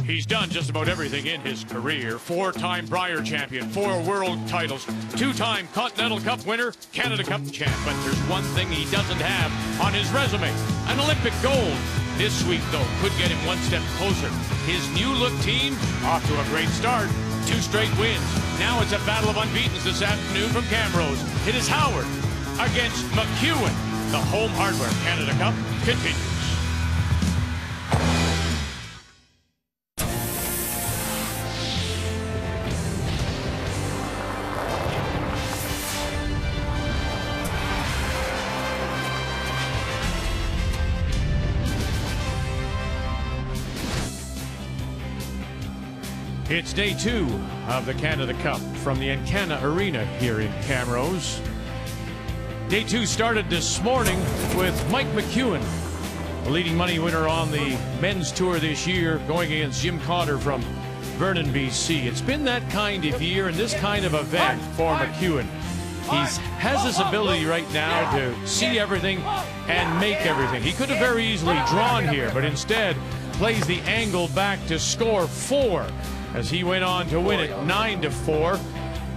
He's done just about everything in his career. 4-time Brier champion, 4 world titles, 2-time Continental Cup winner, Canada Cup champ. But there's one thing he doesn't have on his resume, an Olympic gold. This week, though, could get him one step closer. His new look team off to a great start. 2 straight wins. Now it's a battle of unbeatens this afternoon from Camrose. It is Howard against McEwen. The Home Hardware Canada Cup continues. It's day 2 of the Canada Cup from the Encana Arena here in Camrose. Day 2 started this morning with Mike McEwen, the leading money winner on the men's tour this year, going against Jim Cotter from Vernon, BC. It's been that kind of year and this kind of event for McEwen. He has this ability right now to see everything and make everything. He could have very easily drawn here, but instead plays the angle back to score 4. As he went on to win it 9-4,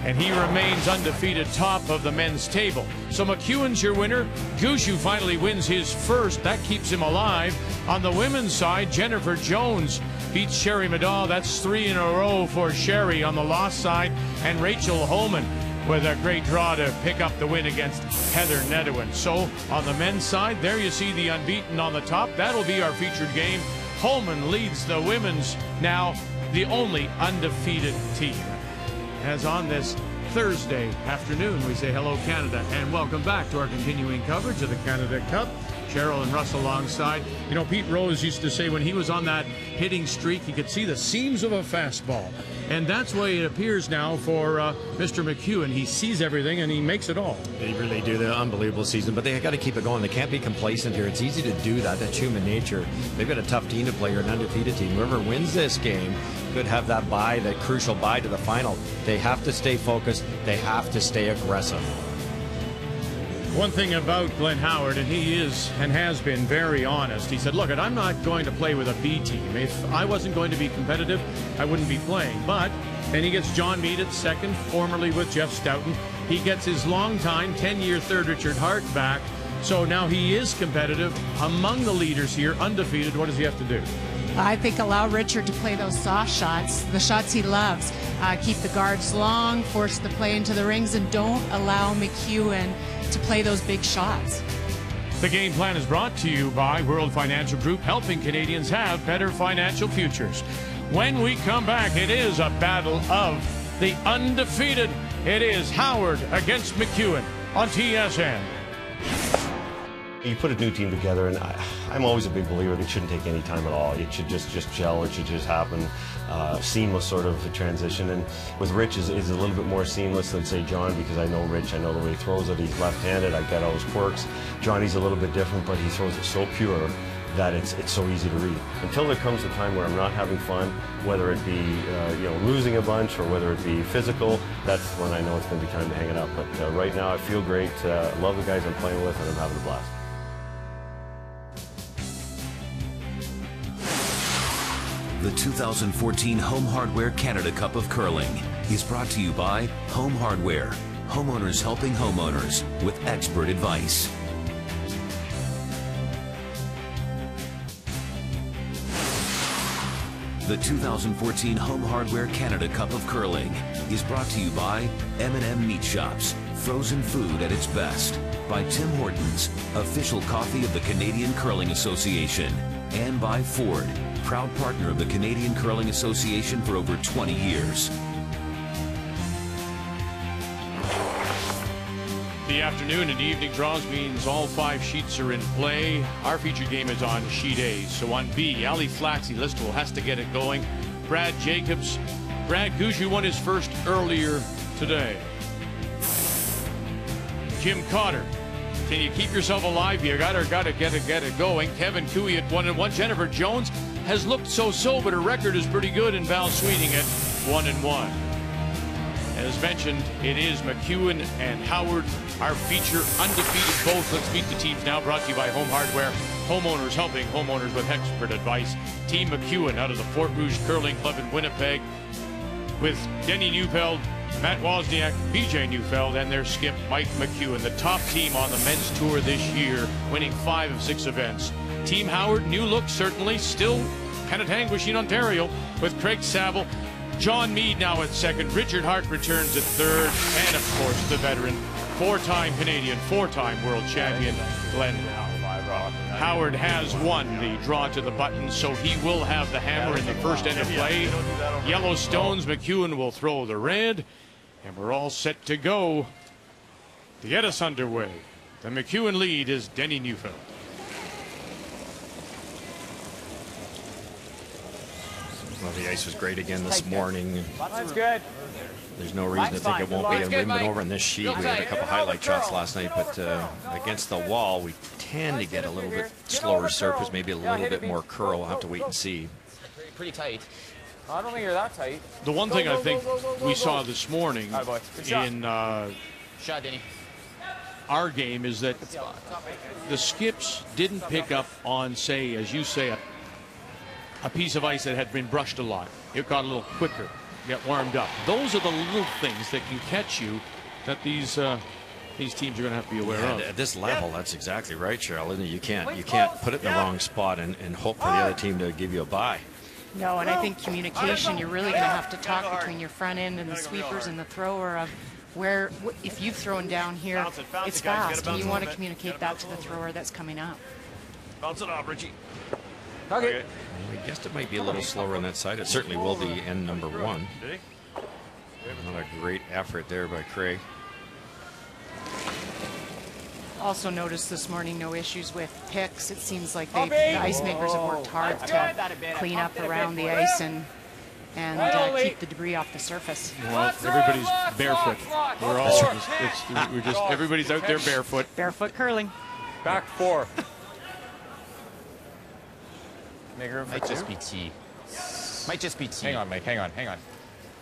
and he remains undefeated top of the men's table. So McEwen's your winner. Gushu finally wins his first. That keeps him alive. On the women's side, Jennifer Jones beats Sherry Madaw. That's 3 in a row for Sherry on the loss side. And Rachel Holman with a great draw to pick up the win against Heather Nedewin. So on the men's side, there you see the unbeaten on the top. That'll be our featured game. Holman leads the women's now, the only undefeated team. As on this Thursday afternoon, we say hello Canada and welcome back to our continuing coverage of the Canada Cup. Cheryl and Russ alongside. You know, Pete Rose used to say when he was on that hitting streak, he could see the seams of a fastball. And that's the way it appears now for Mr. McEwen. He sees everything and he makes it all. They really do. The unbelievable season, but they got to keep it going. They can't be complacent here. It's easy to do that. That's human nature. They've got a tough team to play, or an undefeated team. Whoever wins this game could have that bye, that crucial bye to the final. They have to stay focused. They have to stay aggressive. One thing about Glenn Howard, and he is and has been very honest, he said, look, I'm not going to play with a B team. If I wasn't going to be competitive, I wouldn't be playing. But then he gets John Meade at second, formerly with Jeff Stoughton. He gets his longtime 10-year third Richard Hart back. So now he is competitive among the leaders here, undefeated. What does he have to do? I think allow Richard to play those soft shots, the shots he loves. Keep the guards long, force the play into the rings, and don't allow McEwen to play those big shots. The game plan is brought to you by World Financial Group, helping Canadians have better financial futures. When we come back, it is a battle of the undefeated. It is Howard against McEwen on TSN. You put a new team together, and I'm always a big believer it shouldn't take any time at all. It should just gel. It should just happen. Seamless sort of a transition. And with Rich is a little bit more seamless than, say, John, because I know Rich. I know the way he throws it. He's left-handed. I get all his quirks. Johnny's a little bit different, but he throws it so pure that it's so easy to read. Until there comes a time where I'm not having fun, whether it be losing a bunch or whether it be physical, that's when I know it's going to be time to hang it up. But right now I feel great. Love the guys I'm playing with, and I'm having a blast. The 2014 Home Hardware Canada Cup of Curling is brought to you by Home Hardware, homeowners helping homeowners with expert advice. The 2014 Home Hardware Canada Cup of Curling is brought to you by M&M Meat Shops, frozen food at its best, by Tim Hortons, official coffee of the Canadian Curling Association, and by Ford, proud partner of the Canadian Curling Association for over 20 years. The afternoon and evening draws means all 5 sheets are in play. Our featured game is on sheet A. So on B, Ali Flaxey Listowel has to get it going. Brad Jacobs. Brad Gushu won his first earlier today. Jim Cotter. Can you keep yourself alive here? Gotta get it going. Kevin Cooey at 1-1. Jennifer Jones has looked so-so, but her record is pretty good. And Val Sweeting at 1-1. As mentioned, it is McEwen and Howard, our feature undefeated both. Let's meet the teams now, brought to you by Home Hardware, homeowners helping homeowners with expert advice. Team McEwen out of the Fort Rouge Curling Club in Winnipeg with Denny Neufeld, Matt Wozniak, BJ Neufeld, and their skip Mike McEwen, the top team on the men's tour this year, winning 5 of 6 events. Team Howard, new look certainly, still kind of anguishing Ontario with Craig Saville. John Meade now at second. Richard Hart returns at third. And of course, the veteran, 4-time Canadian, 4-time world champion, Glenn Howard has won the draw to the button, so he will have the hammer in the first end of play. Yellow stones, McEwen will throw the red, and we're all set to go to get us underway. The McEwen lead is Denny Neufeld. Well, the ice was great again this morning. That's good. There's no reason to think it won't be. And we've been over in this sheet. We had a couple highlight shots last night, but against the wall, we tend to get a little bit slower surface, maybe a little bit more curl. We'll have to wait and see. Pretty tight. I don't think you're that tight. The one thing I think we saw this morning in Shot, Denny. our game is that the skips didn't pick up on, say, as you say, a piece of ice that had been brushed a lot. It got a little quicker, get warmed up. Those are the little things that can catch you that these teams are going to have to be aware of. At this level, that's exactly right, Cheryl. Isn't it? You can't put it in the wrong spot and hope for the other team to give you a bye. No, and I think communication, you're really going to have to talk between your front end and the sweepers and the thrower of where, if you've thrown down here, it's fast, and you want to communicate that to the thrower that's coming up. Bounce it off, Richie. Okay. I guessed it might be a little slower on that side. It certainly will be end number 1. Another great effort there by Craig. Also noticed this morning no issues with picks. It seems like the ice makers have worked hard to clean up around the ice and keep the debris off the surface. Well, everybody's barefoot. We're all everybody's out there barefoot. Barefoot curling. Back 4. Might just be T. Might just be T. Hang on, Mike. Hang on.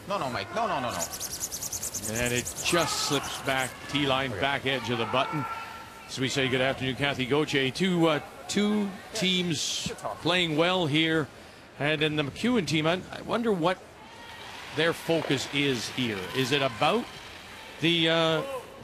No, Mike. No. And it just slips back, T-line, back edge of the button. So we say good afternoon, Kathy Gauthier. Two teams playing well here. And in the McEwen team, I wonder what their focus is here. Is it about the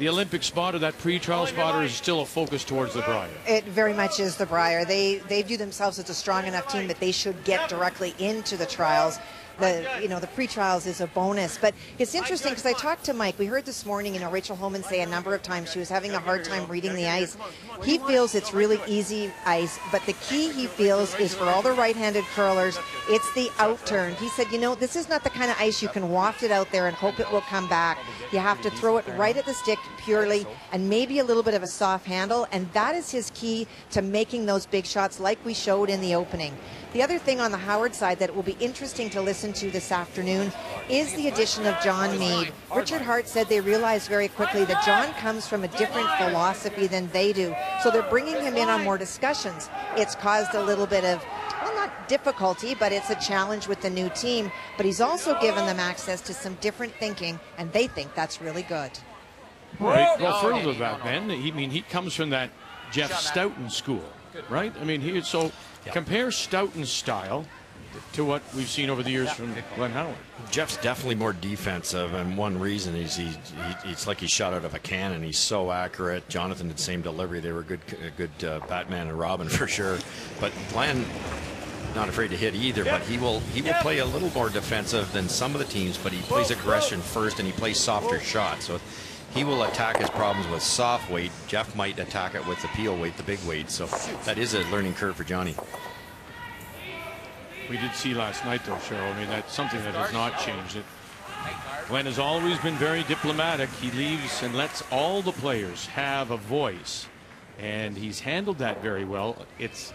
Olympic spot or that pre-trial spot, or is it still a focus towards the Brier? It very much is the Brier. They view themselves as a strong enough team that they should get directly into the trials. The pre-trials is a bonus. But it's interesting because I talked to Mike. We heard this morning, Rachel Holman say a number of times she was having a hard time reading the ice. He feels it's really easy ice, but the key he feels is for all the right-handed curlers, it's the outturn. He said, this is not the kind of ice you can waft it out there and hope it will come back. You have to throw it right at the stick purely and maybe a little bit of a soft handle, and that is his key to making those big shots like we showed in the opening. The other thing on the Howard side that will be interesting to listen to this afternoon is the addition of John Meade. Richard Hart said they realized very quickly that John comes from a different philosophy than they do, so they're bringing him in on more discussions. It's caused a little bit of, well, not difficulty, but it's a challenge with the new team, but he's also given them access to some different thinking, and they think that's really good. Right. Well, further to that, then, he comes from that Jeff Stoughton school, right? Compare Stoughton's style to what we've seen over the years from Glenn Howard. Jeff's definitely more defensive, and one reason is it's like he's shot out of a cannon. He's so accurate. Jonathan did the same delivery. They were good Batman and Robin for sure. But Glenn, not afraid to hit either, but he will play a little more defensive than some of the teams, but he plays aggression first and he plays softer shots. So he will attack his problems with soft weight. Jeff might attack it with the peel weight, the big weight. So that is a learning curve for Johnny. We did see last night, though, Cheryl. That's something that has not changed. Glenn has always been very diplomatic. He leaves and lets all the players have a voice, and he's handled that very well. It's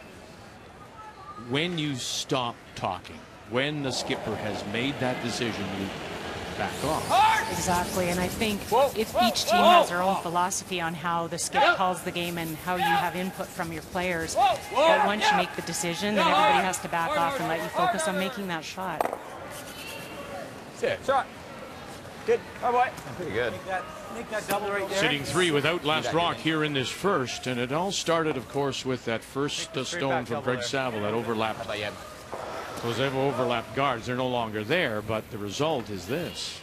when you stop talking, when the skipper has made that decision, you back off. Exactly, and I think if each team has their own philosophy on how the skip calls the game and how you have input from your players, but once you make the decision, then everybody has to back off and let you focus on making that shot. Shot. Good. Oh, boy. Pretty good. Make that double right there. Sitting 3 without last rock here in this first, and it all started, of course, with that first stone from Greg Saville that overlapped. Those overlapped guards, they're no longer there, but the result is this.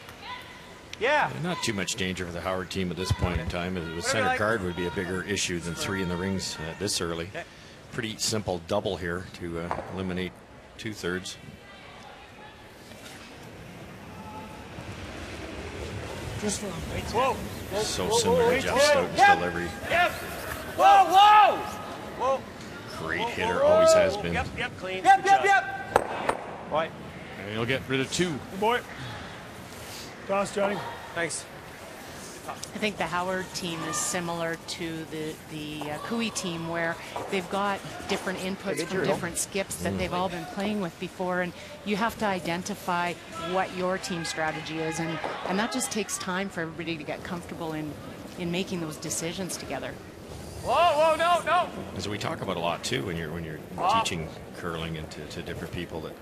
Yeah, not too much danger for the Howard team at this point in time. The center guard would be a bigger issue than 3 in the rings this early. Pretty simple double here to eliminate 2/3. Just for Whoa. So similar to Jeff Stoughton's delivery. Yep. Whoa, whoa. Whoa. Great hitter, always has been. Yep, clean. Yep. Boy. And he'll get rid of 2. Good boy. Toss, Johnny. Thanks. I think the Howard team is similar to the Cooey team, where they've got different inputs from different skips that they've all been playing with before, and you have to identify what your team strategy is, and that just takes time for everybody to get comfortable in making those decisions together. Whoa, no. As we talk about a lot too, when you're teaching curling to different people, that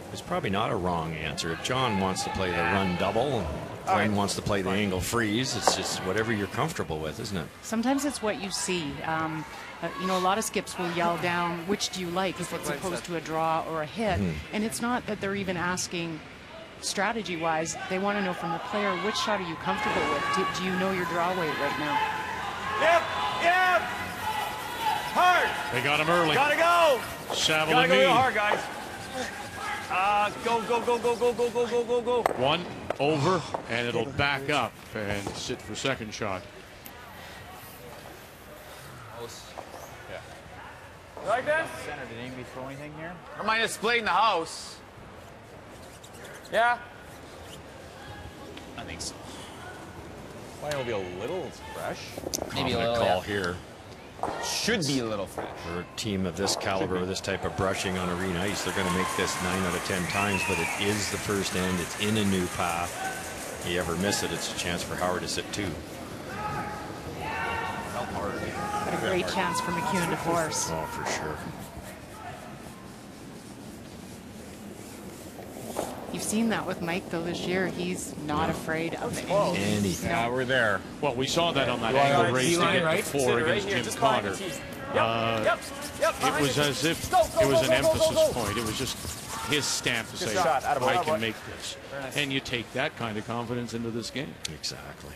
there's probably not a wrong answer. If John wants to play the run double, Glenn wants to play the angle freeze, it's just whatever you're comfortable with, isn't it? Sometimes it's what you see. You know, a lot of skips will yell down, which do you like, if it's opposed to a draw or a hit. And it's not that they're even asking strategy-wise. They want to know from the player, which shot are you comfortable with? Do you know your draw weight right now? Yep. Hard. They got him early. Gotta go. Saville Gotta and go me. real hard, guys. Go. 1 over, and it'll back up and sit for second shot. Yeah. You like that? Center, did anybody throw anything here? Don't mind us splitting the house. Yeah? I think so. Why will be a little fresh? Maybe a call here. Should be a little fresh. For a team of this caliber, with this type of brushing on arena ice, they're going to make this 9 out of 10 times, but it is the first end. It's in a new path. If you ever miss it, it's a chance for Howard to sit 2. What a great chance for McEwen to force. Oh, for sure. You've seen that with Mike, though, this year. He's not afraid of anything. Yeah, we're there. Well, we saw that on that angle race to get the 4 against Jim Cotter. It was as if it was an emphasis point. It was just his stamp to say, I can make this. And you take that kind of confidence into this game. Exactly.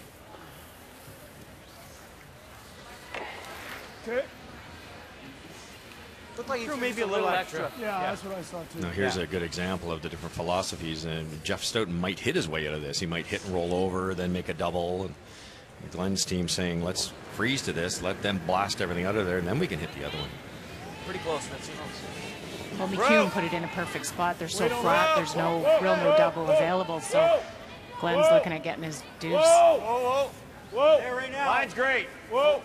Okay. Looked like you maybe a little extra. Yeah, that's what I saw too. Now here's a good example of the different philosophies, and Jeff Stoughton might hit his way out of this. He might hit and roll over, then make a double, and Glenn's team saying, let's freeze to this, let them blast everything out of there, and then we can hit the other one. Pretty close, Nancy. Well, McEwen put it in a perfect spot. They're so flat, there's no double available, so Glenn's looking at getting his deuce. Whoa. There right now. Line's great. Whoa.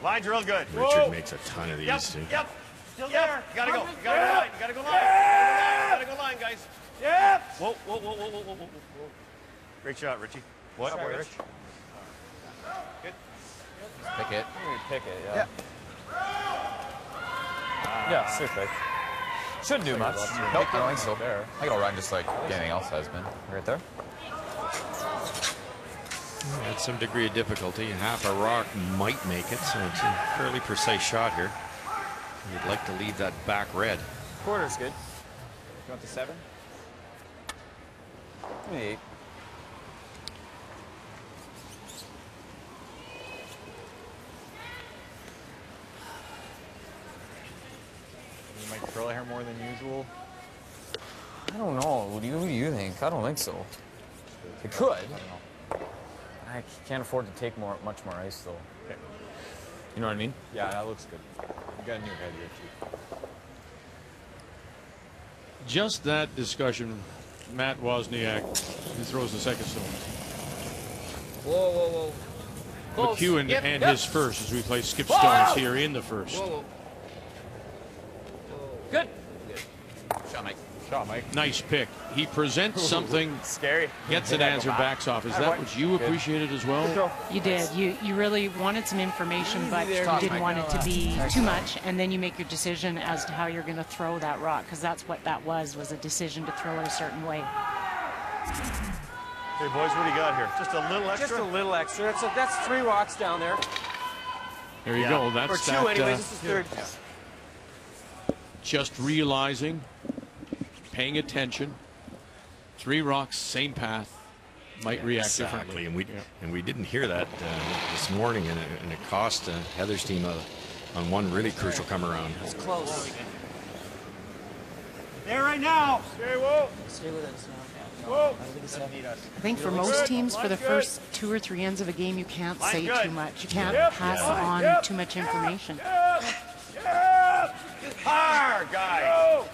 Line's real good. Richard makes a ton of these, too. Yep. Still there. You gotta go. You gotta go line. You gotta go line, guys. Yep. Whoa. Great shot, Richie. What? Up, Rich. Good. Pick it. Pick it, yeah. Yeah, super. Shouldn't do much. Nope, I don't think so. I think it'll run just like anything else has been. Right there. At some degree of difficulty. Half a rock might make it, so it's a fairly precise shot here. You'd like to leave that back red. Quarter's good. You want the 7? Give me 8. You might curl hair more than usual. I don't know. What do you think? I don't think so. It could. I don't know. I can't afford to take much more ice though. Okay. You know what I mean? Yeah, that looks good. You got a new head here too. Just that discussion, Matt Wozniak, who throws the second stone. Whoa. McEwen and his first as we play skip stones here in the first. Good. Shot, Mike. Nice pick. He presents something, Scary. gets an answer, backs off. Is that what you appreciated as well? You did. You really wanted some information, but you didn't want it to be too much, and then you make your decision as to how you're going to throw that rock, because that's what that was a decision to throw it a certain way. Hey, boys, what do you got here? Just a little extra? Just a little extra. That's 3 rocks down there. There you go. That's or 2 that, anyways. This is third. Just realizing, paying attention. 3 rocks, same path. Might react differently. And we didn't hear that this morning, and it cost Heather's team on one really crucial come around. It's close. There right now. Stay whoa. Stay with us now. Whoa. I think for most teams, for the first 2 or 3 ends of a game, you can't say too much. You can't pass on too much information. Hard, guys.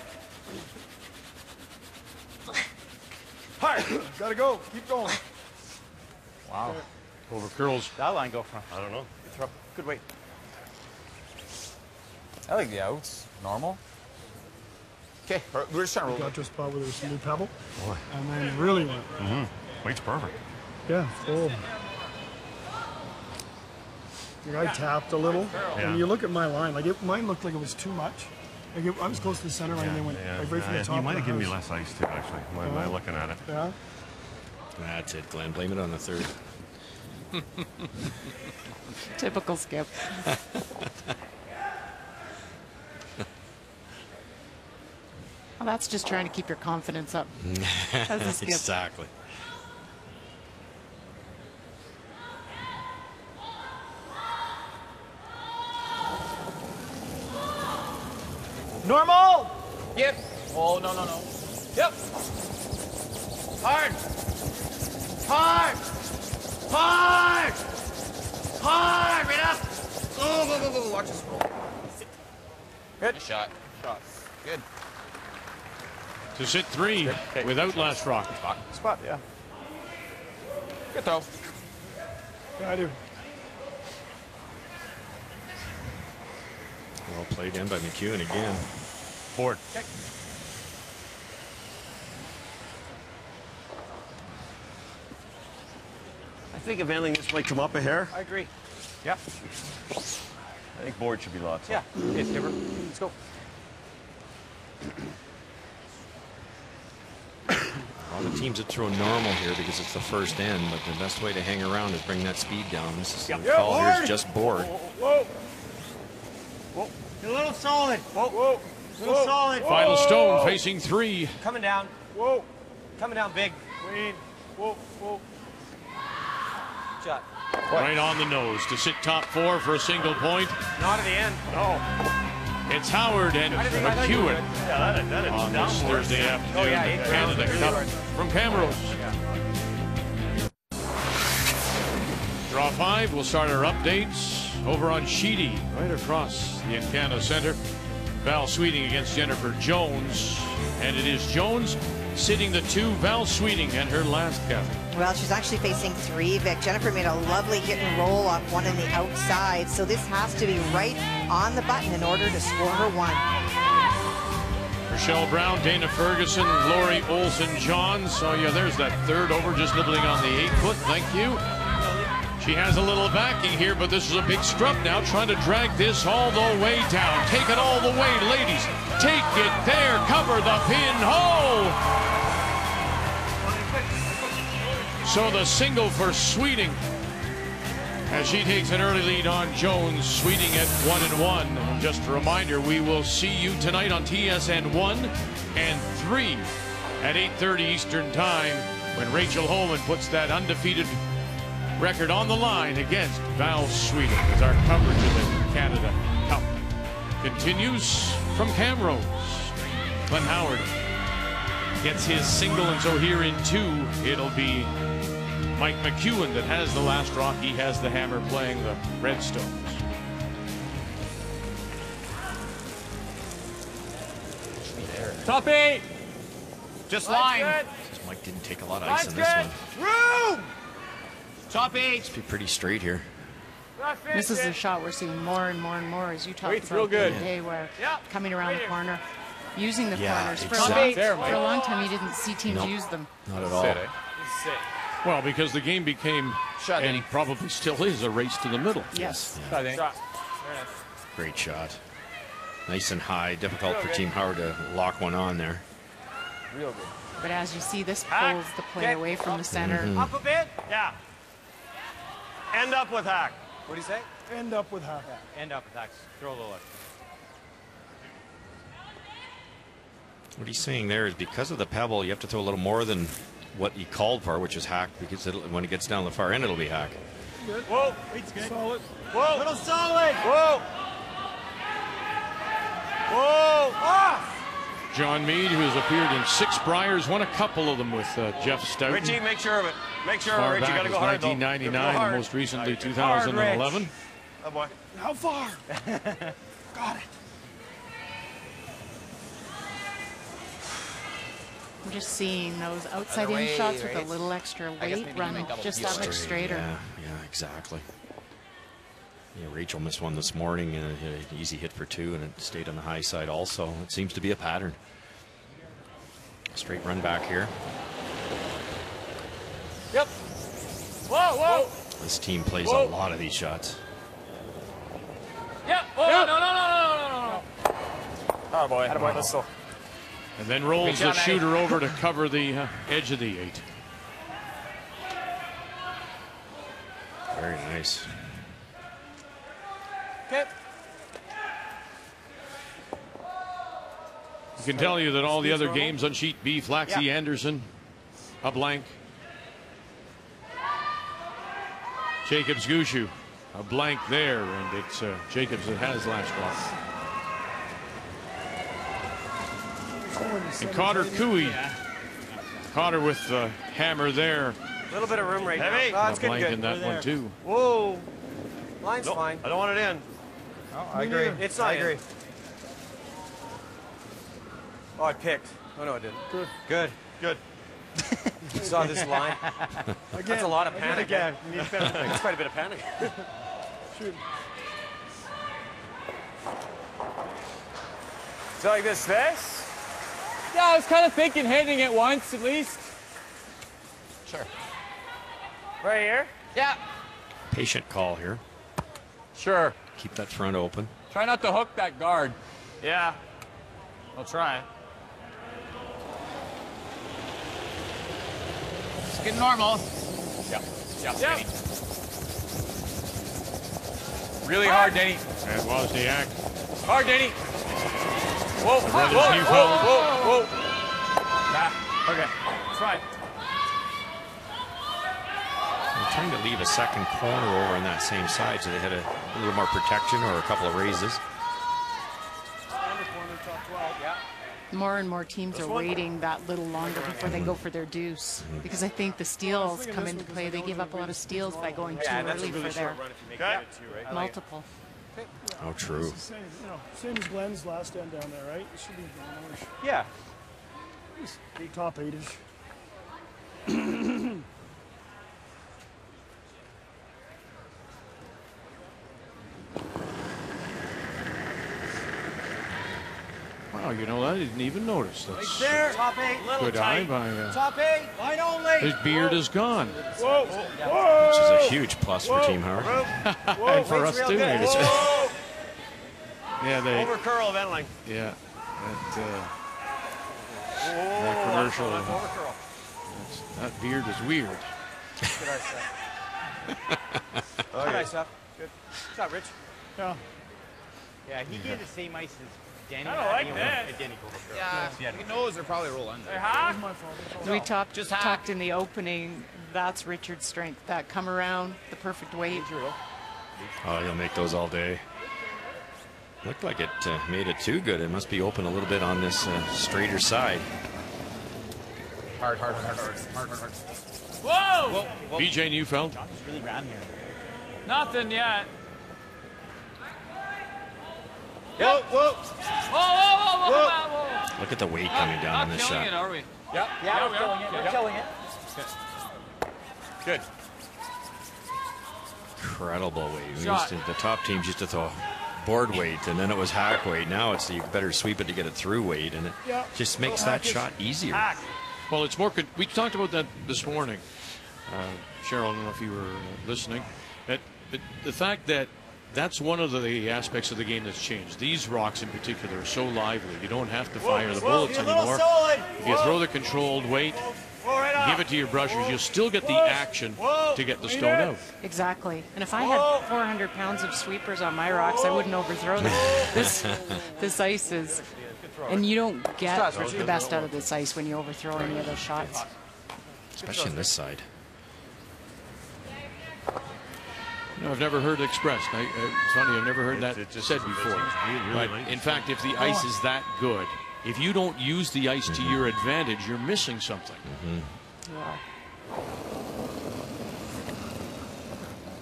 Hard. Gotta go. Keep going. Wow. Over curls. That line go from? I don't know. Good weight. I like the outs. Normal. Okay, we're just trying to roll. Got to a spot where there was some new pebble. Boy. And then really went. Weight's perfect. Yeah, full. I tapped a little. And you look at my line, like mine looked like it was too much. Like I was close to the center line and they went like right from the top. You might have given me less ice too, actually, when looking at it. Yeah. That's it, Glenn. Blame it on the third. Typical Skip. Well, that's just trying to keep your confidence up. As a Skip. Exactly. Normal. Yep. Oh, no. Yep. Hard. Hard. Hard. Hard. Right up. Go. Watch this roll. Good shot. Good. To sit 3 without last rock. Spot, yeah. Good throw. Yeah, I do. Well played in by McEwen again. Board. Okay. I think if anything, this might come up a hair. I agree. Yeah. I think board should be lots. Yeah. Okay, Skipper. Let's go. A lot of teams that throw normal here because it's the first end, but the best way to hang around is bring that speed down. This is the call here is just board. Whoa. Get a little solid. Whoa. A little solid. Final stone facing 3. Coming down. Whoa. Coming down big. Clean. Whoa. Shot. Right on the nose to sit top 4 for a single point. Not at the end. No. It's Howard and McEwen Yeah, that is on down this board. Thursday afternoon. Oh, yeah, The Canada Cup from Camrose. Draw 5. We'll start our updates over on Sheedy, right across the Encana Center. Val Sweeting against Jennifer Jones. And it is Jones sitting the 2, Val Sweeting, and her last cap. Well, she's actually facing 3, Vic. Jennifer made a lovely hit and roll off one on the outside, so this has to be right on the button in order to score her 1. Rochelle Brown, Dana Ferguson, Lori Olson-John. So, yeah, there's that third over, just nibbling on the 8-foot. Thank you. She has a little backing here, but this is a big scrub now, trying to drag this all the way down. Take it all the way, ladies. Take it there. Cover the pin. Oh! So the single for Sweeting as she takes an early lead on Jones. Sweeting at 1-1. And just a reminder, we will see you tonight on TSN 1 and 3 at 8:30 Eastern Time when Rachel Holman puts that undefeated record on the line against Val Sweeting as our coverage of the Canada Cup continues from Camrose. Glenn Howard gets his single, and so here in 2, it'll be Mike McEwen that has the last rock. He has the hammer playing the Redstones. Top 8. Just line. Mike didn't take a lot of ice in this one. Room. Top 8. Must be pretty straight here. This is a shot we're seeing more and more as you talked Weight's about real good. today, where coming around the corner, using the corners. For, exactly. for a long time, you didn't see teams use them. Not at all. Well, because the game became, and probably still is, a race to the middle. Yes. Yeah. Great shot. Nice and high. Difficult for Team Howard to lock one on there. Real good. But as you see, this pulls the play away from the center. Up a bit. Yeah. End up with hack. What do you say? End up with half. End up with hacks. Throw a little. What he's saying there is because of the pebble, you have to throw a little more than what he called for, which is hack, because when it gets down the far end, it'll be hack. Good. Whoa. Weight's good. Solid. Whoa. Little solid. Whoa. Whoa. Ah. John Meade, who has appeared in 6 Briers, won a couple of them with Jeff Stoughton. Richie, make sure of it. Make sure, Far Richie, back got to as go hard, though. 1999 Go and most recently 2011. Oh, boy. How far? Got it. I'm just seeing those outside in shots with a little extra weight run just that much straighter. Yeah, exactly. Yeah, Rachel missed one this morning and an easy hit for 2, and it stayed on the high side also. It seems to be a pattern. Straight run back here. Yep. Whoa, whoa. This team plays a lot of these shots. Yep. Oh, Yep. No. Oh boy, let's go. And then rolls the shooter over to cover the edge of the 8. Very nice. Okay. I can tell you that all the other games on sheet B, Flaxy, Anderson, a blank. Jacobs Gushu, a blank there, and it's Jacobs that has last one. And Cotter Cooey. Cotter with the hammer there. A little bit of room right Heavy. now. A blank in that one too. Whoa. Line's fine. I don't want it in. Oh, I agree. It's not I agree. in. Oh, I picked. Oh, no, I didn't. Good. Good. Good. You saw this line? That's a lot of panic. Again. You need That's quite a bit of panic. Shoot. So like this. Yeah, I was kind of thinking hitting it once at least. Sure. Right here? Yeah. Patient call here. Sure. Keep that front open. Try not to hook that guard. Yeah. I'll try. It's getting normal. Yeah. Yeah. Denny. Really hard, Denny. And Wozniak. Hard, Denny. Whoa, Brothers whoa, Neufeld. whoa. Nah. Okay. It's fine. They're trying to leave a second corner over on that same side, so they had a little more protection or a couple of raises. More and more teams are waiting that little longer before they go for their deuce, because I think the steals come into play. They give up a lot of steals by going too early for their multiple. Oh, true. It's the same, same as Glenn's last end down there, right? It should be Yeah. top 8-ish. Wow, I didn't even notice. That's There. Top 8. Little good eye tight. by Top 8. Line only. his beard is gone. Whoa. Which is a huge plus for Team Howard. And for us too. Whoa. Yeah, they. Over curl of line. Yeah, that commercial. Over curl. That beard is weird. Good eye set. Good eye set. Good. What's up, Rich? Yeah. Yeah, he gave the same ice as Danny. I don't like that. Yeah. He knows they're probably rolling. We talked in the opening. That's Richard's strength. That come around, the perfect weight. Oh, he'll make those all day. Looked like it made it too good. It must be open a little bit on this straighter side. Hard. Whoa! BJ Neufeld. Really ran here. Nothing yet. Whoa. Look at the weight coming down on this Not killing shot. it, are we? Yeah, we're killing it. We're killing it. Good. Incredible weight. Shot. The top teams used to throw board weight, and then it was hack weight. Now it's you better sweep it to get it through weight, and it just makes that shot easier. Well, it's more. We talked about that this morning. Cheryl, I don't know if you were listening. The fact that that's one of the aspects of the game that's changed. These rocks in particular are so lively. You don't have to fire the bullets anymore. If you throw the controlled weight, give it to your brushers, you'll still get the action to get the stone out. Exactly. And if I had 400 pounds of sweepers on my rocks, I wouldn't overthrow them. This ice is, and you don't get the best out of this ice when you overthrow any of those shots. Especially on this side. No, I've never heard it expressed. It's funny, I've never heard that said before. But in fact, if the ice is that good, if you don't use the ice to your advantage, you're missing something. Yeah.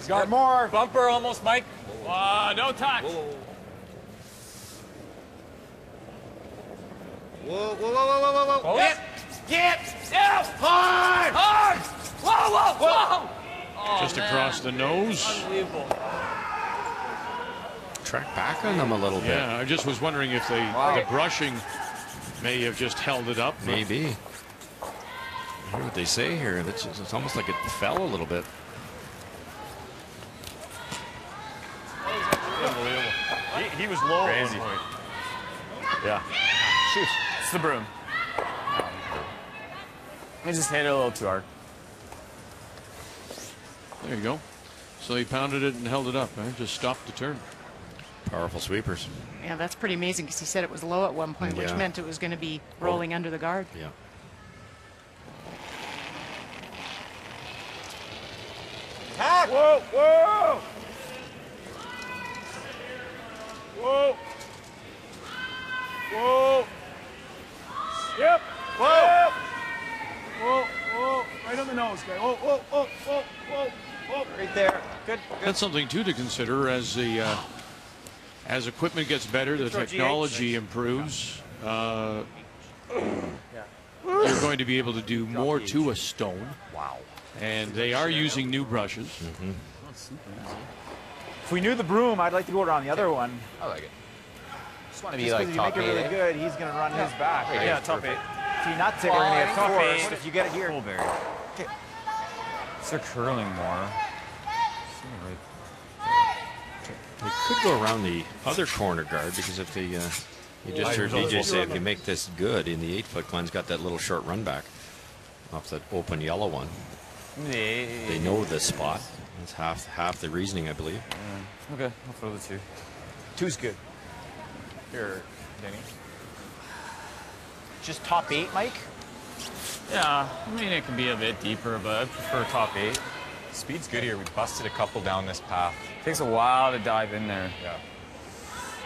Got more. Bumper almost, Mike. No touch. Whoa. Get hard. Whoa. Just across the nose. Unbelievable. Track back on them a little bit. Yeah, I just was wondering if the brushing may have just held it up. Maybe. I hear what they say here. It's almost like it fell a little bit. Unbelievable. He was low Crazy. at one point. Yeah. Shoot. It's the broom. I just hit it a little too hard. There you go. So he pounded it and held it up. Just stopped the turn. Powerful sweepers. Yeah, that's pretty amazing because he said it was low at one point, which meant it was going to be rolling under the guard. Yeah. Whoa. Yep. Whoa. Right on the nose, guy. Whoa. Right there. Good. That's something too to consider as equipment gets better, the technology improves. You're going to be able to do more to a stone. Wow. And they are using new brushes. If we knew the broom, I'd like to go around the other one. I like it. Just want to Just be like if you top make it really 8. good, he's going to run his back. Right, Yeah, it's top perfect. 8. If you're not sick, we're going to get Top forced. 8. If you get it here. They're curling more. They could go around the other corner guard because if they, you just heard DJ say if you make this good in the 8-foot, Glenn's got that little short run back off that open yellow one. They know this spot. That's half the reasoning, I believe. Okay, I'll throw the 2. 2's good. Here, Denny. Just top 8, Mike? Yeah, I mean, it can be a bit deeper, but I prefer top 8. Speed's good here. We busted a couple down this path. Takes a while to dive in there. Yeah.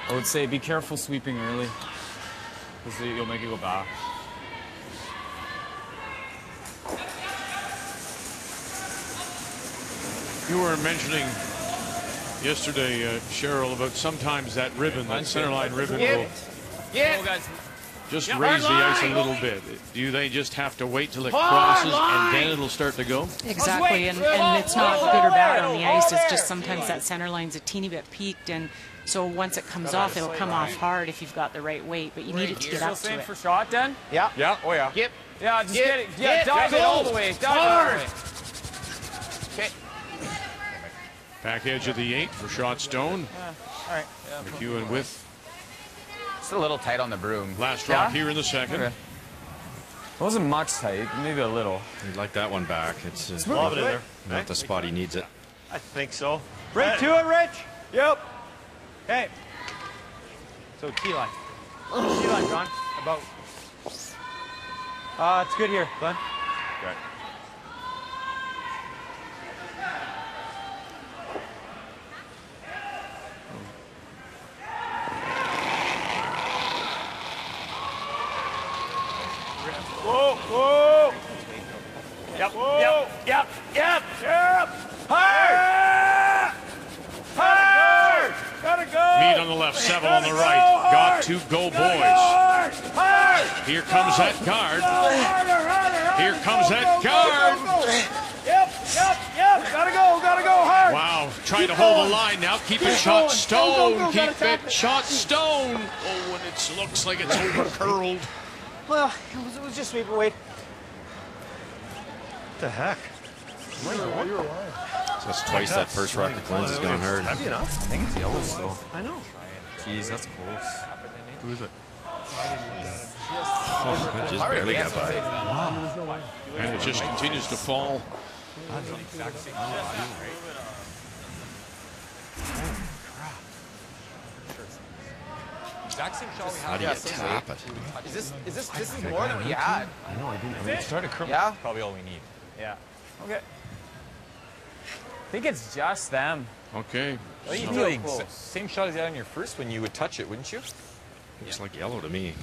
I would say be careful sweeping early, because you'll make it go back. You were mentioning yesterday, Cheryl, about sometimes that ribbon, that centerline ribbon, will just raise the ice a little bit. Do they just have to wait till it crosses and then it'll start to go? Exactly, and it's not good or bad on the ice. It's just sometimes that center line's a teeny bit peaked, and so once it comes off, it'll come off hard if you've got the right weight, but you need it to get up to Same it. for shot, then? Yeah. Yeah. Oh, yeah. Yep. Yeah, just get it. Yeah, dive it all the way. Dive it all the way. Okay. Back edge of the 8 for shot stone. All right. McEwen with It's a little tight on the broom. last rock here in the second. Okay. It wasn't much tight, maybe a little. He'd like that one back. It's Lob it in there. not the spot he needs it. I think so. Right to it, Rich. Yep. Okay. So T-line. T-line, John. About. It's good here, Glenn. Okay. Whoa. Yep. Hard. Gotta go. Mead on the left, 7 on the right. Got to go, boys. Here comes that guard. Here comes that guard. Yep. Gotta go hard. Wow, trying to hold the line now. Keep it shot stone. Keep it shot stone. Oh, and it looks like it's over curled. Well, it was just sweeper weight. What the heck? So that's twice that first rock that Glenn's has gone hard. That'd be enough. I think it's yellow still. I know. Jeez, that's close. Who is it? I just barely got by. And it just continues to fall. Exact same shot we had. How do you tap it? This is more than we had. I know, I didn't. I mean, it started curling. Yeah. Probably all we need. Yeah. Okay. I think it's just them. Okay. Well, you So- do like same shot as you had on your first when you would touch it, wouldn't you? Looks like yellow to me.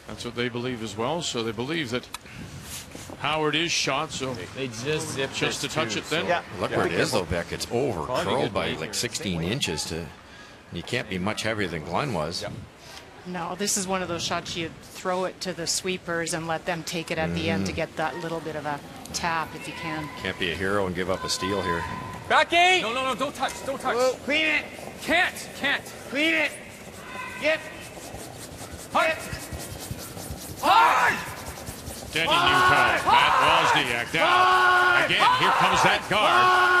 That's what they believe as well. So they believe that Howard is shot. So They just zipped just to touch it then. Yeah. Look where it is though, Beck. It's over Probably curled good by weight. like 16 inches to. You can't be much heavier than Glenn was. Yep. No, this is one of those shots you throw it to the sweepers and let them take it at the end to get that little bit of a tap if you can. Can't be a hero and give up a steal here. Becky! No, don't touch. Don't touch. Whoa, clean it. Can't. Clean it. Get. Hard. Denny Newcomb, Matt Wozniak down. Again, here comes that guard.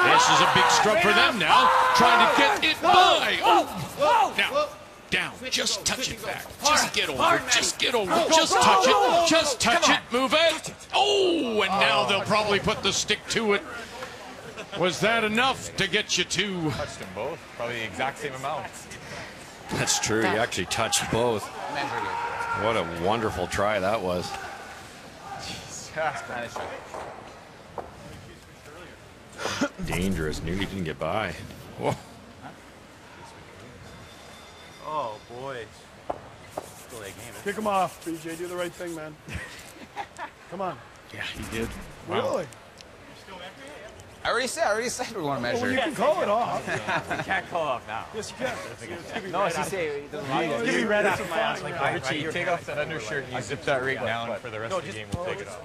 This is a big stroke for them now. Trying to get it by. Oh! Now, down. Just touch it back. Just get over. Just get over. Just touch it. Just touch it. Move it. Oh, and now they'll probably put the stick to it. Was that enough to get you two? Touched them both. Probably the exact same amount. That's true. He actually touched both. What a wonderful try that was. Dangerous. Nearly didn't get by. Whoa. Oh, boy. Kick him off, BJ. Do the right thing, man. Come on. Yeah, he did. Really? I already said we want to measure. Well, you can call it off. You can't call off now. Yes, you can. No, as you say, it doesn't matter. Give me red after my ass. Richie, you take off that undershirt and you zip that right down for the rest of the game. We'll take it off.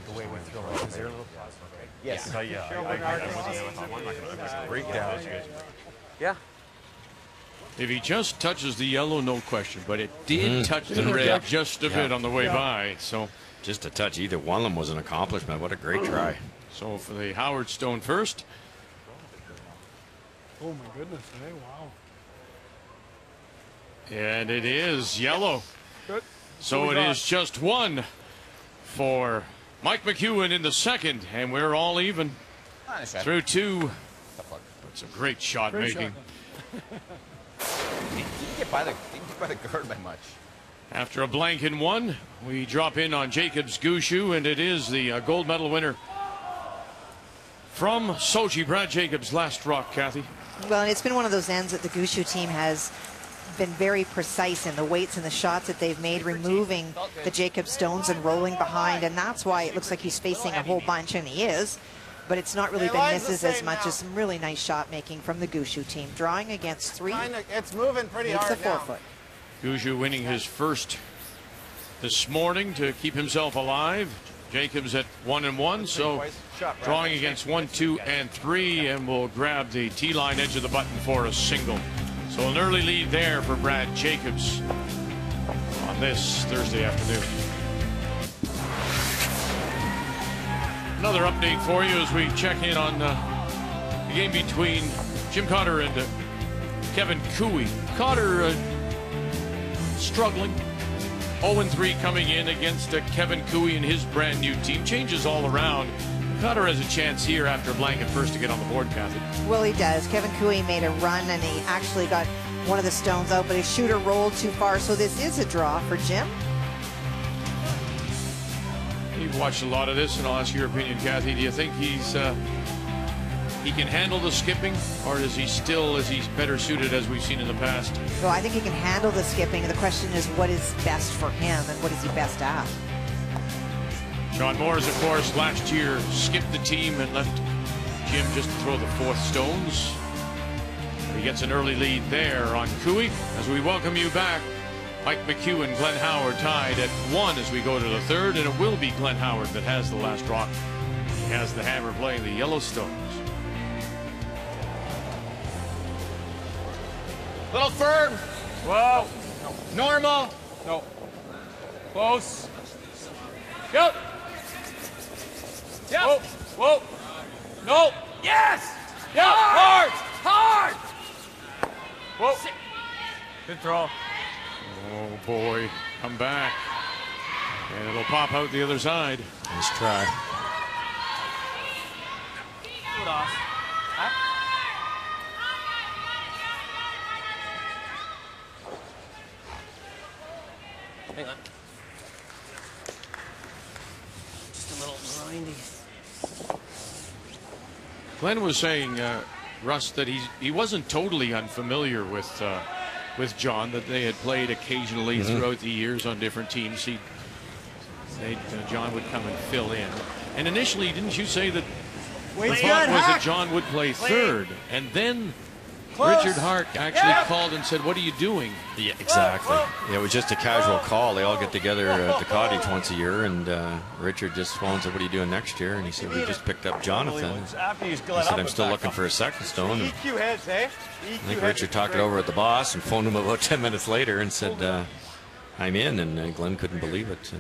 The way it went through. Is there a little pause? Yes. Breakdown. Yeah. If he just touches the yellow, no question. But it did touch the red just a bit on the way by. So Just to touch either one of them was an accomplishment. What a great try. So for the Howard Stone first. Oh, my goodness. Hey, wow. And it is yellow. Good. So it is just one for Mike McEwen in the second. And we're all even through two. It's a great shot making. Didn't get by the guard by much. After a blank in one, we drop in on Jacobs Gushu, and it is the gold medal winner from Sochi, Brad Jacobs. Last rock, Kathy. Well, and it's been one of those ends that the Gushu team has been very precise in the weights and the shots that they've made, removing the Jacob stones and rolling behind, and that's why it looks like he's facing a whole bunch, and he is. But it's not really been misses as much as some really nice shot making from the Gushu team. Drawing against three. It's moving pretty It's hard a 4-foot. Gushu winning his first this morning to keep himself alive. Jacobs at 1-1, so drawing against 1, 2, and 3, and will grab the T-line edge of the button for a single. So an early lead there for Brad Jacobs on this Thursday afternoon. Another update for you as we check in on the game between Jim Cotter and Kevin Cooey. Cotter struggling. 0-3 coming in against Kevin Cooey and his brand new team. Changes all around. Cotter has a chance here after a blank at first to get on the board, Kathy. Well, he does. Kevin Cooey made a run, and he actually got one of the stones out, but his shooter rolled too far, so this is a draw for Jim. You've watched a lot of this, and I'll ask your opinion, Kathy. Do you think he can handle the skipping, or is he's better suited as we've seen in the past? Well, I think he can handle the skipping. The question is, what is best for him, and what is he best at? Sean Moores, of course, last year skipped the team and left Jim just to throw the fourth stones. He gets an early lead there on Cooey. As we welcome you back, Mike McEwen, Glenn Howard tied at 1 as we go to the third, and it will be Glenn Howard that has the last rock. He has the hammer playing the yellow stones. Little firm. Whoa. Normal. No. Close. Go. Yep. Whoa. Whoa. No. Yes. Yep. Hard. Hard. Whoa. Good throw. Oh boy, come back. And it'll pop out the other side. Nice try. Good off. Hang on. Just a little grindy. Glenn was saying, Russ, that he wasn't totally unfamiliar with John, that they had played occasionally throughout the years on different teams. John would come and fill in. And initially, didn't you say that the thought was that John would play third? And then Richard Hart actually called and said, "What are you doing?" Yeah, exactly. Yeah, it was just a casual call. They all get together at the cottage once a year, and Richard just phoned and said, "What are you doing next year?" And he said, "We just picked up Jonathan." He said, "I'm still looking for a second stone." And EQ heads, eh? I think Richard talked it over with the boss and phoned him about 10 minutes later and said, "I'm in." And Glenn couldn't believe it.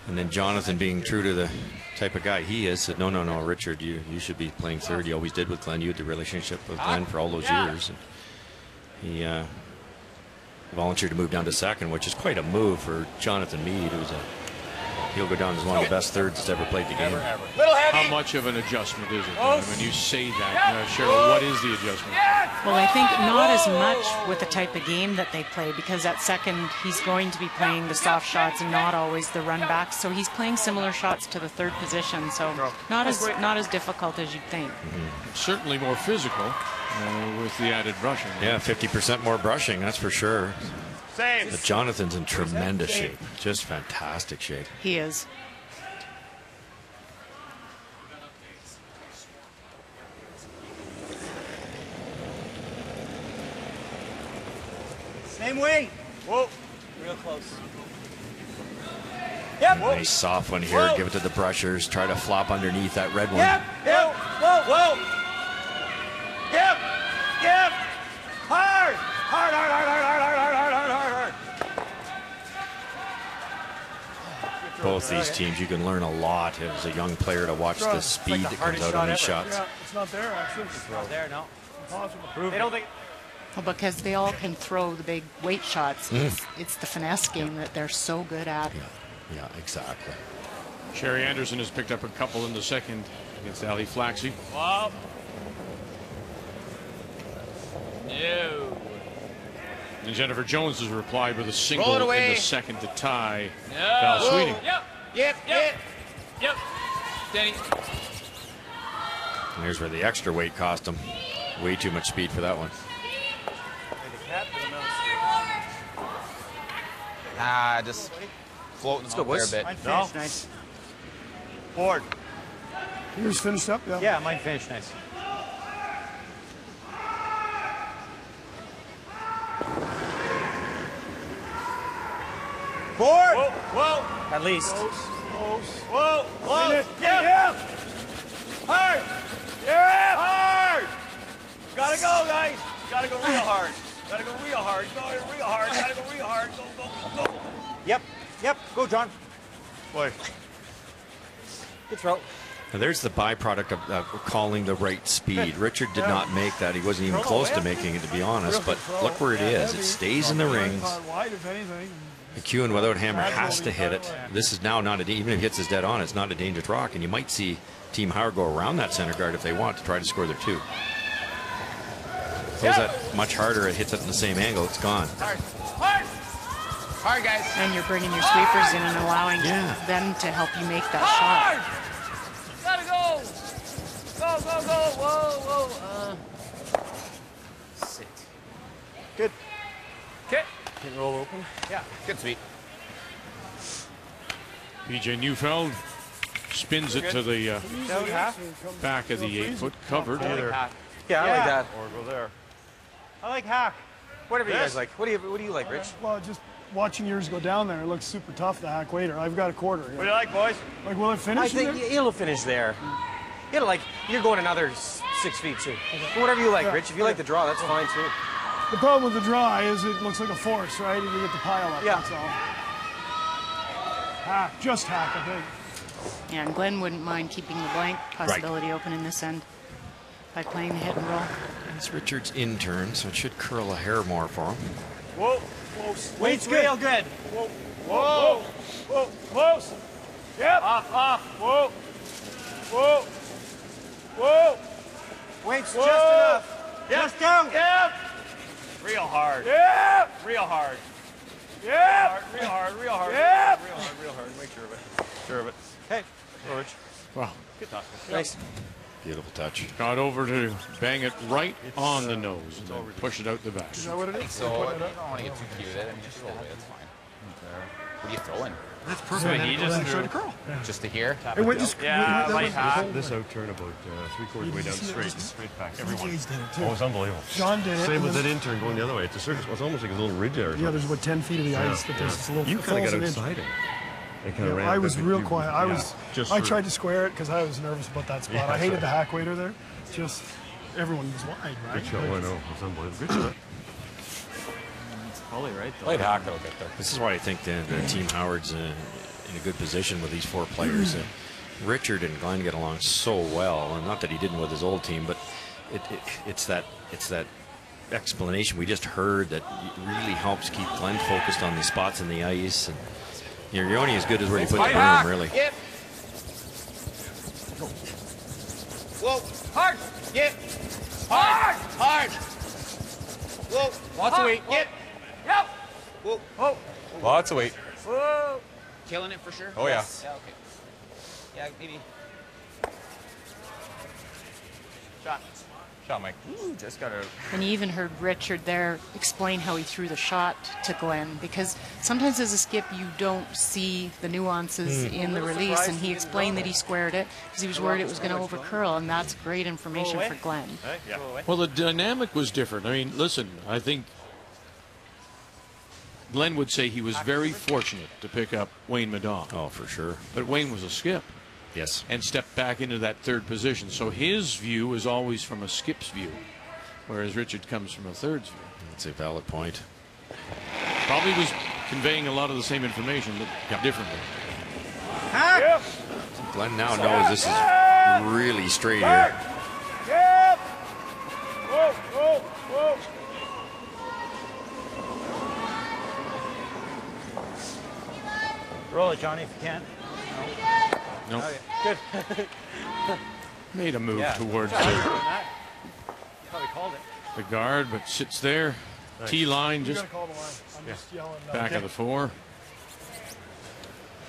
And then Jonathan, being true to the type of guy he is, said, no, Richard, you should be playing third. You always did with Glenn. You had the relationship with Glenn for all those years. And he volunteered to move down to second, which is quite a move for Jonathan Meade. He'll go down as one of the best thirds that's ever played the game. How much of an adjustment is it? When you say that, Cheryl, what is the adjustment? Well, I think not as much with the type of game that they play, because at second he's going to be playing the soft shots and not always the run backs. So he's playing similar shots to the third position. So not as difficult as you'd think. Certainly more physical with the added brushing. Yeah, 50% more brushing, that's for sure. Same. But Jonathan's in tremendous shape, just fantastic shape. He is. Same way. Whoa. Real close. Yep. Nice soft one here. Give it to the brushers. Try to flop underneath that red one. Yep. Yep. Whoa. Whoa. Yep. Yep. Hard. Hard, hard, hard, hard, hard, hard, hard, hard, hard, hard. Both these teams, you can learn a lot as a young player to watch the speed that comes out on these shots. Yeah, it's not there, actually. It's Not there, no. impossible. They don't think. Well, because they all can throw the big weight shots. It's the finesse game that they're so good at. Yeah, exactly. Sherry Anderson has picked up a couple in the second against Ali Flaxey. Wow. No. And Jennifer Jones has replied with a single Roll it in away. the second to tie No. Val Sweeting. Yep. Yep. Yep. Yep. Danny. And here's where the extra weight cost him. Way too much speed for that one. Just floating out there a bit. Mine finished nice. Board. Yours finished up? Yeah. Yeah, mine finished nice. Board. Whoa. Whoa. At least. Whoa. Whoa. Yep. Yep. Hard. Yep. Hard. Gotta go, guys. Gotta go real hard. Gotta go real hard. Go real hard. Gotta go real hard. Go, go, go. Yep. Yep. Go, John. Boy. Good throw. Now there's the byproduct of calling the right speed. Richard did not make that. He wasn't even close to making it, to be honest. But look where it is. It stays in the rings. Wide, if anything. McEwen, without hammer, has to hit it. This is now not even if he hits his dead on, it's not a dangerous rock. And you might see Team Howard go around that center guard if they want to try to score their two. Throws that much harder, it hits it in the same angle, it's gone. Hard. Hard. Hard, guys. And you're bringing your sweepers in and allowing them to help you make that Hard. shot. Gotta go. Go, go, go. Whoa, whoa. Sit. Good. Okay. Can roll open. Yeah. Good sweep. BJ Neufeld spins it to the back of the 8-foot covered. Yeah, I like that. Or go there. I like hack. Whatever you guys like. What do you like, Rich? Well, just watching yours go down there, it looks super tough, the hack waiter. I've got a quarter. What do you like, boys? Like, will it finish I think there? it'll finish there. It'll like you're going another 6 feet too. But whatever you like, Rich. If you like the draw, that's fine too. The problem with the draw is it looks like a force, right? If you get the pile up, Yeah. that's all. Hack, just hack, I think. Yeah, and Glenn wouldn't mind keeping the blank possibility open in this end by playing the hit and roll. It's Richard's intern, so it should curl a hair more for him. Whoa, close. Weight's real good. Whoa, whoa, whoa, close. Yep. Off. Whoa, whoa, whoa. Weight's just enough. Yep. Just down. Yep. Real hard. Yep. Real hard. Yep. Real hard. Yep. Real hard. Make sure of it. Hey, George. Wow. Good talk. Nice. Beautiful touch. Got over to bang it right on the nose and then push it out the back. Is that what it is? So I don't want to get too cute with it. I mean, just a little bit. It's fine. What are you throwing? That's So perfect. he just showed a curl. Just to here? It went just This out turn about 3/4 way down straight back. Everyone. DJ's did it too. Oh, it's unbelievable. John did it. Same with that intern going the other way. It's a circus. It's almost like a little ridge there. Yeah, there's about 10 feet of the ice that there's a little. You kind of got falls outside it. Yeah, I was real quiet. I tried to square it because I was nervous about that spot. I hated the hack waiter there. Just everyone was wide, right? Good shot. I know. It's unbelievable. Good shot. It's probably right though. Played hack, it'll get there. This is why I think the Team Howard's in a good position with these 4 players. Richard and Glenn get along so well, and not that he didn't with his old team, but it's that explanation we just heard that really helps keep Glenn focused on these spots in the ice. And you're only as good as where you put the broom, really. Yep. Whoa. Hard. Yep. Hard. Whoa. Lots of weight. Yep. Yep. Whoa. Whoa. Lots of weight. Whoa. Killing it for sure? Oh, yeah. Yeah, okay. Yeah, maybe. Shot. Shot, Mike. Ooh, just got out. And you even heard Richard there explain how he threw the shot to Glenn, because sometimes as a skip you don't see the nuances in the release, and he explained that he squared it because he was worried it was going to overcurl, and that's great information for Glenn. Yeah. Well, the dynamic was different. I mean, listen, I think Glenn would say he was very fortunate to pick up Wayne Madon. Oh, for sure. But Wayne was a skip. Yes. And stepped back into that third position. So his view is always from a skip's view, whereas Richard comes from a third's view. That's a valid point. Probably was conveying a lot of the same information, but differently. Yep. Glenn now knows this is really straight here. Yep. Whoa, whoa, whoa. Roll it, Johnny, if you can. Nope. Okay. Good. Made a move towards Probably called it. the guard, but sits there. T-line You just gotta call the line. I'm just yelling. back of the 4.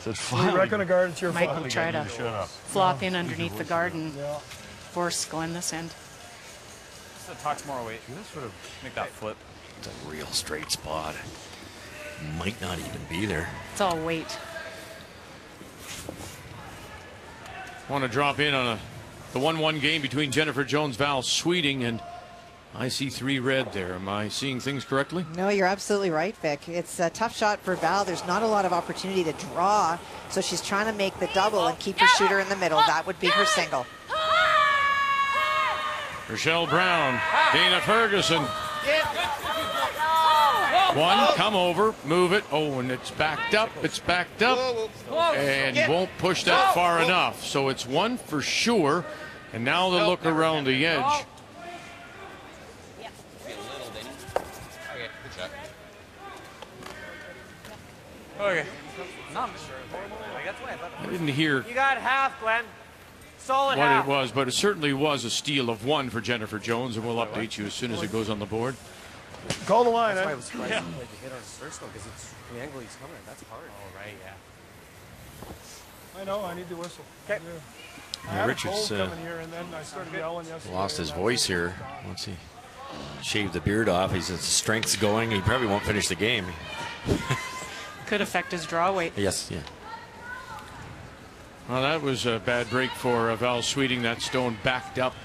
So it's You reckon a guard, it's your Mike fault. will try to flop in underneath the guard and Yeah. force Glenn this end. Just a touch more weight. sort of Make that flip. It's a real straight spot. Might not even be there. It's all weight. want to drop in on the 1-1 game between Jennifer Jones, Val Sweeting, and I see 3 red there. Am I seeing things correctly? No, you're absolutely right, Vic. It's a tough shot for Val. There's not a lot of opportunity to draw, so she's trying to make the double and keep her shooter in the middle. That would be her single. Rochelle Brown, Dana Ferguson. 1, come over, move it. Oh, and it's backed up. It's backed up. And won't push that far enough. So it's 1 for sure. And now the look around the edge. Okay, good shot. Okay. I didn't hear You got half, Glenn. Solid what half. it was, but it certainly was a steal of 1 for Jennifer Jones, and we'll update you as soon as it goes on the board. Call the line, That's why I eh? was surprised he like to hit on his first one, because it's the angle he's coming at. That's hard. Oh, right, yeah. I know, I need to whistle. Okay. I had a Richard's, cold coming here, and then I started yelling yesterday. Lost his voice here. Once he shaved the beard off, his strength's going. He probably won't finish the game. Could affect his draw weight. Yes, yeah. Well, that was a bad break for Val Sweeting. That stone backed up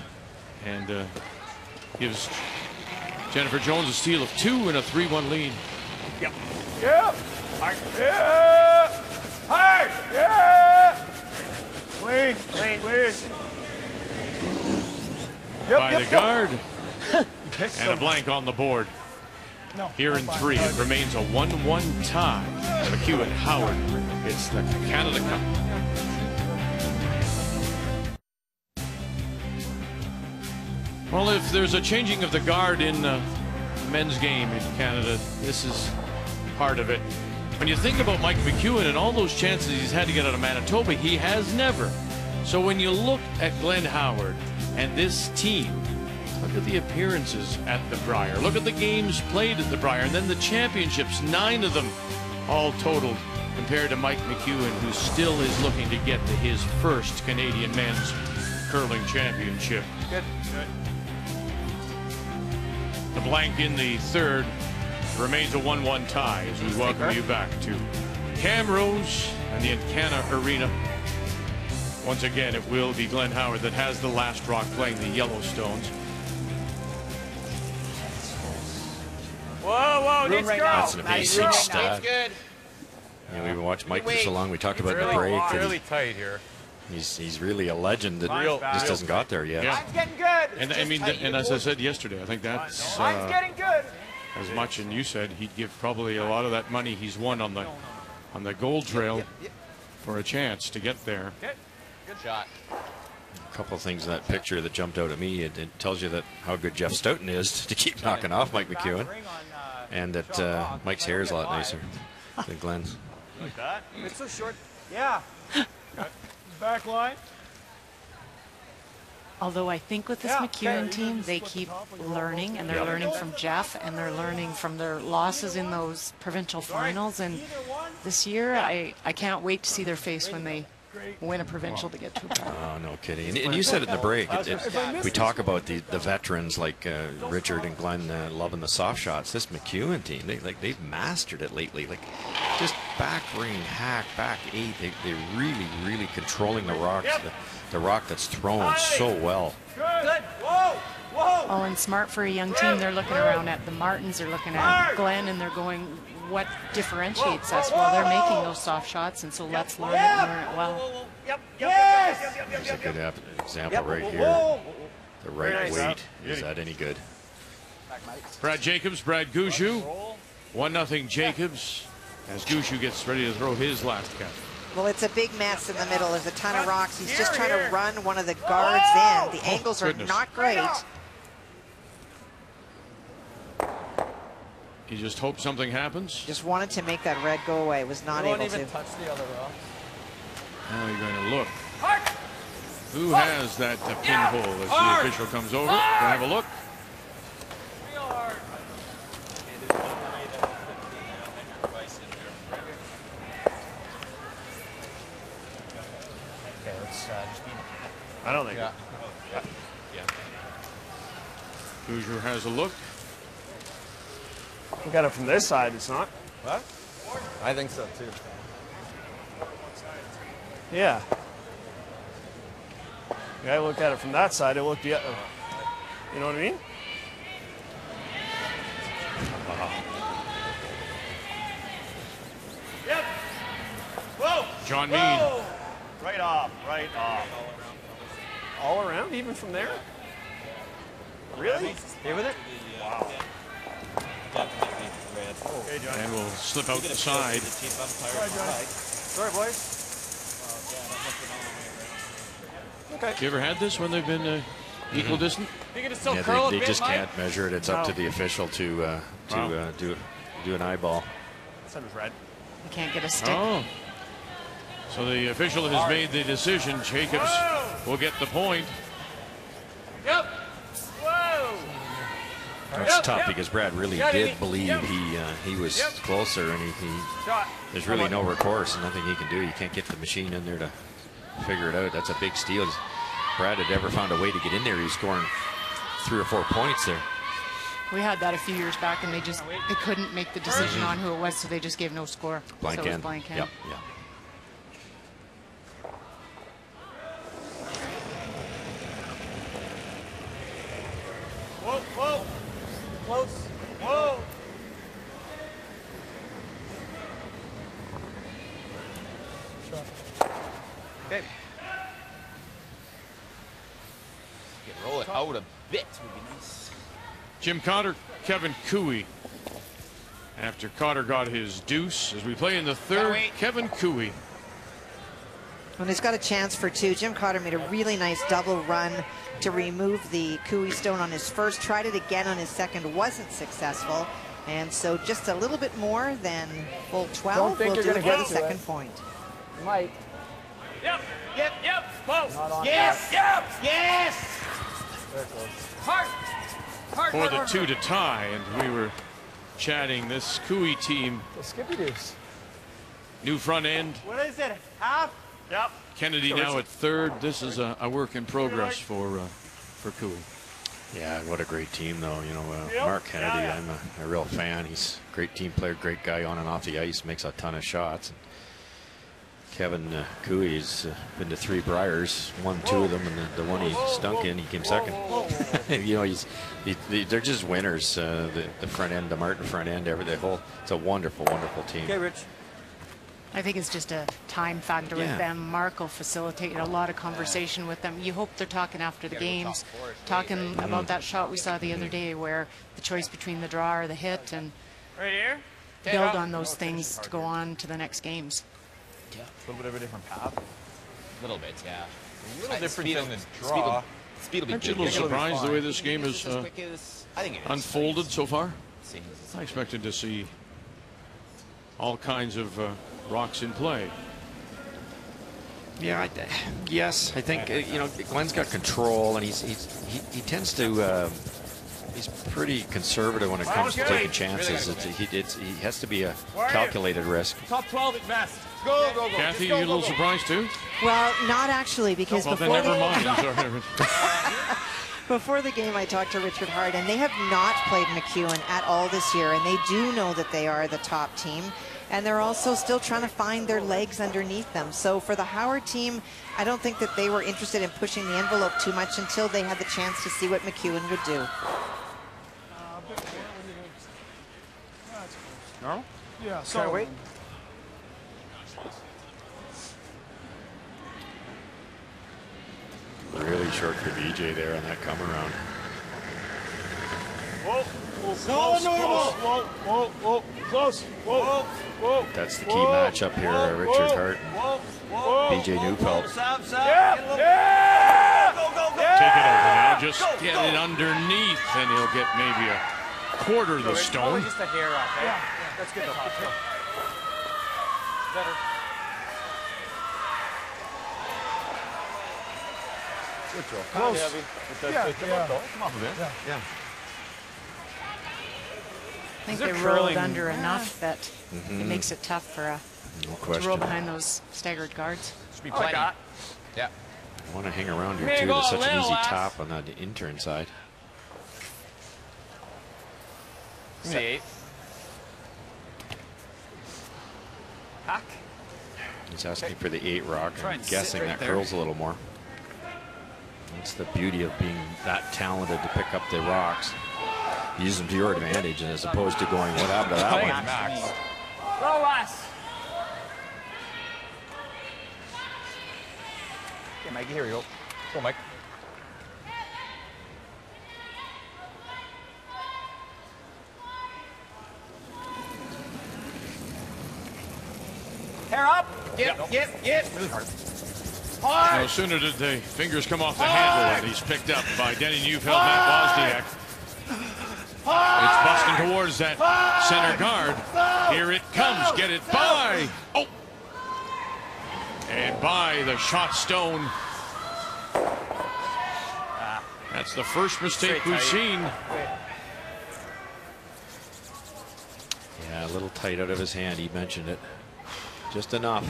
and gives Jennifer Jones a steal of 2 and a 3-1 lead. Yep. Yep. Hard. Yeah. Hard. Yeah. Clean. Clean. Clean. By the guard. And a blank on the board. Here in 3, it remains a 1-1 tie. McEwen Howard. It's the Canada Cup. Well, if there's a changing of the guard in the men's game in Canada, this is part of it. When you think about Mike McEwen and all those chances he's had to get out of Manitoba, he has never. So when you look at Glenn Howard and this team, look at the appearances at the Brier. Look at the games played at the Brier, and then the championships, 9 of them all totaled, compared to Mike McEwen, who still is looking to get to his first Canadian men's curling championship. Good. The blank in the third remains a 1-1 tie as we welcome you back to Camrose and the Encana Arena. Once again, it will be Glenn Howard that has the last rock playing the Yellowstones. Whoa, let's go. That's an amazing stat. Good. We've been watching Mike for so long. We talked about the break. Really tight here. He's really a legend that just hasn't got there yet. Yeah. Mine's getting good. And I mean, and as I said yesterday, I think that's Mine's getting good. as much. And you said he'd give probably a lot of that money he's won on the gold trail for a chance to get there. Good shot. A couple of things in that picture that jumped out at me. It tells you that how good Jeff Stoughton is to keep knocking off Mike McEwen, and that Mike's hair is a lot nicer than Glenn's. Like that? It's so short. Yeah. Back line. Although I think with this McEwen team, they keep learning, and they're learning from Jeff, and they're learning from their losses in those provincial finals. And this year, I can't wait to see their face when they win a provincial to get to a final. Oh, no kidding. And you said it in the break. We talk about the veterans like Richard and Glenn loving the soft shots. This McEwen team, they've mastered it lately. Like just back ring, hack, back 8. They're really controlling the rocks. The rock that's thrown so well. Good. Whoa. Oh, and smart for a young team. They're looking around at the Martins. They're looking at Glenn, and they're going, what differentiates us? Well, they're making those soft shots, and so let's learn it and learn it well. There's a good example right here. The right weight. Is that any good? Brad Jacobs, Brad Gushu. 1-0 Jacobs as Gushu gets ready to throw his last cap. Well, it's a big mess in the middle. There's a ton of rocks. He's just trying to run one of the guards in. The angles are not great. You just hope something happens. Just wanted to make that red go away. Was not able to. Touch the other rock. Now you're going to look. Who has that pinhole as the official comes over? We'll have a look. I don't think. Yeah. Hoosier has a look. We got it from this side. It's not. What? I think so too. Yeah. I look at it from that side. It looked the other. You know what I mean? Yep. Whoa. John Mead. Whoa. Right off. All around, even from there. Really? Stay with it. Wow. Okay, John. And we'll slip out the side. Sorry, boys. Okay. You ever had this when they've been equal distant? Think it is still Yeah, they just can't measure it. It's up to the official to do an eyeball. That was red. You can't get a stick. Oh. So the official has made the decision. Jacobs will get the point. Yep. Whoa. It's tough because Brad really did believe he was closer, and there's really no recourse and nothing he can do. You can't get the machine in there to figure it out. That's a big steal. If Brad had ever found a way to get in there, he was scoring 3 or 4 points there. We had that a few years back, and they couldn't make the decision on who it was, so they just gave no score. Blank so it was end. blank hand. Yep. Yeah. Whoa. Close. Whoa. Okay. Roll it out a bit would be nice. Jim Cotter, Kevin Cooey. After Cotter got his deuce, as we play in the third, Kevin Cooey. when he's got a chance for two. Jim Cotter made a really nice double run to remove the Cooey stone on his first, tried it again on his second, wasn't successful. And so just a little bit more than full 12 will do it for the second point. Mike. Yep. Close. Yes. Hard. For the 2 to tie, and we were chatting this Cooey team. The Skippy Doos. New front end. What is it? Half? Yep. Kennedy now at third. This is a work in progress for Cooey. Yeah, what a great team, though. You know, Mark Kennedy, I'm a real fan. He's a great team player, great guy on and off the ice, makes a ton of shots. Kevin Cooey's been to 3 Briars, won 2 of them, and the one he stunk in, he came second. You know, they're just winners. The front end, the Martin front end, it's a wonderful, wonderful team. Okay, Rich. I think it's just a time factor with them. Mark will facilitate a lot of conversation with them. You hope they're talking after the games, talking about that shot we saw the other day where the choice between the draw or the hit, and Right here. build on those things to go on to the next games. Yeah, a little bit of a different path. A little bit, yeah. A little different than the draw. Speed will be Aren't you a little surprised the way this game has unfolded so far? I expected to see all kinds of rocks in play. Yeah, yes, I think you know, Glenn's got control, and he tends to he's pretty conservative when it comes to taking chances. He has to be a calculated risk. Top 12 at best. Go. Kathy, you a little surprised too? Well, not actually, because Well, then before never mind. before the game, I talked to Richard Hart, and they have not played McEwen at all this year, and they do know that they are the top team, and they're also still trying to find their legs underneath them. So for the Howard team, I don't think that they were interested in pushing the envelope too much until they had the chance to see what McEwen would do. Normal? Yeah, so wait. Really short for BJ there on that come around. Whoa. That's the key matchup here, Richard Hart and BJ Neufeld. Take it over now. Just get it underneath, and he'll get maybe a quarter of the stone. Just a hair up, eh? Yeah, that's good. Better. Good throw. Close. Yeah. Come off a bit. Yeah. I think they rolled under enough that it makes it tough for No to question. roll behind those staggered guards. Should be plenty. Yeah. I want to hang around here too. There's such an easy top on the intern side. 8. Hack. He's asking for the 8 rock. Try I'm and guessing sit right that there. curls a little more. That's the beauty of being that talented to pick up the rocks. Use them to your advantage, and as opposed to going, what happened to that Playing one? max. Go, Wes. Okay, Mikey, here we go. Go, Mike. Hair up. Get. Really hard. No sooner did the fingers come off the handle, and he's picked up by Denny Neufeld, Matt Wozniak. It's busting towards that center guard. Here it comes. Get it by. Oh! And by the shot stone. That's the first mistake we've seen. Yeah, a little tight out of his hand. He mentioned it. Just enough.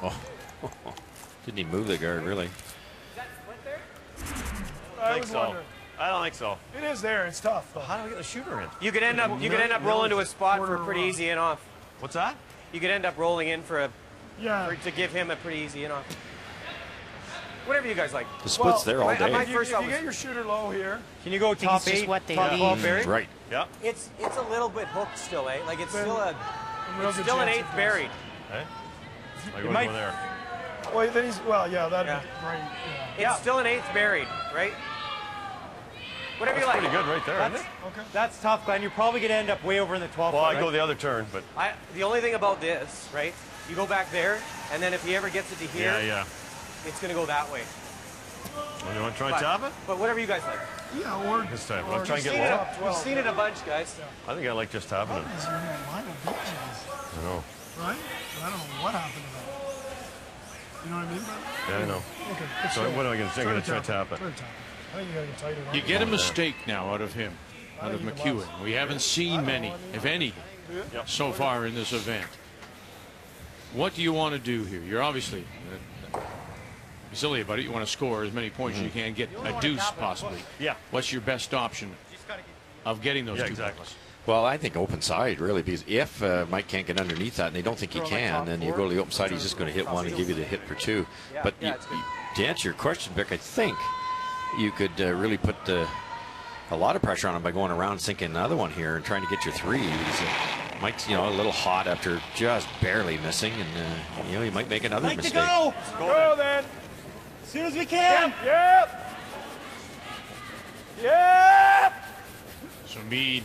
Oh, didn't he move the guard, really? I was wondering. I don't think so. It is there. It's tough. Though. How do we get the shooter in? You could end up rolling to a spot for a pretty easy in off. What's that? You could end up rolling in for Yeah. to give him a pretty easy in off. Whatever you guys like. The split's there all day. my If first you thought get was, your shooter low here, can you go think top it's just 8, what they top need. 12 buried? Right. Yeah. It's a little bit hooked still, eh? Like it's Then still a real it's good still an chance 8th it buried. Hey? Like It one might- more there. well, then he's that'd Yeah. be right. Yeah. It's still an 8th buried, right? Whatever you like. Pretty good right there, isn't it? Okay. That's tough, Glenn. You're probably going to end up way over in the 12th. Well, I right? go the other turn, but... The only thing about this, right, you go back there, and then if he ever gets it to here, it's going to go that way. Well, you want to try and tap it? But whatever you guys like. Yeah, or... This time. I'll try and get low. We've seen it a bunch, guys. I think I like just tapping it. What is your line of bitches? I know. Right? I don't know what happened to that. You know what I mean, brother? Yeah, I know. Okay. So what am I going to do? I'm going to try to tap it. Try to tap it. I think you got to get tighter. You get a mistake now out of him, out of McEwen. We haven't seen many, if any, so far in this event. What do you want to do here? You're obviously be silly about it. You want to score as many points as you can, get a deuce possibly. Yeah. What's your best option of getting those 2 points? Well, I think open side, really, because if Mike can't get underneath that and they don't think he can, then you go to the open side, he's just going to hit one and give you the hit for 2. But to answer your question, Vic, I think you could really put a lot of pressure on him by going around sinking another one here and trying to get your 3. Mike's, a little hot after just barely missing, and he might make another mistake. Go then. As soon as we can. Yep. So Meade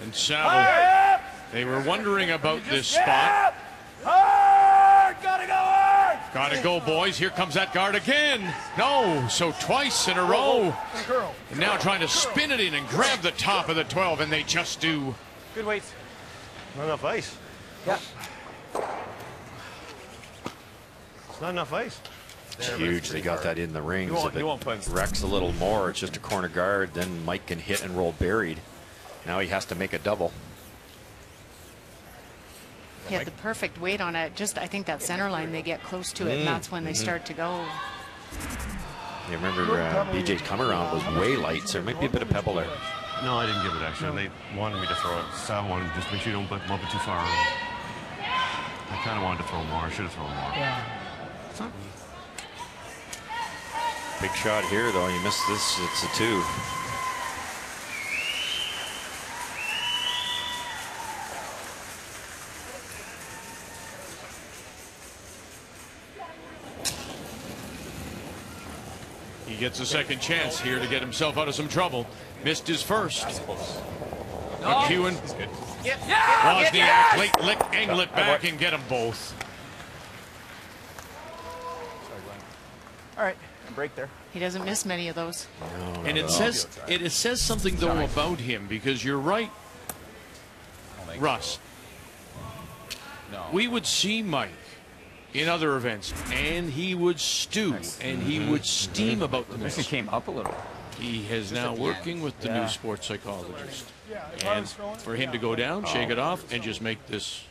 and Saville, they were wondering about this spot. Hard! Gotta go hard! Gotta go, boys. Here comes that guard again. No, so twice in a row. And now trying to spin it in and grab the top of the 12, and they just do. Good weights. Not enough ice. Yeah. It's not enough ice. It's huge. They got that in the rings. If it wrecks a little more, it's just a corner guard. Then Mike can hit and roll buried. Now he has to make a double. He had the perfect weight on it. Just, I think that center line, they get close to it, and that's when they start to go. You remember BJ's come around was way light, so there might be a bit of pebble there. No, I didn't give it actually. They wanted me to throw it. Sav wanted to just make sure you don't bump it too far. I kind of wanted to throw more. I should have thrown more. Yeah. Big shot here, though. You missed this. It's a 2. He gets a second chance here to get himself out of some trouble. Missed his first. McEwen, Wozniak, late lick, angle it back and get them both. All right, break there. He doesn't miss many of those. No, and it says something though about him, because you're right, Russ. No. We would see Mike in other events, and he would stew, and he would steam about the miss. He came up a little. He is now working with the new sports psychologist. And for him to go down, shake it off, and just make this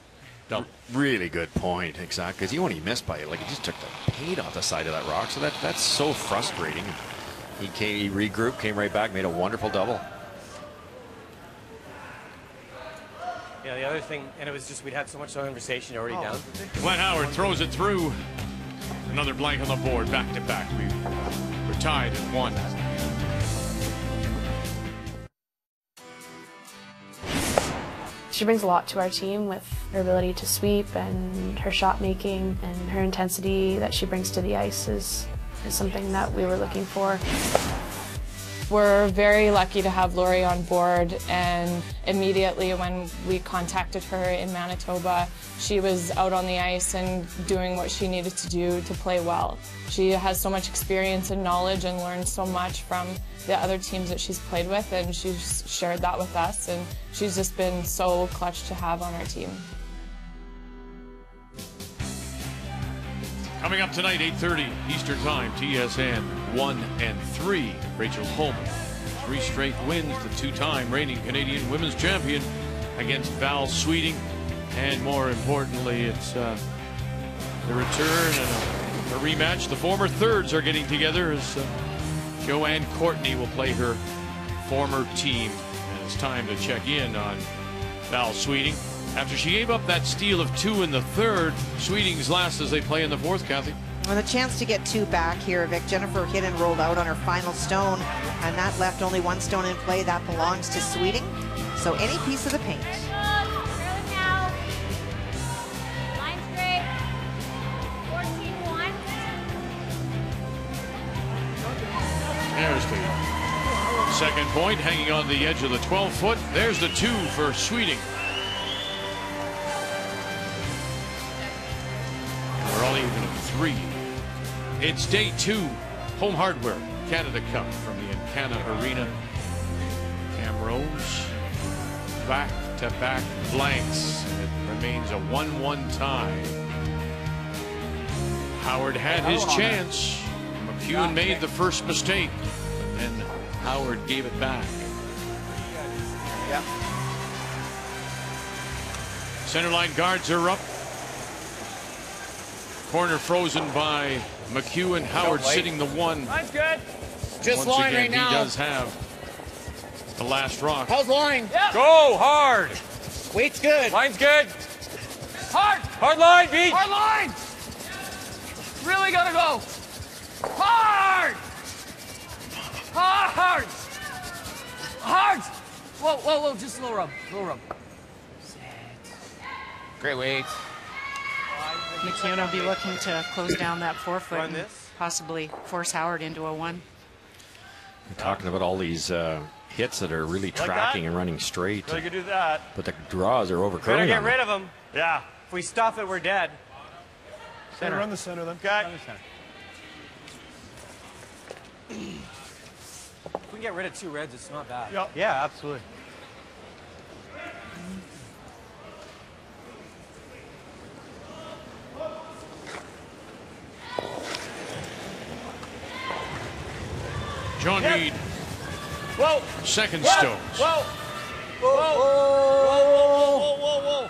double. Really good point, exactly. Because he only missed by it. Like, he just took the paint off the side of that rock. So that's so frustrating. He regrouped, came right back, made a wonderful double. Yeah, the other thing, and it was just we'd had so much conversation already down. Glenn Howard throws it through. Another blank on the board, back to back. We're tied at 1. She brings a lot to our team with her ability to sweep and her shot making, and her intensity that she brings to the ice is something that we were looking for. We're very lucky to have Lori on board, and immediately when we contacted her in Manitoba, she was out on the ice and doing what she needed to do to play well. She has so much experience and knowledge and learned so much from the other teams that she's played with, and she's shared that with us, and she's just been so clutch to have on our team. Coming up tonight, 8:30 Eastern Time, TSN 1 and 3. Rachel Holman, 3 straight wins, the 2-time reigning Canadian women's champion against Val Sweeting. And more importantly, it's the return and a rematch. The former thirds are getting together as Joanne Courtney will play her former team. And it's time to check in on Val Sweeting. After she gave up that steal of 2 in the third, Sweeting's last as they play in the fourth, Kathy. Well, the chance to get 2 back here, Vic. Jennifer hit and rolled out on her final stone, and that left only 1 stone in play. That belongs to Sweeting. So any piece of the paint. There's the Second point, hanging on the edge of the 12-foot. There's the 2 for Sweeting. We're all even at 3. It's day 2, Home Hardware Canada Cup from the Encana Arena. Camrose, back-to-back blanks. It remains a 1-1 tie. Howard had his chance. McEwen made the first mistake, and Howard gave it back. Yep. Center line guards are up. Corner frozen by McEwen. Howard sitting the 1. Line's good. Just line right now. He does have the last rock. How's line? Yep. Go hard. Weight's good. Line's good. Hard. Hard line, beat. Hard line. Really gotta go. Hard. Hard. Hard. Whoa, whoa, whoa. Just low rub. Low rub. Sit. Great weight. McEwen will be looking to close down that 4-foot and possibly force Howard into a 1. We're talking about all these hits that are really tracking and running straight. So you can do that. But the draws are overcurling. Gotta get rid of them. Yeah. If we stuff it, we're dead. Center. Run the center then. Okay. Run the center. If we can get rid of 2 reds, it's not bad. Yep. Yeah, absolutely. John Reed. Whoa. Second stones. Whoa. Whoa. Whoa. Whoa. Whoa. Whoa.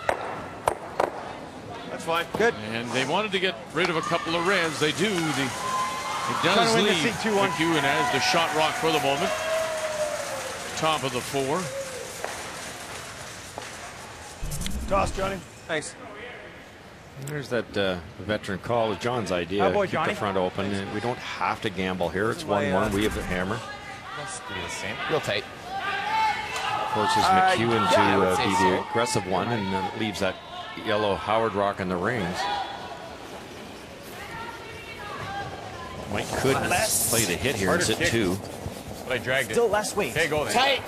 That's fine. Good. And they wanted to get rid of a couple of reds. They do. It does leave McEwen as the shot rock for the moment. Top of the 4. Toss, Johnny. Thanks. There's that veteran call. It was John's idea. Oh boy, Keep Johnny. the front open. And we don't have to gamble here. It's 1-1. We have the hammer. Let's do the same. Real tight. Forces McEwen to be so. the aggressive one, and leaves that yellow Howard rock in the rings. Mike could play the hit here and sit 2. But I dragged it. Still less weight. Okay, go then. Tight.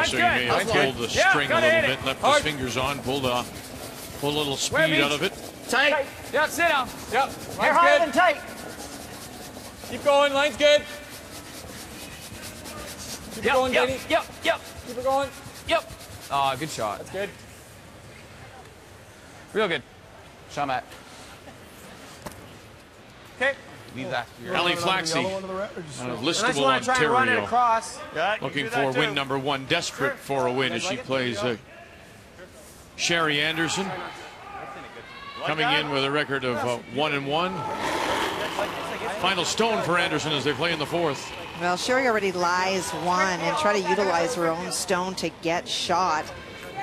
So he may have pulled the string a little bit, left his fingers on, pulled a little speed out of it. Tight. Yep, sit down. Yep. Hair higher than tight. Keep going. Line's good. Keep it going, Danny. Yep. Keep it going. Yep. Ah, good shot. That's good. Real good. Shot Matt. Okay. Leave that. Ali Flaxey, Yellow under the red, or just out of Nice Listowel, one. Try and run it Ontario, across. Yeah, looking for win number 1, desperate for a win as she plays Sherry Anderson, coming in with a record of 1-1. Final stone for Anderson as they play in the 4th. Well, Sherry already lies 1 and try to utilize her own stone to get shot.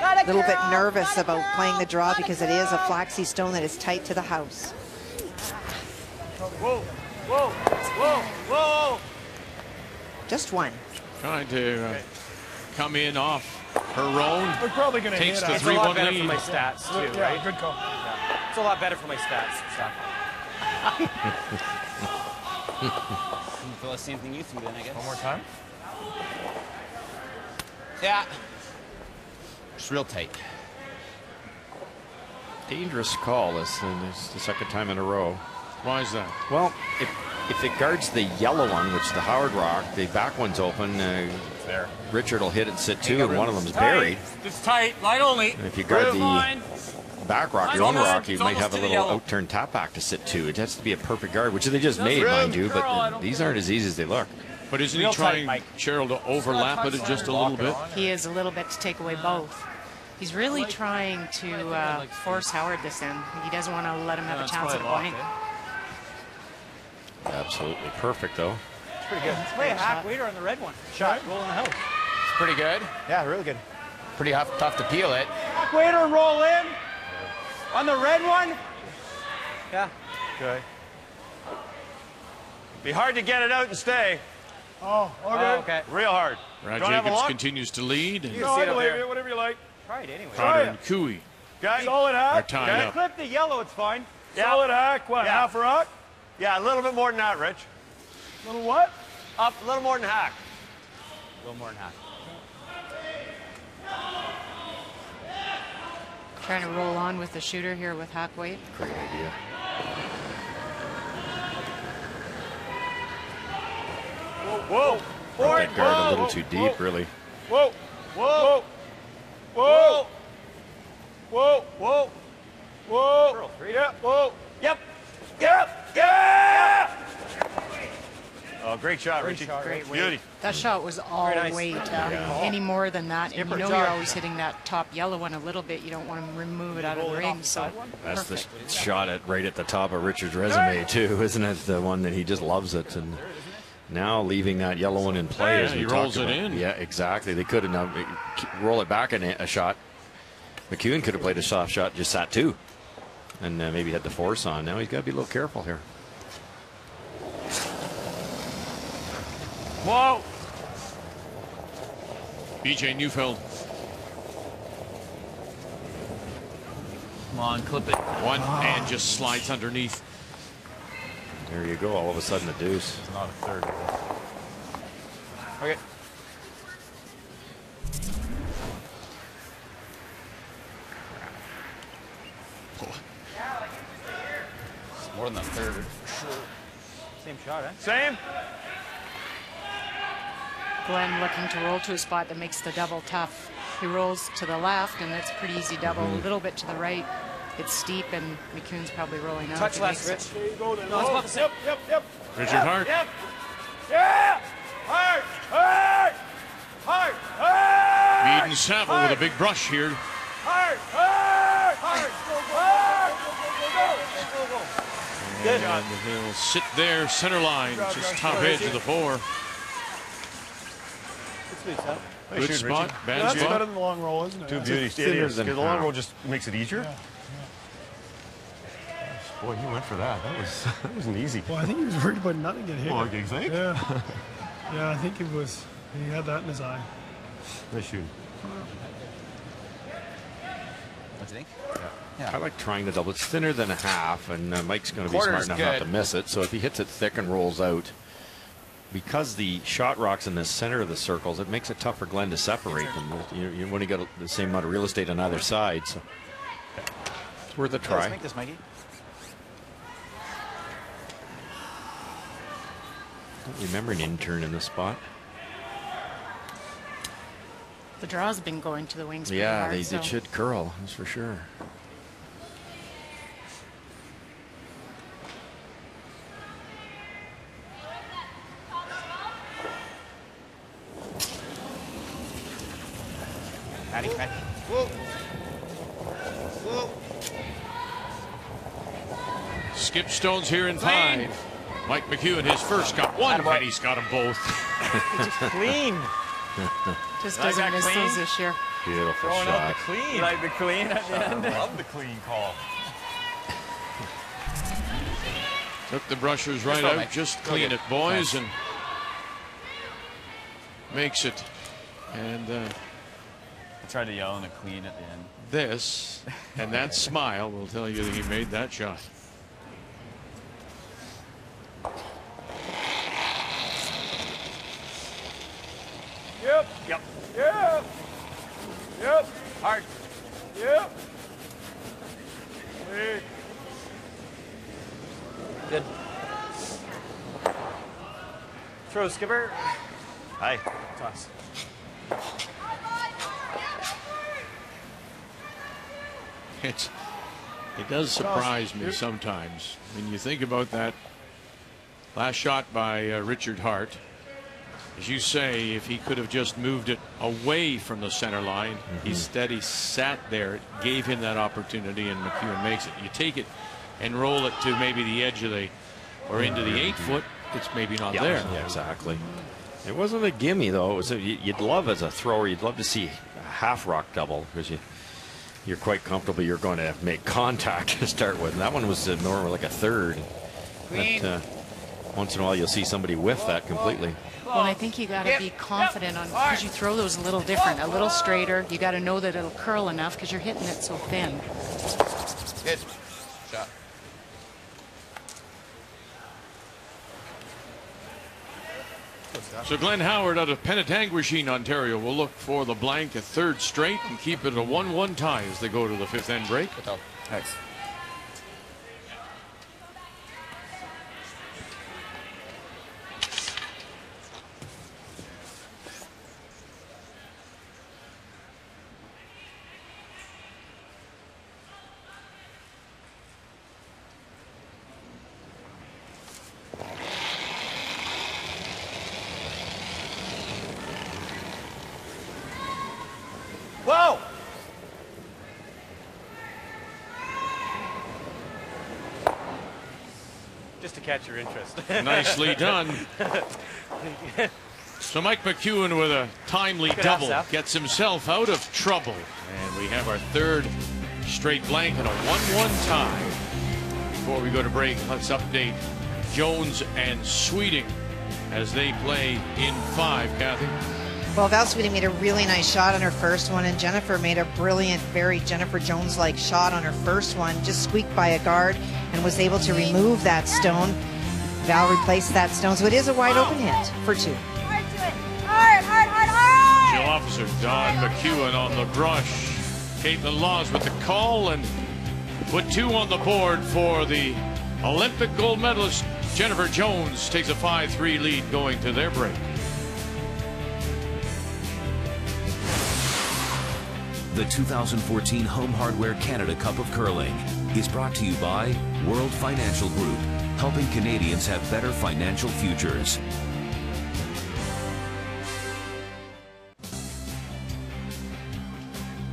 A little bit nervous about playing the draw because it is a Flaxey stone that is tight to the house. Whoa. Whoa. Whoa. Whoa. Just 1. Trying to come in off her own. We're probably going to Takes hit the us. It's a lot 3-1 better for lead. my stats, too, Yeah, right? good call. Yeah. It's a lot better for my stats. Feel the same thing you threw then, I guess. One more time. Yeah. Just real tight. Dangerous call. This the second time in a row. Why is that? Well, if it guards the yellow one, which is the Howard rock, the back one's open. There. Richard will hit it, sit 2, and one of them's buried. It's tight. Line only. And if you guard the back rock, your own rock, you It's might have a almost to the little yellow. out-turn tap back to sit 2. It has to be a perfect guard, which they just made, mind you, but these aren't as easy as they look. But isn't he trying, Cheryl, to overlap it just a little bit? He is a little bit to take away both. He's really trying to force Howard this in. He doesn't want to let him have a chance at a point. Absolutely perfect, though. It's pretty good. Way a hack waiter on the red one. Shot, roll in the house. It's pretty good. Yeah, really good. Pretty tough to peel it. Hack waiter, roll in. On the red one. Yeah. Okay. Be hard to get it out and stay. Oh, okay. Oh, okay. Real hard. Brad Don't have a Jacobs lock? continues to lead. You can see it up there. Whatever you like. Try it anyway. Trotter and Cooey Okay. Solid are hack. tied Okay. up. Clip the yellow, it's fine. Yeah. Solid hack. What, Yeah. half a rock? Yeah, a little bit more than that, Rich. Little what? Up, a little more than hack. little more than half. Trying to roll on with the shooter here with Hackway. Great idea. Whoa! Brought that guard a little too deep, really. Whoa! Whoa! Whoa! Whoa! Whoa! Whoa! Yep! Whoa! Yep! Yep! Yeah! Oh, great shot, Richie. Great weight. Beauty. That shot was all weight. Any more than that, and you know you're always hitting that top yellow one a little bit. You don't want to remove it out of the ring. So that's the shot right at the top of Richard's resume too, isn't it? The one that he just loves it, and now leaving that yellow one in play as we he rolls it in. Yeah, exactly. They could have now roll it back in a shot. McEwen could have played a soft shot, just sat two, and maybe had the force on. Now he's got to be a little careful here. Whoa! BJ Neufeld. Come on, clip it. One and just slides underneath. There you go. All of a sudden, a deuce. It's not a third. Okay. It's more than a third. Same shot, eh? Same. Glenn looking to roll to a spot that makes the double tough. He rolls to the left, and it's a pretty easy double. A little bit to the right, it's steep, and McEwen's probably rolling out. Touch less, Rich. There you go. Then. No, it's about the same. Yep. Richard Hart. Yep. Yeah. Hart. Hart. Hart. Hart. Mead and Saville with a big brush here. Hart. Hart. Hart. Go. And he'll sit there, center line, just top edge of the four. Good spot, bad That's spot. better than the long roll, isn't it? Two beauties. It is. Because the long roll just makes it easier. Boy, he went for that. That wasn't easy. Well, I think he was worried about not getting hit. Well, you think? Yeah. Yeah, I think he was. He had that in his eye. Nice shooting. What do you think? I like trying the double. It's thinner than a half, and Mike's going to be Quarter's smart enough not to good. miss it. So if he hits it thick and rolls out, because the shot rock's in the center of the circles, it makes it tough for Glenn to separate them. You only got the same amount of real estate on either side, so it's worth a try. Let's make this, Mikey. I don't remember an intern in this spot. The draw's been going to the wings pretty Yeah, hard, they so. should curl, that's for sure. Patty. Whoa. Whoa. Skip Stone's here in 5. Mike McEwen, his first got one, and he's got them both. Just clean. Just doesn't miss those this year. Beautiful Throwing out the shot. clean. Like the clean at the end. I love the clean call. Took the brushers right go, out. Mike. Just Go clean get it, it. boys, and makes it. And I tried to yell in a clean at the end. this and that smile will tell you that he made that shot. Yep. Yep. Yep. Yep. Hard. Yep. Hey. Good. Throw, skipper. Hi. Toss. It does surprise me sometimes when you think about that last shot by Richard Hart. As you say, if he could have just moved it away from the center line, instead he sat there, it gave him that opportunity, and McEwen makes it. You take it and roll it to maybe the edge of the, or into the 8 foot, it's maybe not there. Yeah, exactly. It wasn't a gimme though. It was you'd love as a thrower, you'd love to see a half rock double, because you're quite comfortable you're going to make contact to start with. And that one was normal, like a third. But, once in a while you'll see somebody whiff that completely. Well, I think you got to be confident on, because you throw those a little different, a little straighter. You got to know that it'll curl enough because you're hitting it so thin. Good shot. So Glenn Howard out of Penetanguishene, Ontario, will look for the blank, a third straight, and keep it a 1-1 tie as they go to the fifth end break. Thanks. Whoa! Just to catch your interest. Nicely done. So Mike McEwen with a timely double gets himself out of trouble. And we have our third straight blank and a 1-1 tie. Before we go to break, let's update Jones and Sweeting as they play in 5, Kathy. Well, Val Sweeting made a really nice shot on her first one, and Jennifer made a brilliant, very Jennifer Jones-like shot on her first one, just squeaked by a guard and was able to remove that stone. Val replaced that stone, so it is a wide open hit for 2. Chill officer Don McEwen on the brush. Caitlin Laws with the call and put 2 on the board for the Olympic gold medalist Jennifer Jones. Takes a 5-3 lead going to their break. The 2014 Home Hardware Canada Cup of Curling is brought to you by World Financial Group, helping Canadians have better financial futures.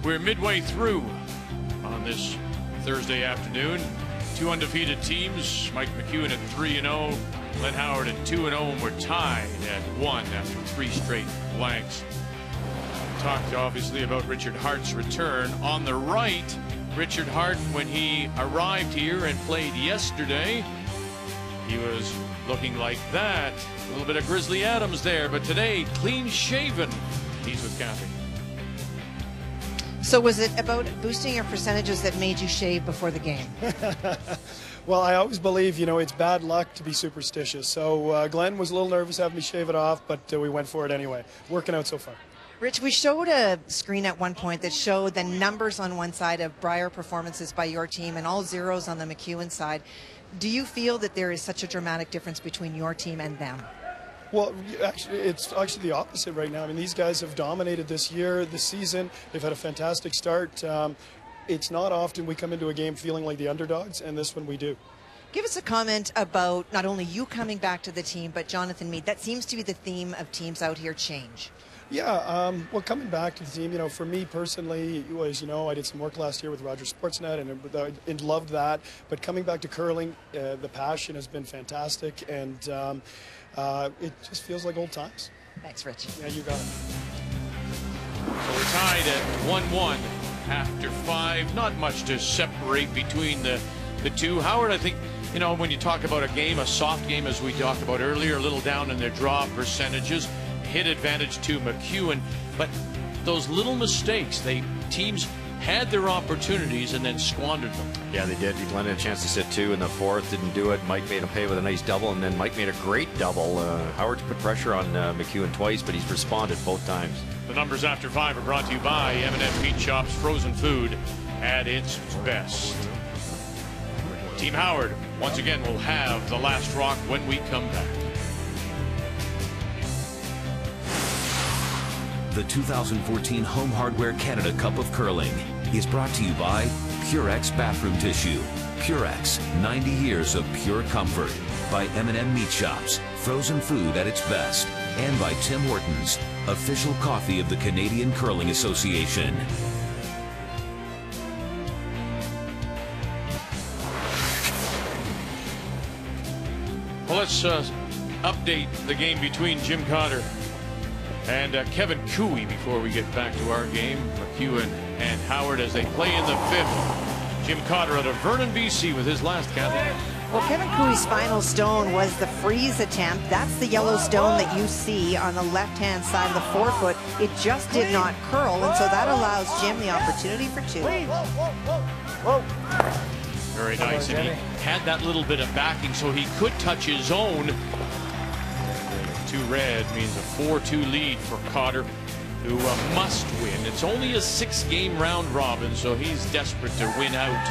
We're midway through on this Thursday afternoon. 2 undefeated teams, Mike McEwen at 3-0, Glenn Howard at 2-0, and we're tied at 1 after 3 straight blanks. Talked obviously about Richard Hart's return. On the right, Richard Hart, when he arrived here and played yesterday, he was looking like that. A little bit of Grizzly Adams there, but today, clean shaven. He's with Kathy. So was it about boosting your percentages that made you shave before the game? Well, I always believe, you know, it's bad luck to be superstitious. So Glenn was a little nervous having me shave it off, but we went for it anyway. Working out so far. Rich, we showed a screen at one point that showed the numbers on one side of Brier performances by your team and all zeros on the McEwen side. Do you feel that there is such a dramatic difference between your team and them? Well, actually, it's actually the opposite right now. I mean, these guys have dominated this year, this season. They've had a fantastic start. It's not often we come into a game feeling like the underdogs, and this one we do. Give us a comment about not only you coming back to the team, but Jonathan Meade. That seems to be the theme of teams out here, change. Yeah, well, coming back to the team, you know, for me personally, it was, you know, I did some work last year with Rogers Sportsnet and loved that. But coming back to curling, the passion has been fantastic, and it just feels like old times. Thanks, Rich. Yeah, you got it. So we're tied at 1-1 after 5. Not much to separate between the two. Howard, I think, you know, when you talk about a game, a soft game, as we talked about earlier, a little down in their draw percentages. Hit advantage to McEwen, but those little mistakes, teams had their opportunities and then squandered them. Yeah, they did. Glenn had a chance to sit 2 in the 4th, didn't do it. Mike made him pay with a nice double, and then Mike made a great double. Howard's put pressure on McEwen twice, but he's responded both times. The numbers after 5 are brought to you by M&M Meat Shops, frozen food at its best. Team Howard, once again, will have the last rock when we come back. The 2014 Home Hardware Canada Cup of Curling is brought to you by Purex Bathroom Tissue. Purex, 90 years of pure comfort. By M&M Meat Shops, frozen food at its best. And by Tim Hortons, official coffee of the Canadian Curling Association. Well, let's update the game between Jim Cotter and Kevin Cooey before we get back to our game. McEwen and Howard as they play in the 5th. Jim Cotter out of Vernon, BC with his last Kathy. Well, Kevin Cooey's final stone was the freeze attempt. That's the yellow stone that you see on the left-hand side of the forefoot. It just did not curl, and so that allows Jim the opportunity for 2. Very nice, and he had that little bit of backing so he could touch his own 6-2 red means a 4-2 lead for Cotter, who must win. It's only a 6-game round robin, so he's desperate to win out.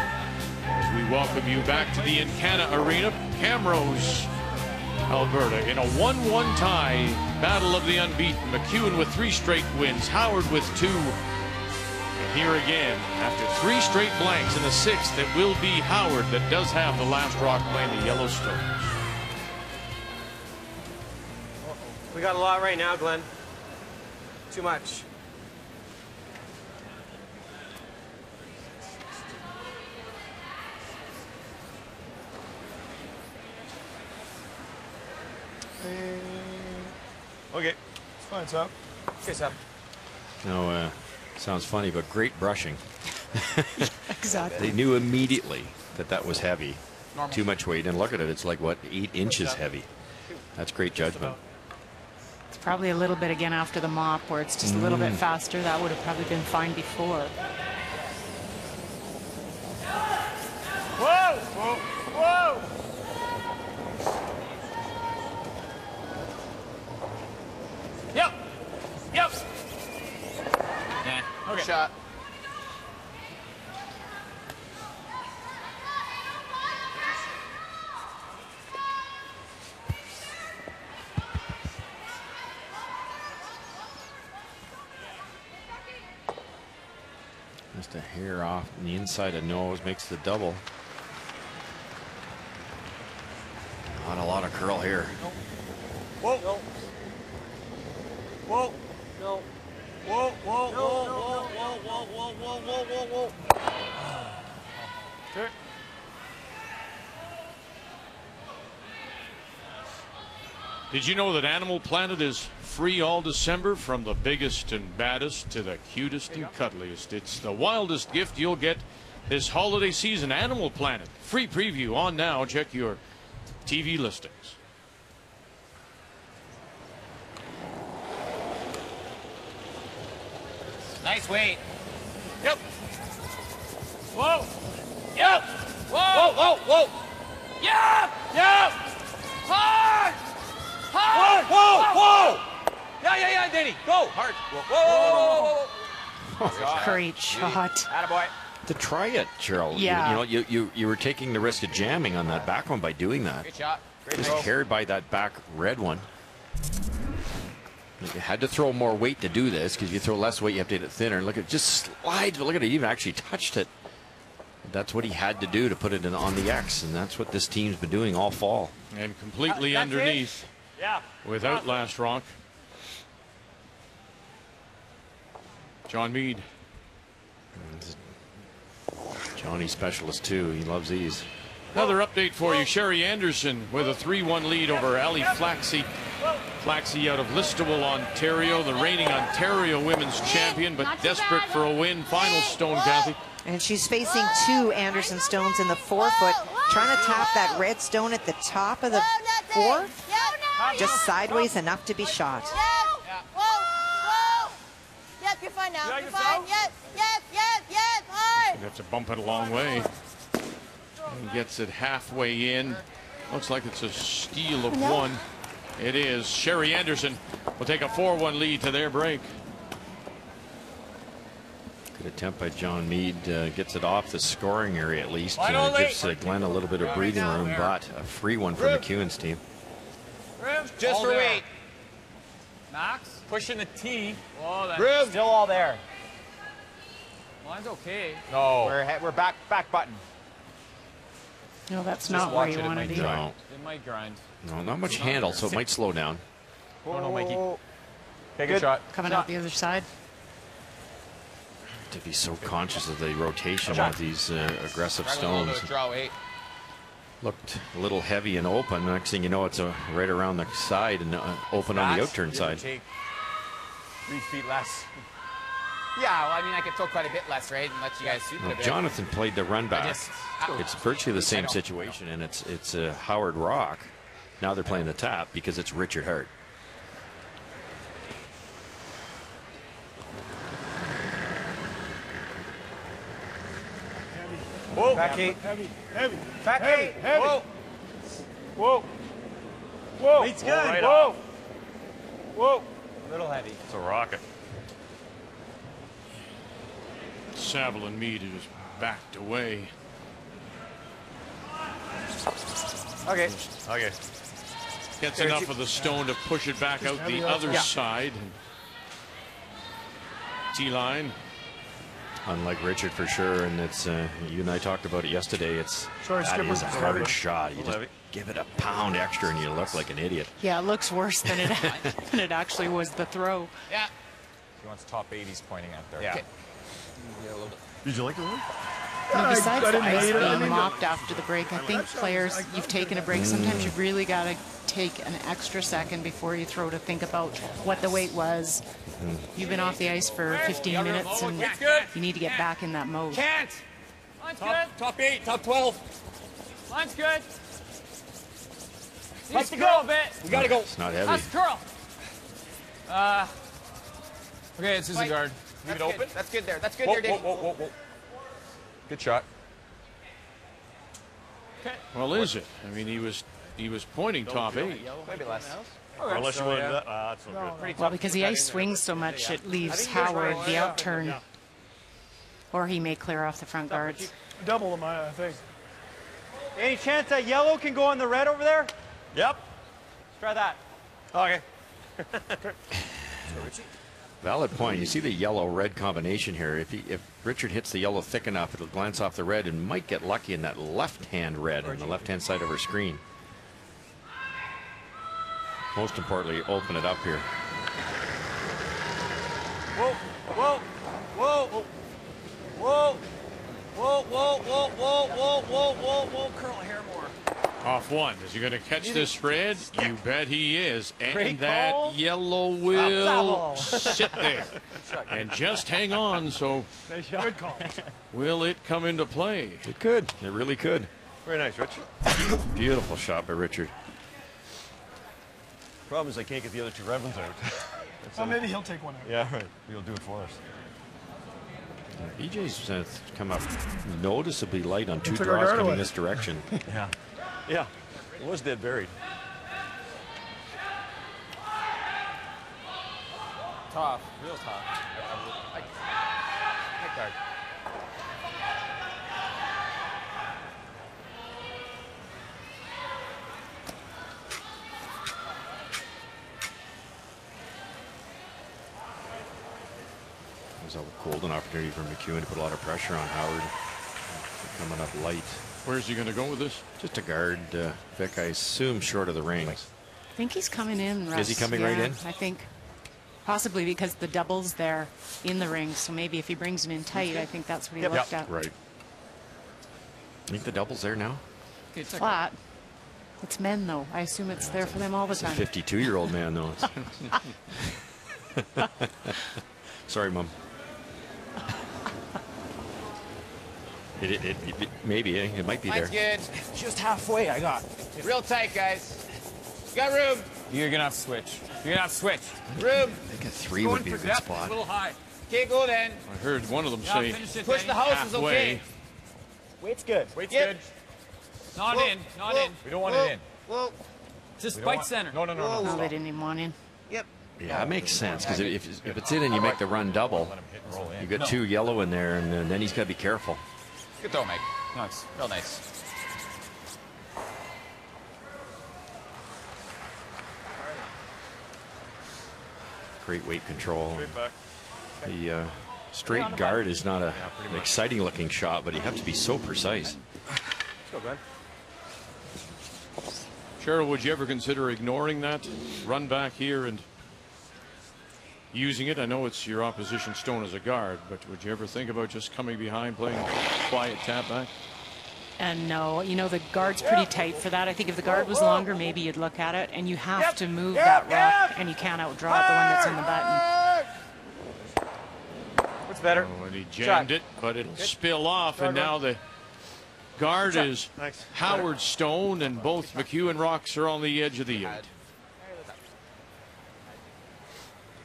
As we welcome you back to the Encana Arena, Camrose, Alberta, in a 1-1 tie, battle of the unbeaten. McEwen with 3 straight wins, Howard with 2. And here again, after 3 straight blanks in the 6th, it will be Howard that does have the last rock playing the Yellowstones. We got a lot right now, Glenn. Too much. Okay. It's fine, Sap. Okay, Sap. No, sounds funny, but great brushing. Exactly. They knew immediately that that was heavy. Normal. Too much weight. And look at it. It's like, what, 8 inches heavy. That's great judgment. It's probably a little bit again after the mop where it's just a little bit faster. That would have probably been fine before. Whoa! Whoa! Whoa! Yep! Yep! Yeah. Okay. Shot. Just a hair off on the inside of nose makes the double. Not a lot of curl here. Whoa! No. Whoa! No. Whoa! Whoa! Whoa! Whoa! Whoa! Whoa! Whoa! Whoa! Whoa! Whoa! Did you know that Animal Planet is free all December, from the biggest and baddest to the cutest and cuddliest? It's the wildest gift you'll get this holiday season. Animal Planet. Free preview on now. Check your TV listings. Nice weight. Yep. Whoa. Yep. Whoa. Whoa. Whoa. Whoa. Yep. Yep. Hard. Hard. Whoa. Whoa. Whoa. Yeah, Danny. Go. Hard. Whoa. Whoa. Great shot. Attaboy. To try it, Cheryl. Yeah. You were taking the risk of jamming on that back one by doing that. Great shot. Great Just throw. carried by that back red one. You had to throw more weight to do this, because you throw less weight, you have to hit it thinner. Look, it just slides, but look at it, he even actually touched it. That's what he had to do to put it on the X, and that's what this team's been doing all fall. And completely underneath. Yeah. Without last rock. John Mead. Johnny's specialist too. He loves these. Another update for you. Sherry Anderson with a 3-1 lead over Ali Flaxey. Flaxey out of Listowel, Ontario, the reigning Ontario women's champion, but desperate for a win. Final stone, Kathy. And she's facing 2 Anderson stones in the 4-foot, trying to tap that red stone at the top of the 4. Just sideways enough to be shot. Yep, you're fine now. You You're fine. Yep. Hard. Gonna have to bump it a long way. And gets it halfway in. Looks like it's a steal of 1. It is. Sherry Anderson will take a 4-1 lead to their break. Good attempt by John Mead. Gets it off the scoring area at least. Gives Glenn a little bit of breathing room, but a free one for McEwen's team. Just All for there. weight. Max, pushing the tee. Oh, that's Room. still all there. Mine's okay. No. We're back button. No, that's Just not where watch you it, want to be. No. It might grind. No, not much handle, so it might slow down. Oh no, Mikey. Take a Good. shot. Coming out the other side. To be so conscious of the rotation of these aggressive stones. Draw 8. Looked a little heavy and open. Next thing you know, it's right around the side and open on the outturn side. Take 3 feet less. Yeah, well, I mean, I could throw quite a bit less, right? And let you guys sweep it a bit. Jonathan played the run back. just- It's virtually the same situation, and it's Howard Rock. Now they're playing the tap because it's Richard Hart. Whoa. Back 8. Back 8. Whoa. Whoa. Whoa. Weight's good. Right Whoa. Whoa. A little heavy. It's a rocket. Saville and Meade is backed away. Okay. Okay. Gets enough of the stone to push it back out the other side. T-line. Unlike Richard for sure, and it's you and I talked about it yesterday. That is a hard shot. You just give it a pound extra and you look like an idiot. Yeah, it looks worse than it than it actually was the throw. Yeah. He wants top 80s pointing out there. Yeah. Okay. Did you like the one? Now, besides the ice being mopped after the break, I think players, you've taken a break. Sometimes you've really got to take an extra second before you throw to think about what the weight was. You've been off the ice for 15 minutes and you need to get back in that mode. Can't. Line's good. Top 8, top 12. Line's good. Needs to go a bit. We gotta go. It's not heavy. How's the curl? Okay, it's his guard. Leave it open. That's good there. That's good Whoa, there, Dave. whoa. Good shot. Okay. Well, is it? I mean, he was pointing top 8. Maybe less. Unless you want to do that. That's no good. Well, because the ice swings so much, it leaves Howard the outturn. Or he may clear off the front guards. Double them, I think. Any chance that yellow can go on the red over there? Yep. Try that. Okay. Valid point. You see the yellow-red combination here. If Richard hits the yellow thick enough, it'll glance off the red and might get lucky in that left-hand red on the left-hand side of her screen. Most importantly, open it up here. Whoa, whoa, whoa, whoa, whoa, whoa, whoa, whoa, whoa, whoa, whoa, whoa, curl a hair more. Off one. Is he going to catch this red? You bet he is. And Great that call. yellow will sit there. And just hang on. So Good call. will it come into play? It could. It really could. Very nice, Richard. Beautiful shot by Richard. Problem is I can't get the other two red ones out. Well, maybe he'll take one out. Yeah, right. He'll do it for us. BJ's come up noticeably light on two took our draws guard coming away. this direction. Yeah. Yeah. It was dead buried. Tough. Real tough. High guard. It was a golden opportunity for McEwen to put a lot of pressure on Howard. Coming up light. Where's he going to go with this? Just a guard, Vic, I assume short of the rings. I think he's coming in, Russ. Is he coming right in? I think possibly because the double's there in the ring. So maybe if he brings him in tight, I think that's what he looked at. Right. I think the double's there now. It's flat. It's men, though. I assume it's there for them all the It's a time. 52-year-old man, though. Sorry, Mom. Maybe it might be there. Line's good. Just halfway, I got. Real tight, guys. You got room. You're gonna have to switch. You're gonna have to switch. Room. I think a 3 would be a good spot. A little high. Can't go then. I heard one of them say Push the house is halfway. okay. Weight's good. Weight's Yep. good. Not Whoa, in. Not whoa, in. We don't want whoa, it in. Whoa. Just We don't bite want- center. No. No, they didn't even want in. Yep. Yeah, that makes sense, because if it's in and you make the run double, Let him hit and roll in. you got two yellow in there, and then he's got to be careful. Good throw, Mike. Nice. Real nice. Great weight control. Straight back. The straight guard is not an exciting-looking shot, but you have to be so precise. Let's go, Ben. Cheryl, would you ever consider ignoring that run back here and using it? I know it's your opposition stone as a guard, but would you ever think about just coming behind, playing quiet tap back? And no, you know, the guard's pretty tight for that. I think if the guard was longer, maybe you'd look at it. And you have to move that rock, and you can't outdraw the one that's in the button. What's better? Oh, and he jammed it, but it'll spill off, and now the guard is Howard Stone, and both McEwen rocks are on the edge of the end.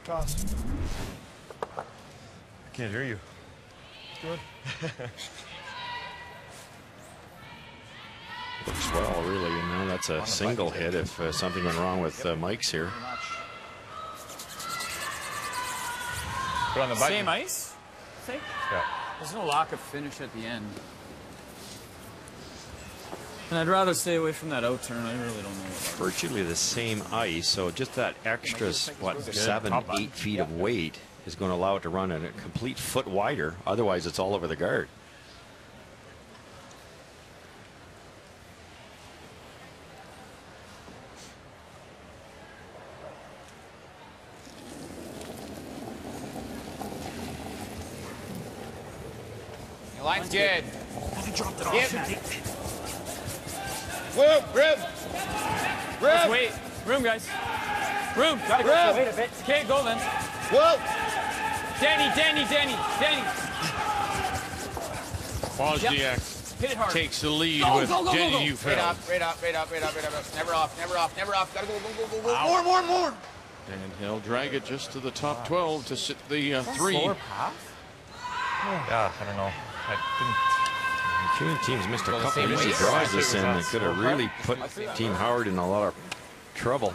Toss. I can't hear you. Good. Looks well, really. You know, that's a single hit if something went wrong with Mike's here. Put on the button. Same ice? I think? Yeah. There's no lack of finish at the end. And I'd rather stay away from that out turn. I really don't know what Virtually the same ice, so just that extra, what, 7, 8 feet of weight is going to allow it to run a complete foot wider. Otherwise, it's all over the guard. Line's good. Dropped it off. Yep. Whoa, Rib! Let's wait. Room, guys. Room. Gotta go. Wait a bit. Okay, go then. Whoa! Danny. Wozniak takes the lead with Denny Neufeld. Right up. Never off. Gotta go. More. And he'll drag it just to the top 12 to sit the 3. Yeah, I don't know. McEwen team's missed a couple of easy draws this in that could have really put Team Howard in a lot of trouble.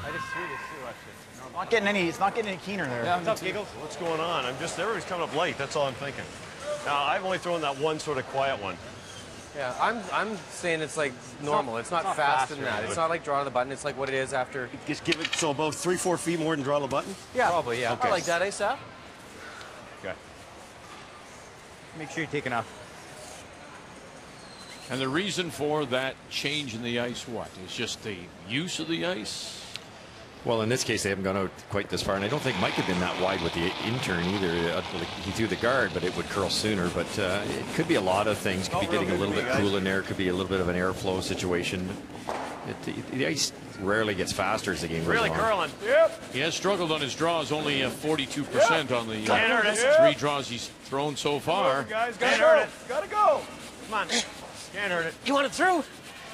It's not getting any keener there. What's up, Giggles? What's going on? Everybody's coming up late. That's all I'm thinking. Now, I've only thrown that one sort of quiet one. Yeah, I'm saying it's like normal. It's not faster than that. It's not like draw the button. It's like what it is after. Just give it so about 3-4 feet more than draw the button? Yeah, probably. Yeah, okay. I like that, ASAP. Okay. Make sure you take enough. And the reason for that change in the ice, what? Is just the use of the ice? Well, in this case, they haven't gone out quite this far, and I don't think Mike had been that wide with the in-turn either. He threw the guard, but it would curl sooner. But it could be a lot of things. Could be getting a little bit cool in there. Could be a little bit of an airflow situation. The ice rarely gets faster as the game goes on. Really curling. Yep. He has struggled on his draws, only 42% on the 3 draws he's thrown so far. Guys, gotta go. Come on. Can't hurt it. You want it through?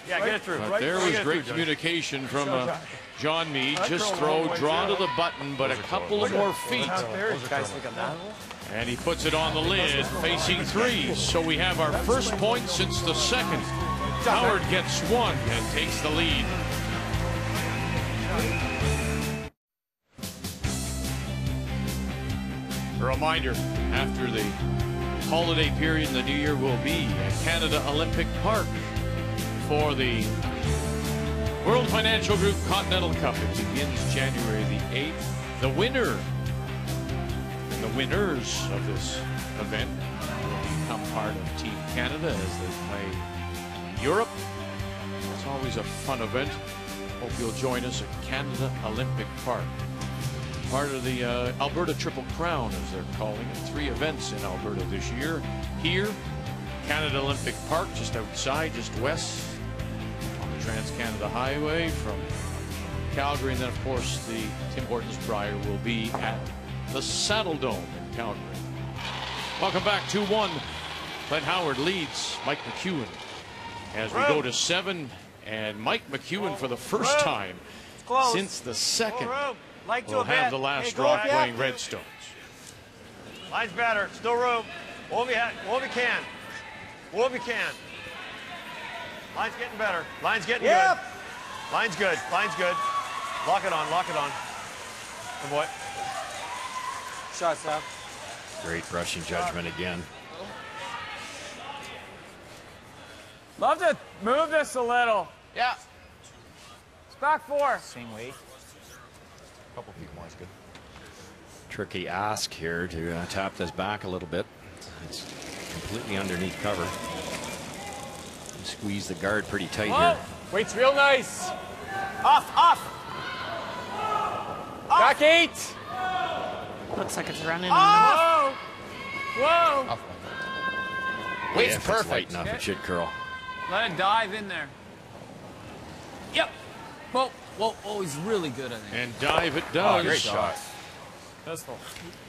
Yeah, get it through. But there was great communication from John Meade. Just throw, draw to the button, but a couple of more feet. And he puts it on the lid, facing 3. So we have our first point since the second. Howard gets 1 and takes the lead. A reminder, after the holiday period in the new year, will be at Canada Olympic Park for the World Financial Group Continental Cup. It begins January the 8th. The winner, the winners of this event will become part of Team Canada as they play Europe. It's always a fun event. Hope you'll join us at Canada Olympic Park. Part of the Alberta Triple Crown, as they're calling it. 3 events in Alberta this year. Here, Canada Olympic Park, just outside, just west on the Trans-Canada Highway from Calgary. And then, of course, the Tim Hortons Brier will be at the Saddle Dome in Calgary. Welcome back, 2-1. Glenn Howard leads Mike McEwen as we go to 7. And Mike McEwen, for the first time since the second, will have the last draw playing Redstones. Line's better. Still room. Whoa if you can. Line's getting better. Line's getting good. Line's good. Lock it on. Good boy. Shots up. Great rushing judgment again. Love to move this a little. Yeah. It's back 4. Same weight. Couple feet more is good. Tricky ask here to tap this back a little bit. It's completely underneath cover. Squeeze the guard pretty tight here. Weight's real nice. Off. Back 8. Looks like it's running. Whoa. Weight's perfect. Light enough, it should curl. Let it dive in there. Yep. Whoa, he's really good, I think. And dive it does. Great shot. Pistol.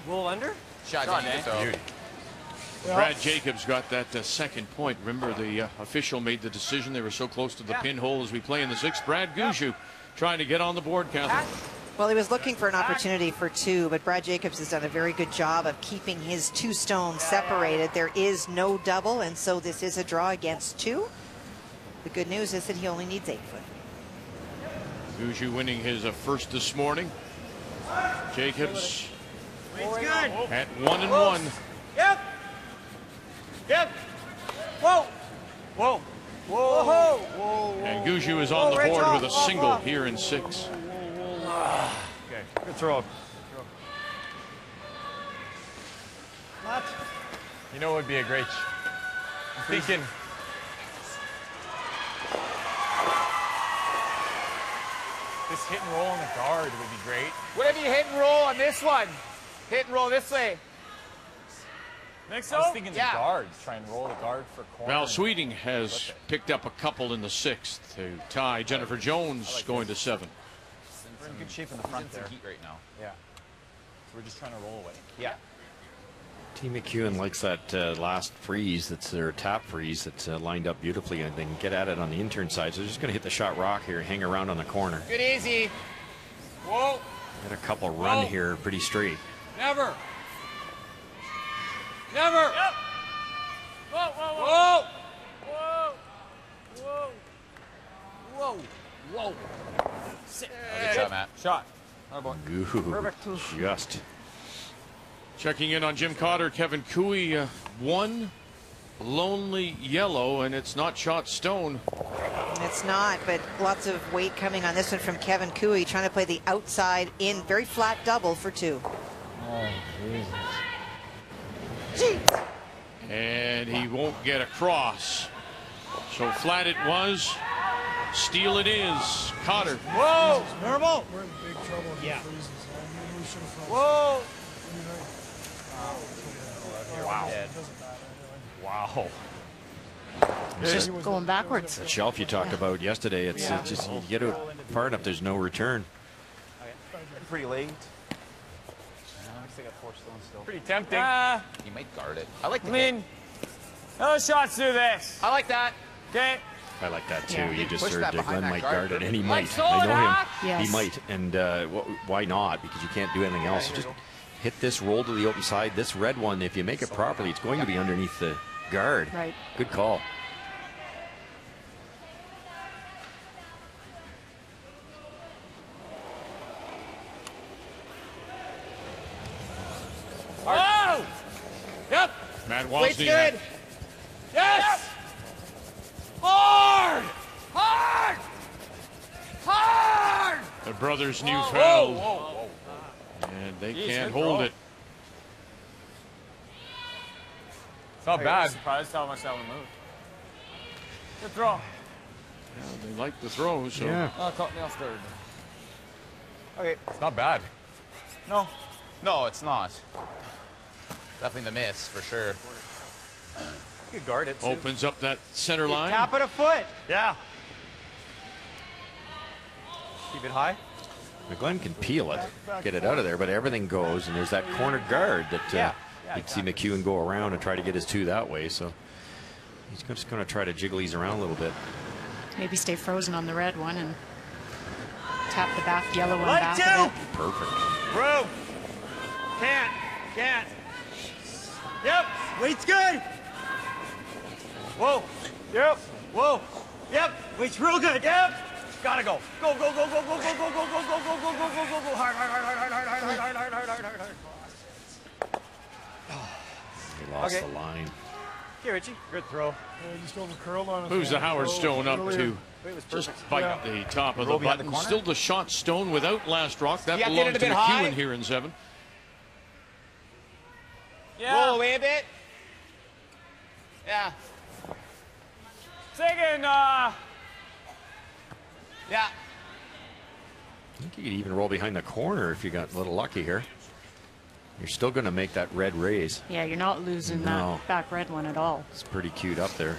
Roll under? Shot, Beauty. Brad Jacobs got that second point. Remember, the official made the decision. They were so close to the pinhole as we play in the 6th. Brad Gushue trying to get on the board, Catherine. Well, he was looking for an opportunity for 2, but Brad Jacobs has done a very good job of keeping his 2 stones separated. There is no double, and so this is a draw against 2. The good news is that he only needs 8 foot. Gushue winning his first this morning. Jacobs It's good. At 1-1. Yep. Yep. Whoa. Whoa. Whoa. Whoa. Whoa. And Gushue is on the board with a single here in 6. Okay. Good throw. What? You know what would be a great... I'm thinking... This hit and roll on the guard would be great. Whatever you hit and roll on this one. Hit and roll this way. I was thinking the guards. Try and roll the guard for corner. Val Sweeting has picked up a couple in the 6th to tie. Jennifer Jones going to 7. We're in good shape in the front there. Heat right now. Yeah. So we're just trying to roll away. Yeah. Team McEwen likes that last freeze, that's their tap freeze, that's lined up beautifully, and then get at it on the intern side. So they're just going to hit the shot rock here, hang around on the corner. Good easy. Whoa. Get a couple run here, pretty straight. Never. Never. Yep. Whoa, whoa, whoa. Whoa. Whoa. Whoa. Whoa. Good shot, Matt. Shot. Ooh, Perfect. just. Checking in on Jim Cotter, Kevin Cooey, 1 lonely yellow, and it's not shot stone. It's not, but lots of weight coming on this one from Kevin Cooey, trying to play the outside in, very flat double for 2. Oh, Jesus. Jeez. And he won't get across. So flat it was. Steal it is. Cotter. Whoa. Normal. We're in big trouble. Yeah. Whoa. Wow. Wow. It's just going backwards. That shelf you talked about yesterday, it's just, you get it far enough, there's no return. Pretty late. Pretty tempting. You might guard it. I like the I mean, those shots do this. I like that. Okay. I like that too. Yeah. You just Push heard that that behind Glenn that might guard guard. it, and he Like might. solid I know him. rock? Yes. He might, and why not? Because you can't do anything else. Just hit this, roll to the open side. This red one, if you make it properly, it's going to be underneath the guard. Right. Good call. Oh! Yep. Matt Wait's Walsney. good. Yes. Hard. Hard. Hard. The brothers' new Whoa, foul. whoa, And they Jeez, can't good hold throw. it. It's not bad. Surprised how much that one moved. Good throw. Yeah, they like the throw, so. Yeah. Oh, caught me off guard. Okay. It's not bad. No. No, it's not. Definitely the miss, for sure. You could guard it. Opens up that center line. Tap it a foot. Yeah. Keep it high. McGlenn can peel it, get it out of there, but everything goes, and there's that corner guard that you'd see McEwen go around and try to get his 2 that way. So he's just going to try to jiggle these around a little bit. Maybe stay frozen on the red one and tap the back yellow one Let back two. a bit. Perfect. Bro. Can't. Yep. Weight's good. Whoa. Yep. Whoa. Yep. Weight's real good. Yep. Gotta go. Go. Hard. He lost the line. Here, Richie. Good throw. Just over curled on us. Moves the Howard Stone up to just bite the top of the button. Still the shot Stone without last rock. That belongs to McEwen here in 7. Yeah. Roll away a bit. Yeah. Second, Yeah. I think you could even roll behind the corner if you got a little lucky here. You're still going to make that red raise. Yeah, you're not losing that back red one at all. It's pretty cute up there.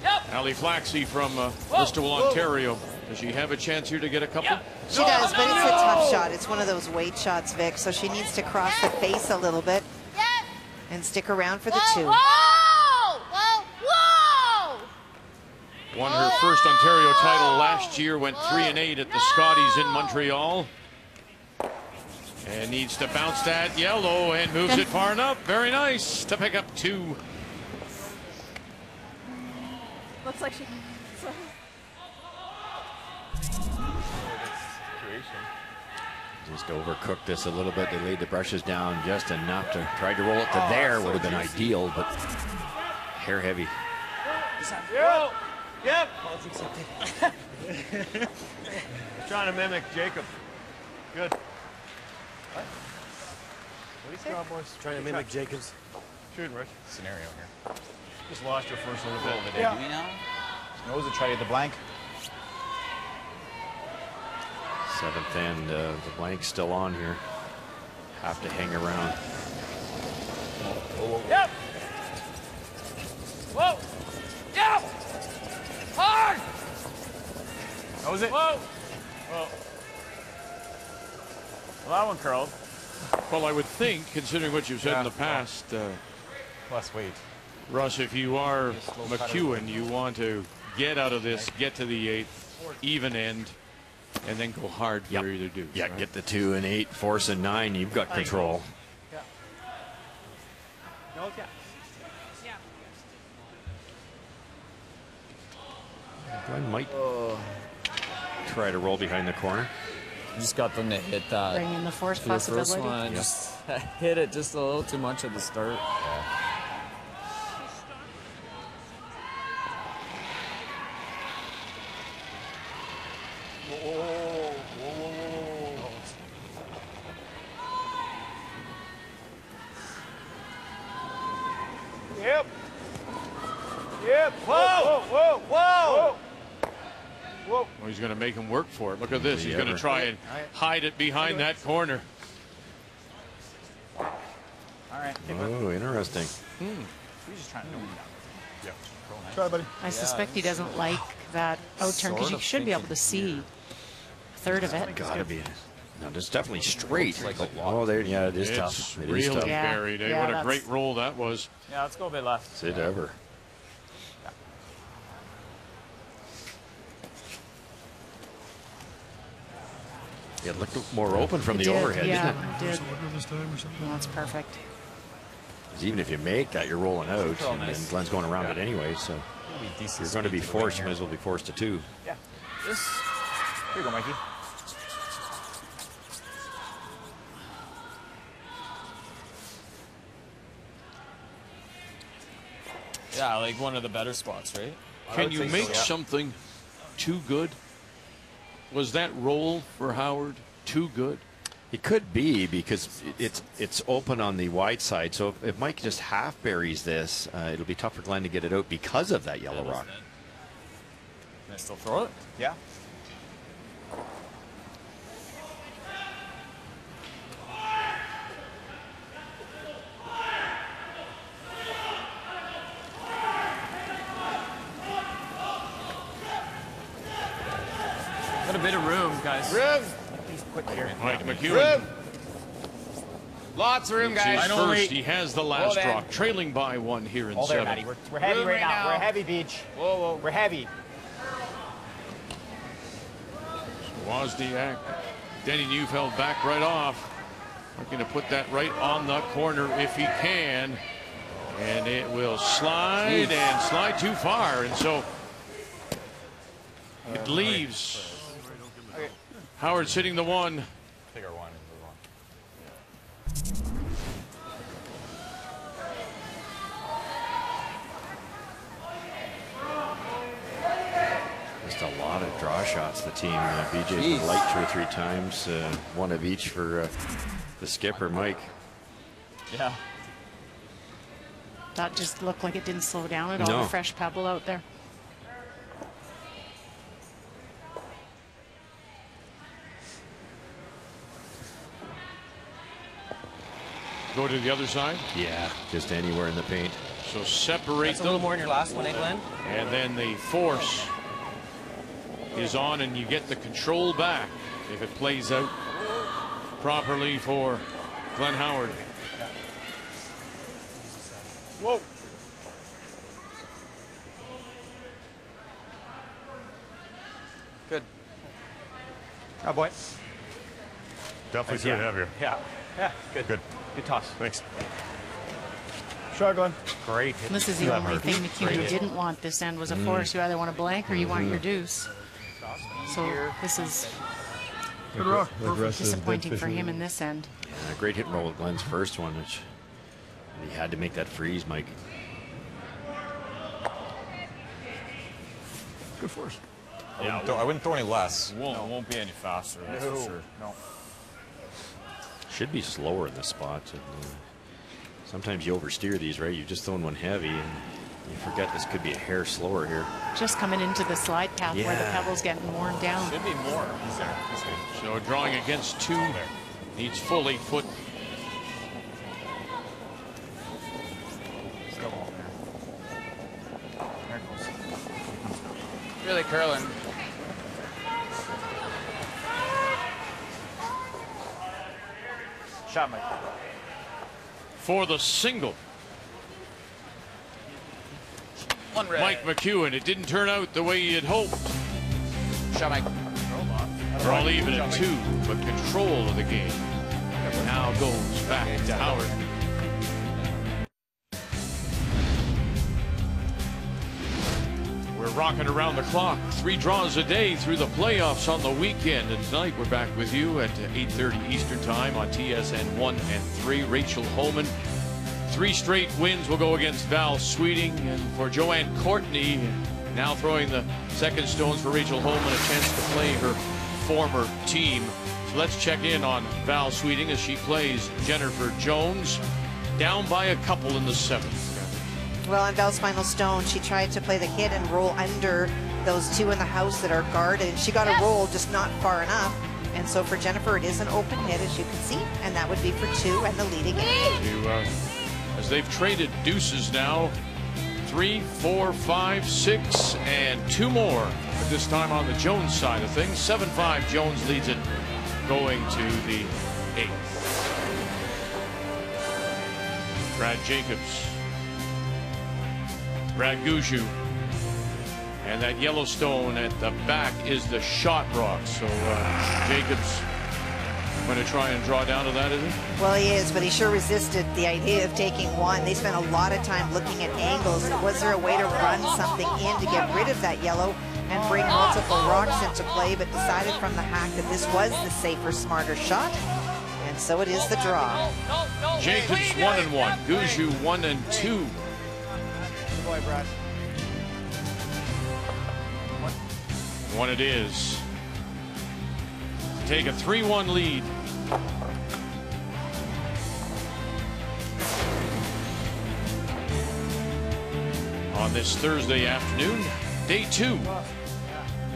Yep. Ali Flaxey from Listowel, Ontario. Does she have a chance here to get a couple? She does, but it's a tough shot. It's one of those weight shots, Vic, so she needs to cross the face a little bit and stick around for the 2. Whoa! Whoa! Whoa! Won her first Ontario title last year, went 3-8 at the Scotties in Montreal. And needs to bounce that yellow and moves it far enough. Very nice to pick up 2. Looks like she. Just overcooked this a little bit. They laid the brushes down just enough to try to roll it to there. Would have been ideal, but hair heavy. Yep. Yep. Trying to mimic Jacob. Good. What do you say? Boys. Trying to mimic Jacobs. Shooting, Rich. Scenario here. Just lost your first little bit. Yeah. Do we now? Nose to try to get the blank. 7th end, the blank's still on here. Have to hang around. Yep. Whoa. Yep. Hard. That was it. Whoa. Whoa. Well, that one curled. Well, I would think, considering what you've said in the past, less weight. Russ, if you are McEwen, you want to get out of this, get to the 8th, even end, and then go hard for either deuce. Yeah, right? get the 2 and 8, force and 9. You've got control. Yeah. No, yeah. Glenn might try to roll behind the corner. Just got them to hit that. Bring in the force for the first possibility. one. Just hit it just a little too much at the start. Yep. Yep. Whoa. Whoa. Whoa. Whoa. Well, he's going to make him work for it. Look at this. He's going to try and hide it behind that corner. All right. Oh, interesting. He's just trying to do it. Yep. Try, buddy. I suspect he doesn't like that out turn because you should be able to see a third of it. Gotta be. No, it's definitely straight. Oh, there. Yeah, it is It's tough. It is really tough. buried. Yeah, What a that's- great roll that was. Yeah, let's go a bit left. That's it ever. It looked more open from the overhead, yeah, didn't it did. No, that's perfect. it? 'Cause even if you make that, you're rolling out, and then Glenn's going around it anyway, so you're going to be forced. You might as well be forced to 2. Yeah. Just. Here you go, Mikey. Yeah, like one of the better spots, right? Can you make something too good? Was that roll for Howard too good? It could be because it's open on the wide side. So if Mike just half buries this, it'll be tough for Glenn to get it out because of that yellow rock. Can I still throw it? Yeah. Got a bit of room, guys. Rib. Quick here. Mike McEwen. Rib. Lots of room, It's guys. his first. He has the last Hold on. rock, trailing by 1 here in All there, 7. Maddie. We're heavy Room right right now. now. We're heavy, Beach. Whoa, whoa. We're heavy. Wozniak. Denny Neufeld back right off. Looking to put that right on the corner if he can. And it will slide and slide too far. And so it leaves Howard sitting the 1. Take our 1 and move on. Just a lot of draw shots. The team, BJ's been light 2 or 3 times. 1 of each for the skipper, Mike. Yeah. That just looked like it didn't slow down at all. No. The fresh pebble out there. Go to the other side. Yeah, just anywhere in the paint. So separate That's a little them. more in your last one, eh, Glenn? And then the force is on and you get the control back if it plays out properly for Glenn Howard. Whoa. Good. Oh, boy. Definitely threw it heavier. Yeah. Yeah. Good. Good. Good toss. Thanks. Shotgun. Great. And this is the only thing McEwen didn't want this end was a force. You either want a blank or you want your deuce. So this is Good rock. Disappointing for him in this end. Yeah, great hit and roll with Glenn's first one, which he had to make that freeze, Mike. Good force. I wouldn't throw any less. Won't be any faster, that's for sure. No. Should be slower in this spot. And, sometimes you oversteer these, right? You've just thrown one heavy, and you forget this could be a hair slower here. Just coming into the slide path where the pebble's getting worn down. Should be more. He's there. He's good. So drawing against 2, needs full 8 foot. Still on there. There it goes. Really curling. Shot, Mike. For the single. One red. Mike McEwen, it didn't turn out the way he had hoped. Shot, Mike. We're all even at 2, but control of the game now goes back to Howard. We're rocking around the clock. 3 draws a day through the playoffs on the weekend. And tonight we're back with you at 8:30 Eastern Time on TSN 1 and 3. Rachel Homan. 3 straight wins will go against Val Sweeting. And for Joanne Courtney, now throwing the second stones for Rachel Homan, a chance to play her former team. So let's check in on Val Sweeting as she plays Jennifer Jones, down by a couple in the 7th. Well, on Val's final stone, she tried to play the hit and roll under those 2 in the house that are guarded. She got a roll, just not far enough. And so for Jennifer, it is an open hit, as you can see, and that would be for 2 and the lead again. As they've traded deuces now, 3, 4, 5, 6, and 2 more. But this time on the Jones side of things, 7-5, Jones leads it, going to the 8th. Brad Jacobs. Brad Guju. And that Yellowstone at the back is the shot rock. So Jacobs going to try and draw down to that, is he? Well, he is, but he sure resisted the idea of taking 1. They spent a lot of time looking at angles. Was there a way to run something in to get rid of that yellow and bring multiple rocks into play, but decided from the hack that this was the safer, smarter shot. And so it is the draw. Jacobs 1 and 1. Guju 1 and 2. Good boy, Brad. 1 it is. Take a 3-1 lead. On this Thursday afternoon, day 2.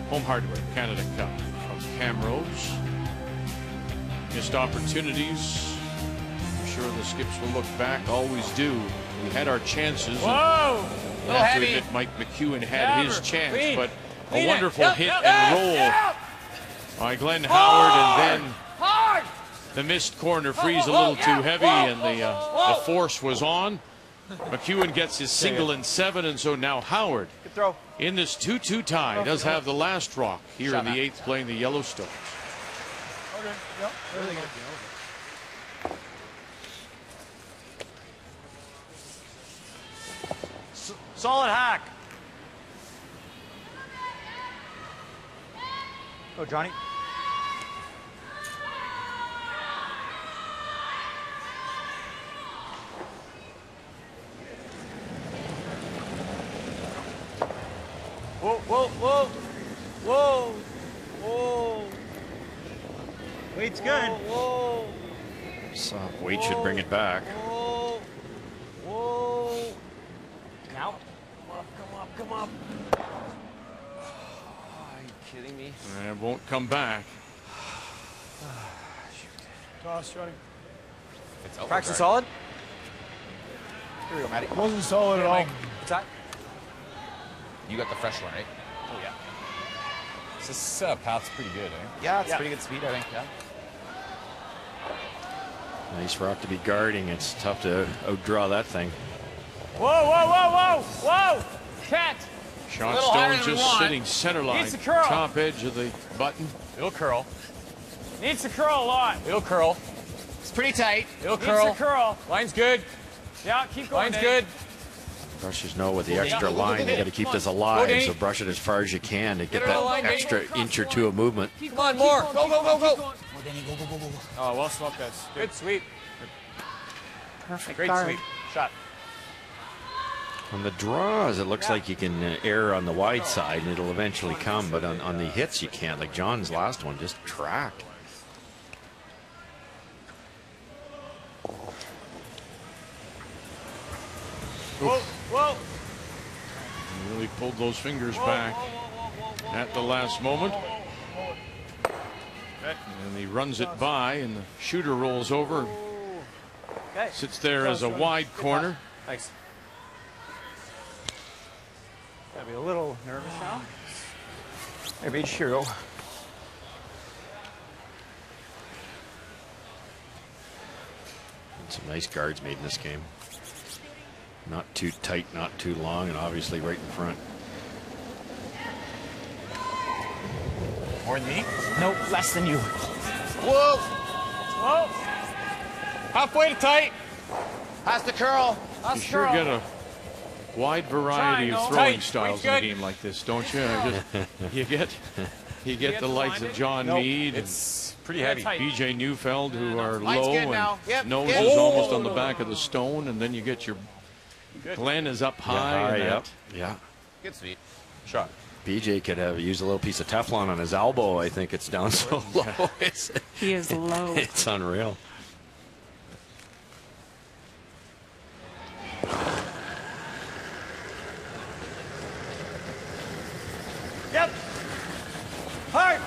Home Hardware Canada Cup from Camrose. Missed opportunities. I'm sure the skips will look back. Always do. We had our chances. Whoa! I have to admit, Mike McEwen had his chance, but a wonderful hit and roll by Glenn Howard, and then the missed corner freeze a little too heavy, and the force was on. McEwen gets his single in 7, and so now Howard in this 2-2 tie does have the last rock here in the 8th, playing the Yellowstones. Okay, yep, really good. Solid hack. Go, Johnny. Whoa, whoa, whoa, whoa, whoa. Weight's good. Whoa, Soft weight should bring it back. whoa, whoa. Now, come up, come up. Are you kidding me? And it won't come back. Toss, Johnny. It's over. Fraction solid? Here we go, Matty. Wasn't solid at all. What's that? You got the fresh one, right? Oh, yeah. This path's pretty good, eh? Yeah, it's pretty good speed, I think, yeah. Nice rock to be guarding. It's tough to outdraw that thing. Whoa, whoa, whoa, whoa, whoa! Cat! Shot Stone just sitting center line, Needs to curl. top edge of the button. It'll curl. Needs to curl a lot. It'll curl. It's pretty tight. It'll Needs curl. to curl. Line's good. Yeah, keep going. Line's Dave. good. Brushers know with the extra line, you got to keep this alive, so brush it as far as you can to get that extra inch or two of movement. Come on, more. Go, go, go, go. Oh, well swept, guys. Good sweep. Perfect Great guard. sweep. Shot. On the draws, it looks like you can err on the wide side, and it'll eventually come, but on the hits, you can't. Like John's last one, just tracked. Whoa, whoa. Really pulled those fingers back at the last moment. And he runs it by, and the shooter rolls over. Sits there as a wide corner. Thanks. Gotta be a little nervous now. Hey, Beach, here you go. Some nice guards made in this game. Not too tight, not too long, and obviously right in front. More than me? Nope, less than you. Whoa! Whoa! Halfway to tight. Pass the curl. You sure get a wide variety of throwing styles in a game like this, don't you? You get the likes of John Meade. It's pretty heavy. BJ Neufeld, who are Line's low, good and now. Yep, nose good. is almost on the back of the stone, and then you get your Glenn is up high. Yeah. Good sweep. Shot. BJ could have used a little piece of Teflon on his elbow. I think it's down so low. He is low. It's unreal. Yep. Hard.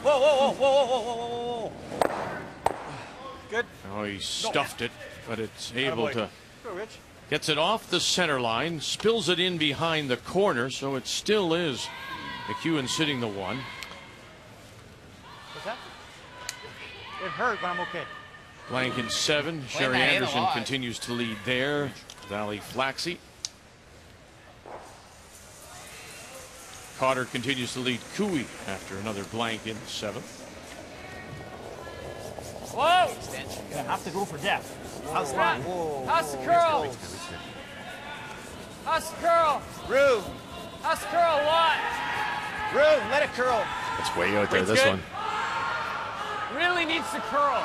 Whoa, whoa, whoa, whoa, whoa, whoa, whoa, whoa. Good. Oh, he stuffed it, but it's able to. Go, Rich. Gets it off the center line, spills it in behind the corner, so it still is McEwen sitting the one. What's that? It hurt, but I'm okay. Blank in 7. Sherry Anderson continues to lead there. Valley Flaxey. Cotter continues to lead Cooey after another blank in 7th. Whoa! Gonna have to go for depth. How's the line? How's the curl? How's the curl? Rue. How's the curl? What? Rue, let it curl. It's way out there, Wait's this good. one. Really needs to curl.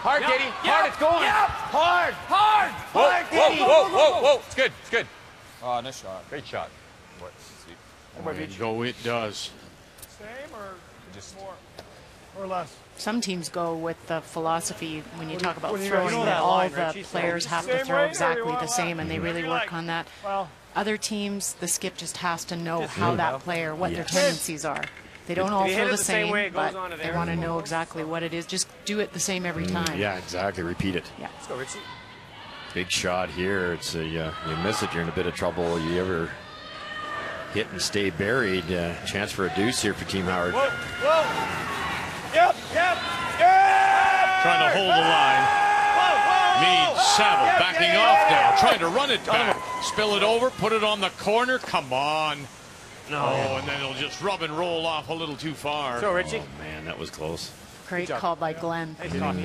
Hard, Diddy. Hard, it's going. Hard. Hard. Hard, Diddy. Whoa, whoa, whoa. It's good. It's good. Oh, nice shot. Great shot. What? Sweet. And go it does. Same or just more? Or less? Some teams go with the philosophy when you talk about what do you- throwing you know that that all line, the Richie, so players it's have the to same throw way, or exactly you the want same, and they really you work like? on that. Well, Other teams, the skip just has to know how you that know. player, what their Yes. tendencies are. They don't If all you hit throw it the the same same, way, it goes but on to they there. want to know exactly what it is. Just do it the same every time. Yeah, exactly. Repeat it. Yeah. let's go, Richie. Big shot here. It's a you miss it, you're in a bit of trouble. You ever hit and stay buried? Chance for a deuce here for Team Howard. Whoa, whoa. Yep, yep, yeah. Trying to hold the line. Meade, Saville backing off now, trying to run it back. Spill it over, put it on the corner. Come on. No. Oh, and then it'll just rub and roll off a little too far. So, Richie. Oh, man, that was close. Great call by Glenn. Nice talk.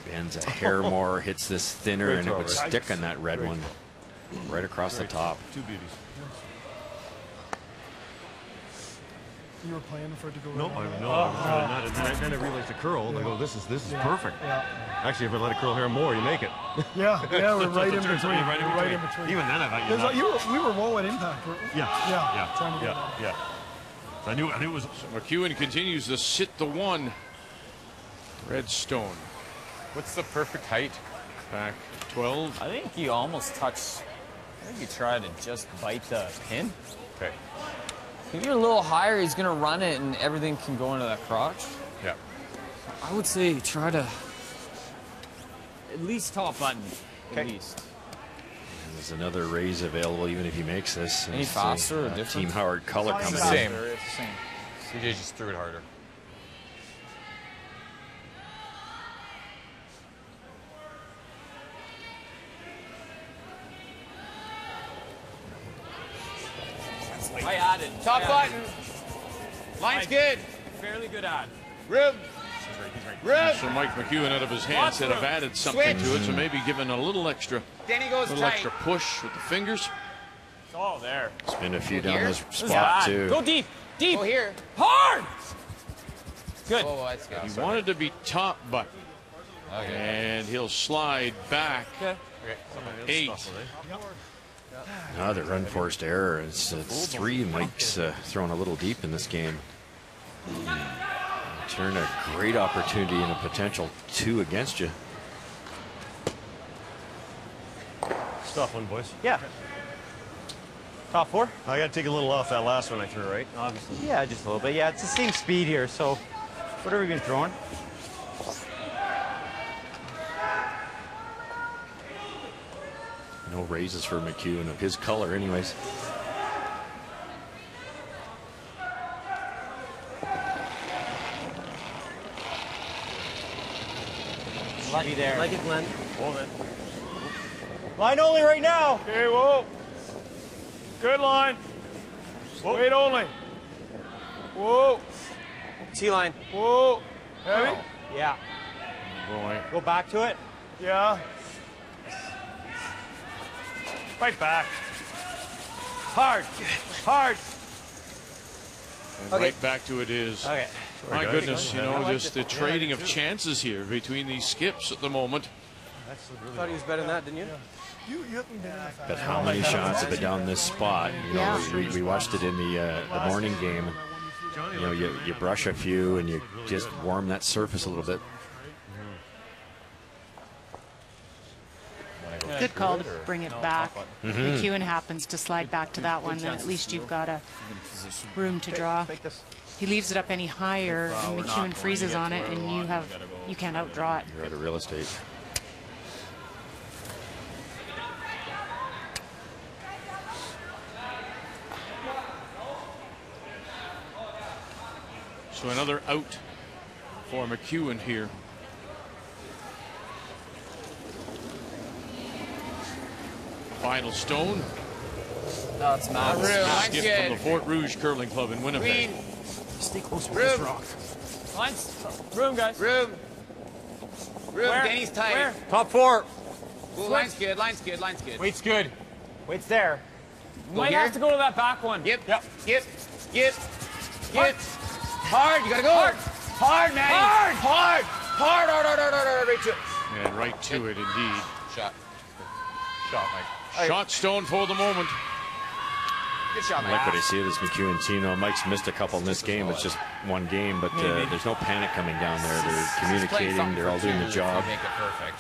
Bends a hair more, hits this thinner, Great and it throw, would Rich. stick on that red one right across the top. Two beauties. You were playing for it to go No, right I on that? no, I was really not. And then I realized the curl, and I go, this is perfect. Yeah. Actually, if I let it curl here more, you make it. Yeah, we're right in between. Right in We're between. right in between. Even then, I thought There's we were low at impact. Yeah. Trying to get Yeah. I knew it was. McEwen continues to sit the one. Redstone What's the perfect height? back 12. I think you almost touch. I think you try to just bite the pin. Okay. If you're a little higher, he's gonna run it, and everything can go into that crotch. Yeah. I would say try to at least top button. At least. There's another raise available, even if he makes this. Any It's faster or different? Team Howard color It's coming the in. same. It's the same. CJ just threw it harder. I added. Top button. Line's good. Fairly good ad. Rube. So Mike McEwen out of his hand said I've added something to it, so maybe giving a little extra, extra push with the fingers. It's all there. Spin a few down this spot too. Go deep, deep. Go here. Hard. Good. Oh, that's good. He wanted to be top button. Okay. And he'll slide back. Okay. 8. Another unforced error. It's 3. Mike's thrown a little deep in this game. Turn a great opportunity and a potential 2 against you. Stop one, boys. Yeah. Top 4? I got to take a little off that last one I threw, right? Obviously. Yeah, just a little bit. Yeah, it's the same speed here, so whatever you've been throwing. No raises for McEwen of his color anyways. Lucky there. Like it, Glenn. Hold it. Line only right now. Okay, whoa. Good line. Whoa. Wait only. Whoa. T-line. Whoa. Heavy? Yeah. Boy. Go back to it. Yeah. Right back. Hard. Hard. And right back to it is. Okay. My goodness, you know, just the trading of chances here between these skips at the moment. I thought he was better than that, didn't you? But how many shots have been down this spot? You know, we watched it in the morning game. You know, you brush a few and you just warm that surface a little bit. Good call to bring it back. McEwen happens to slide back to that one, then at least you've got a room to draw. He leaves it up any higher, and McEwen freezes on it, and you can't outdraw it. You're out of real estate. So another out for McEwen here. Final stone. No, it's not. Skip from the Fort Rouge Curling Club in Winnipeg. Stay close with this rock. Room, guys. Room. Where? Denny's tight. Where? Top 4. Ooh, line's good. Line's good. Line's good. Weight's good. Weight's there. Might have to go to that back one. Yep. Get. Hard. You gotta go. Hard, man. Hard. Right to it. And right to it, indeed. Shot, Mike. Shot stone for the moment. Good shot, I Mike. like what I see of this McEwen team. Though Mike's missed a couple in this game. It's just one game, but there's no panic coming down there. They're communicating. They're all doing the job. Make it perfect.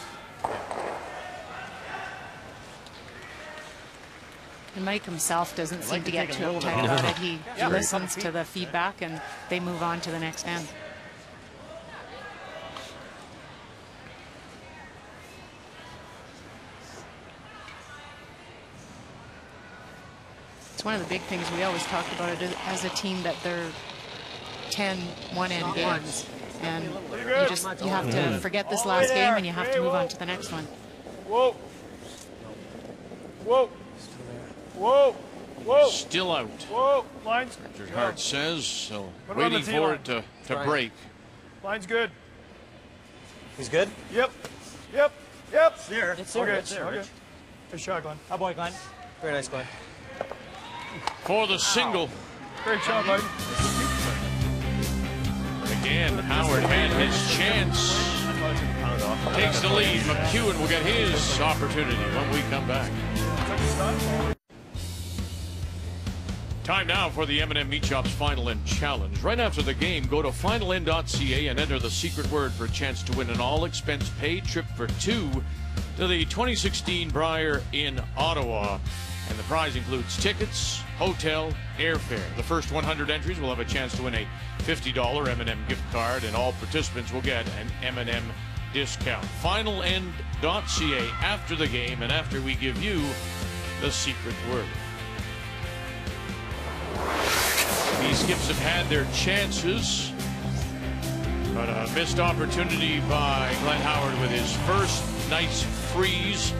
And Mike himself doesn't seem to get too uptight about it. He listens to the feedback, and they move on to the next end. It's one of the big things we always talk about it as a team, that they're 10 one-end games, and you have to forget this last game and you have to move on to the next one. Whoa. Whoa. Whoa. Whoa. Still out. Whoa. Line's. Richard Hart says so. Put it on the Waiting tee for line. it to break. Line's good. He's good? Yep. There. It's there. Okay. It's there, Okay. Rich. Good shot, Glenn. How boy, Glenn? Very nice, Glenn. For the single. Great job, buddy. Again, Howard had his chance. Takes the lead. McEwen will get his opportunity when we come back. Time now for the M&M Meat Shop's Final End Challenge. Right after the game, go to finalend.ca and enter the secret word for a chance to win an all-expense-paid trip for 2 to the 2016 Brier in Ottawa. And the prize includes tickets, hotel, airfare. The first 100 entries will have a chance to win a $50 M&M gift card, and all participants will get an M&M discount. Finalend.ca after the game and after we give you the secret word. These skips have had their chances, but a missed opportunity by Glenn Howard with his first nice freeze.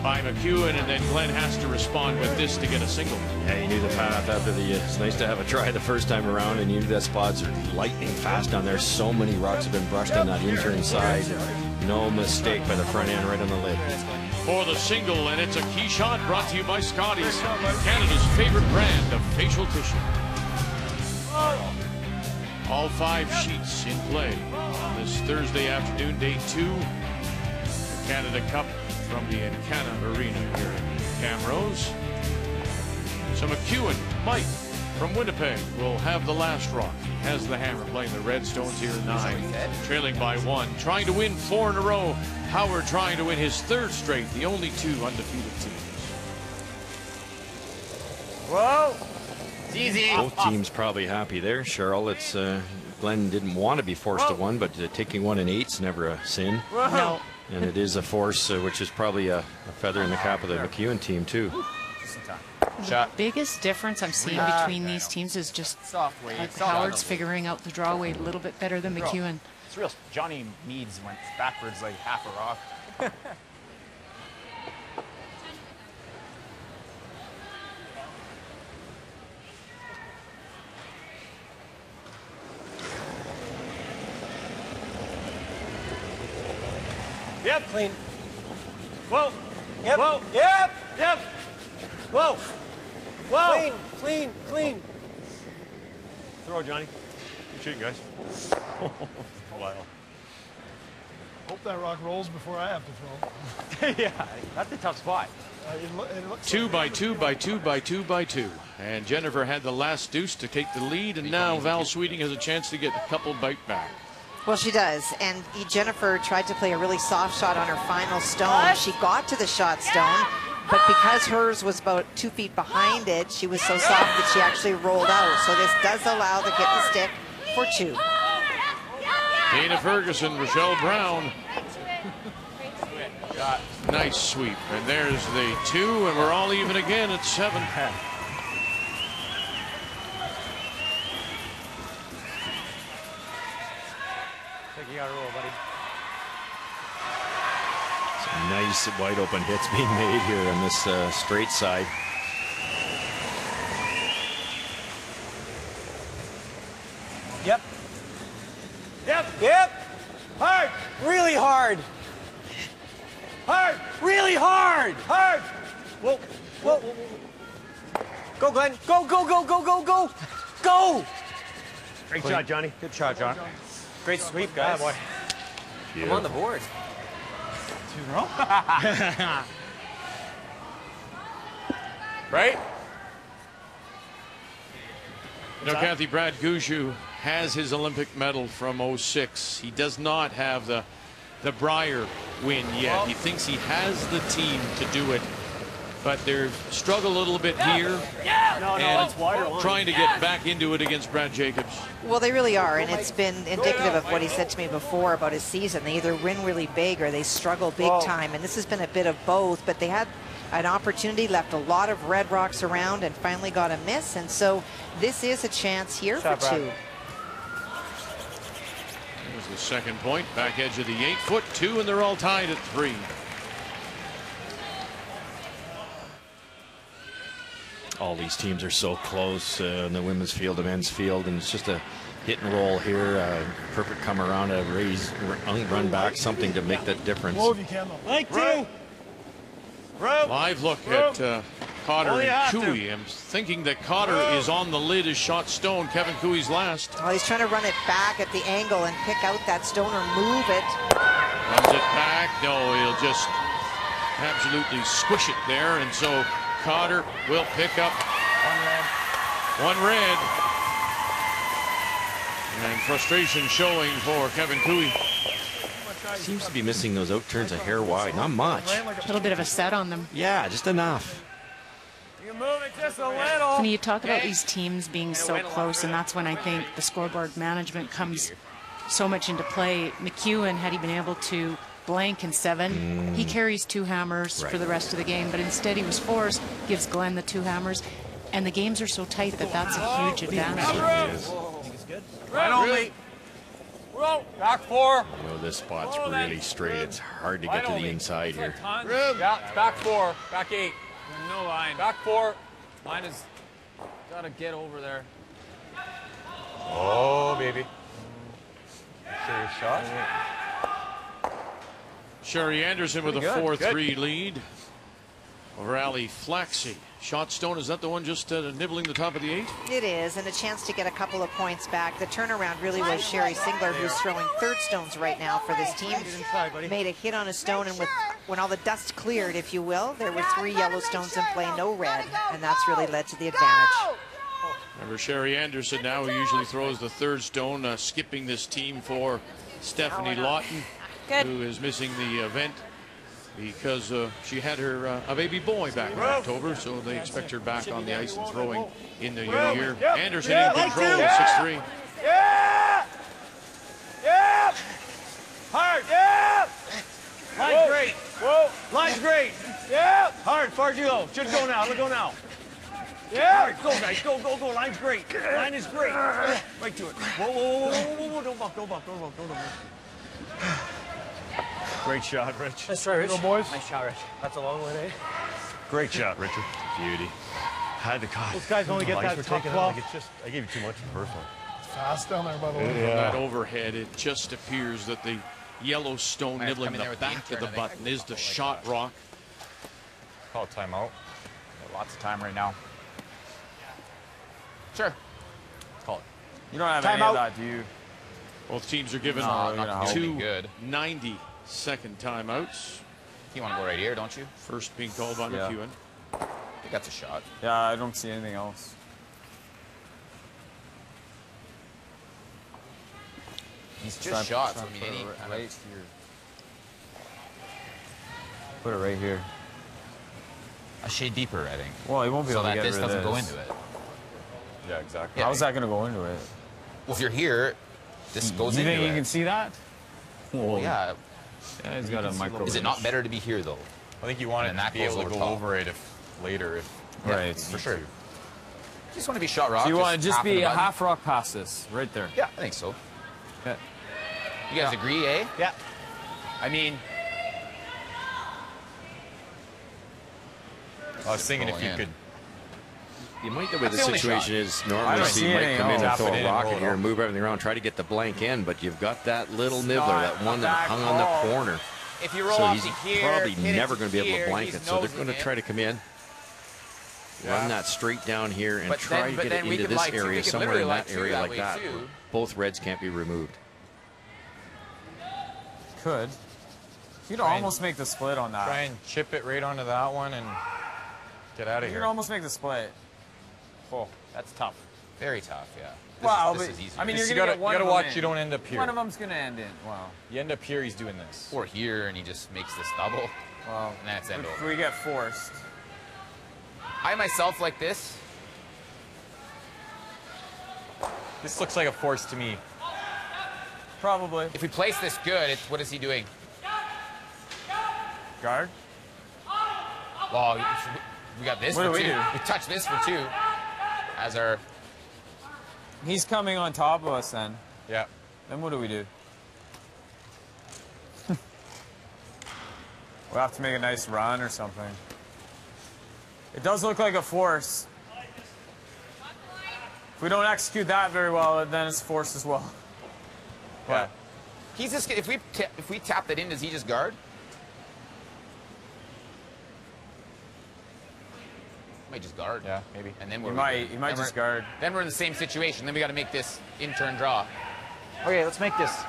by McEwen, and then Glenn has to respond with this to get a single. Yeah, he knew the path after the. It's nice to have a try the first time around, and you knew that spots are lightning fast down there. So many rocks have been brushed on that intern side. No mistake by the front end, right on the lid. For the single, and it's a key shot brought to you by Scotty's, Canada's favorite brand of facial tissue. All 5 sheets in play on this Thursday afternoon, day 2, the Canada Cup from the Encana Arena here in Camrose. So McEwen, Mike from Winnipeg, will have the last rock. He has the hammer, playing the Redstones here 9, trailing by 1, trying to win 4 in a row. Howard trying to win his 3rd straight, the only 2 undefeated teams. Whoa! It's easy. Both teams probably happy there, Cheryl. It's Glenn didn't want to be forced to one, but taking 1 in 8's never a sin. No. And it is a force, which is probably a feather in the cap of the McEwen team too. The biggest difference I'm seeing between these teams is just Howard's figuring out the draw weight a little bit better than McEwen. It's real. Johnny Meads went backwards like half a rock. Yep. Clean. Whoa. Yep. Whoa. Yep. Yep. Whoa. Whoa. Clean. Clean. Clean. Throw, Johnny. Good shooting, guys. Wow. Hope that rock rolls before I have to throw. Yeah, that's a tough spot. It looks 2 by 2 by 2 by 2 by 2. And Jennifer had the last deuce to take the lead, and now Val Sweeting has a chance to get a couple bite back. Well, she does. And Jennifer tried to play a really soft shot on her final stone. She got to the shot stone, but because hers was about 2 feet behind it, she was so soft that she actually rolled out. So this does allow the get the stick for 2. Dana Ferguson, Rochelle Brown. Nice sweep. And there's the 2, and we're all even again at 7. I think you got to roll, buddy. Some nice wide open hits being made here on this straight side. Yep. Yep. Yep. Hard. Really hard. Hard. Really hard. Hard. Whoa. Whoa. Go, Glenn. Go, go, go, go, go, go. Go. Great shot, Johnny. Good shot, John. Great sweep, guys. Boy. I'm on the board. 2 in a row. Right? You know, Kathy, Brad Gushue has his Olympic medal from '06. He does not have the Brier win yet. He thinks he has the team to do it, but they're struggle a little bit here and trying to get back into it against Brad Jacobs. Well, they really are, and it's been indicative of what he said to me before about his season. They either win really big or they struggle big time, and this has been a bit of both, but they had an opportunity, left a lot of red rocks around, and finally got a miss, and so this is a chance here for 2. There's the second point, back edge of the 8-foot, 2, and they're all tied at 3. All these teams are so close in the women's field, the men's field, and it's just a hit and roll here. Perfect come around, a raise, run back, something to make that difference. Whoa, if you can, though. Like 2. Live look at Cotter and Cooey. I'm thinking that Cotter is on the lid as shot stone. Kevin Cooey's last. Well, he's trying to run it back at the angle and pick out that stone or move it. Runs it back. No, he'll just absolutely squish it there. And so Cotter will pick up 1 red. And frustration showing for Kevin Cooey. Seems to be missing those out turns a hair wide. Not much. A little bit of a set on them. Yeah, just enough. You move it just a little. When you talk about these teams being so close, and that's when I think the scoreboard management comes so much into play. McEwen, had he been able to blank in 7, he carries 2 hammers for the rest of the game, but instead he was forced, gives Glenn the 2 hammers, and the games are so tight that that's a huge advantage. Right on me. Back 4. You know, this spot's really straight. It's hard to get to the inside here. Yeah, it's back 4. Back 8. No line. Back 4. Line is got to get over there. Oh, baby. Serious shot. Sherry Anderson with a 4-3 lead over Ali Flaxey. Shot stone, is that the one just nibbling the top of the 8? It is, and a chance to get a couple of points back. The turnaround really was Sherry Singler, who's throwing third stones right now for this team. Made a hit on a stone, and when all the dust cleared, if you will, there were 3 yellow stones in play, no red, and that's really led to the advantage. Remember Sherry Anderson now, who usually throws the third stone, skipping this team for Stephanie Lawton, who is missing the event because she had her a baby boy back in October, so they expect her back on the ice and throwing in the new year. Anderson in control, 6-3. Yeah! Yeah! Hard! Yeah! Line's great. Whoa! Line's great. Yeah! Hard, far as you go. Should go now. Let's go now. Yeah! Go, guys. Go, go, go. Line's great. Line is great. Right to it. Whoa, whoa, whoa, whoa, whoa. Don't bump, don't bump, don't bump, don't bump. Great shot, Rich. That's right, Rich. Go, boys. Nice shot, Rich. That's a long one, eh? Great shot, Richard. Beauty. Had the cut. Those guys only get that top 12. Like, it's just, I gave you too much personally. It's fast down there, by the way. From that overhead, it just appears that the yellow stone nibbling the back of the button is the shot rock. Call it timeout. Lots of time right now. Sure. Call it. You don't have any of that, do you? Both teams are given two 90-second timeouts. You want to go right here, don't you? First being called by McEwen. I think that's a shot. Yeah, I don't see anything else. He's just shots. I mean, any right here. Put it right here. A shade deeper, I think. Well, he won't be able to get rid of this. So that this doesn't go into it. Yeah, exactly. Yeah, how's that going to go into it? Well, if you're here, this goes into it. You think you can see that? Well, yeah. Yeah, he's got a micro. Is it not better to be here, though? I think you want to be able to go over it later. Right, for sure. You just want to be shot rock. So you want to just be a half rock past this, right there. Yeah, I think so. Yeah. You guys agree, eh? Yeah. I mean, I was thinking if you could. You might, the way the situation is, normally you might come in and throw a rocket here and move everything around, try to get the blank end, but you've got that little nibbler, that one that hung on the corner. If you roll so off he's to here, probably never going to be able to blank it, so they're going to it. try to come in, run that straight down here, and try to get it into this area, somewhere in that area like that. Both reds can't be removed. Could. You'd almost make the split on that. Try and chip it right onto that one and get out of here. You'd almost make the split. Oh, that's tough. Very tough, yeah. Wow, this is easy. I mean, you're going to get one. You got to watch you don't end up here. One of them's going to end in. Wow. You end up here, he's doing this. Or here, and he just makes this double. Wow. And that's end over. We get forced. I myself like this. This looks like a force to me. Probably. If we place this good, what is he doing? Guard? Well, we got this what for do we two. do? We touch this for two. As our... He's coming on top of us then. Yeah. Then what do we do? We'll have to make a nice run or something. It does look like a force. If we don't execute that very well, then it's force as well. Yeah. He's just... If we tap that in, does he just guard? Might just guard. Yeah, maybe. And then he might just guard. Then we're in the same situation. Then we got to make this in-turn draw. Okay, let's make this.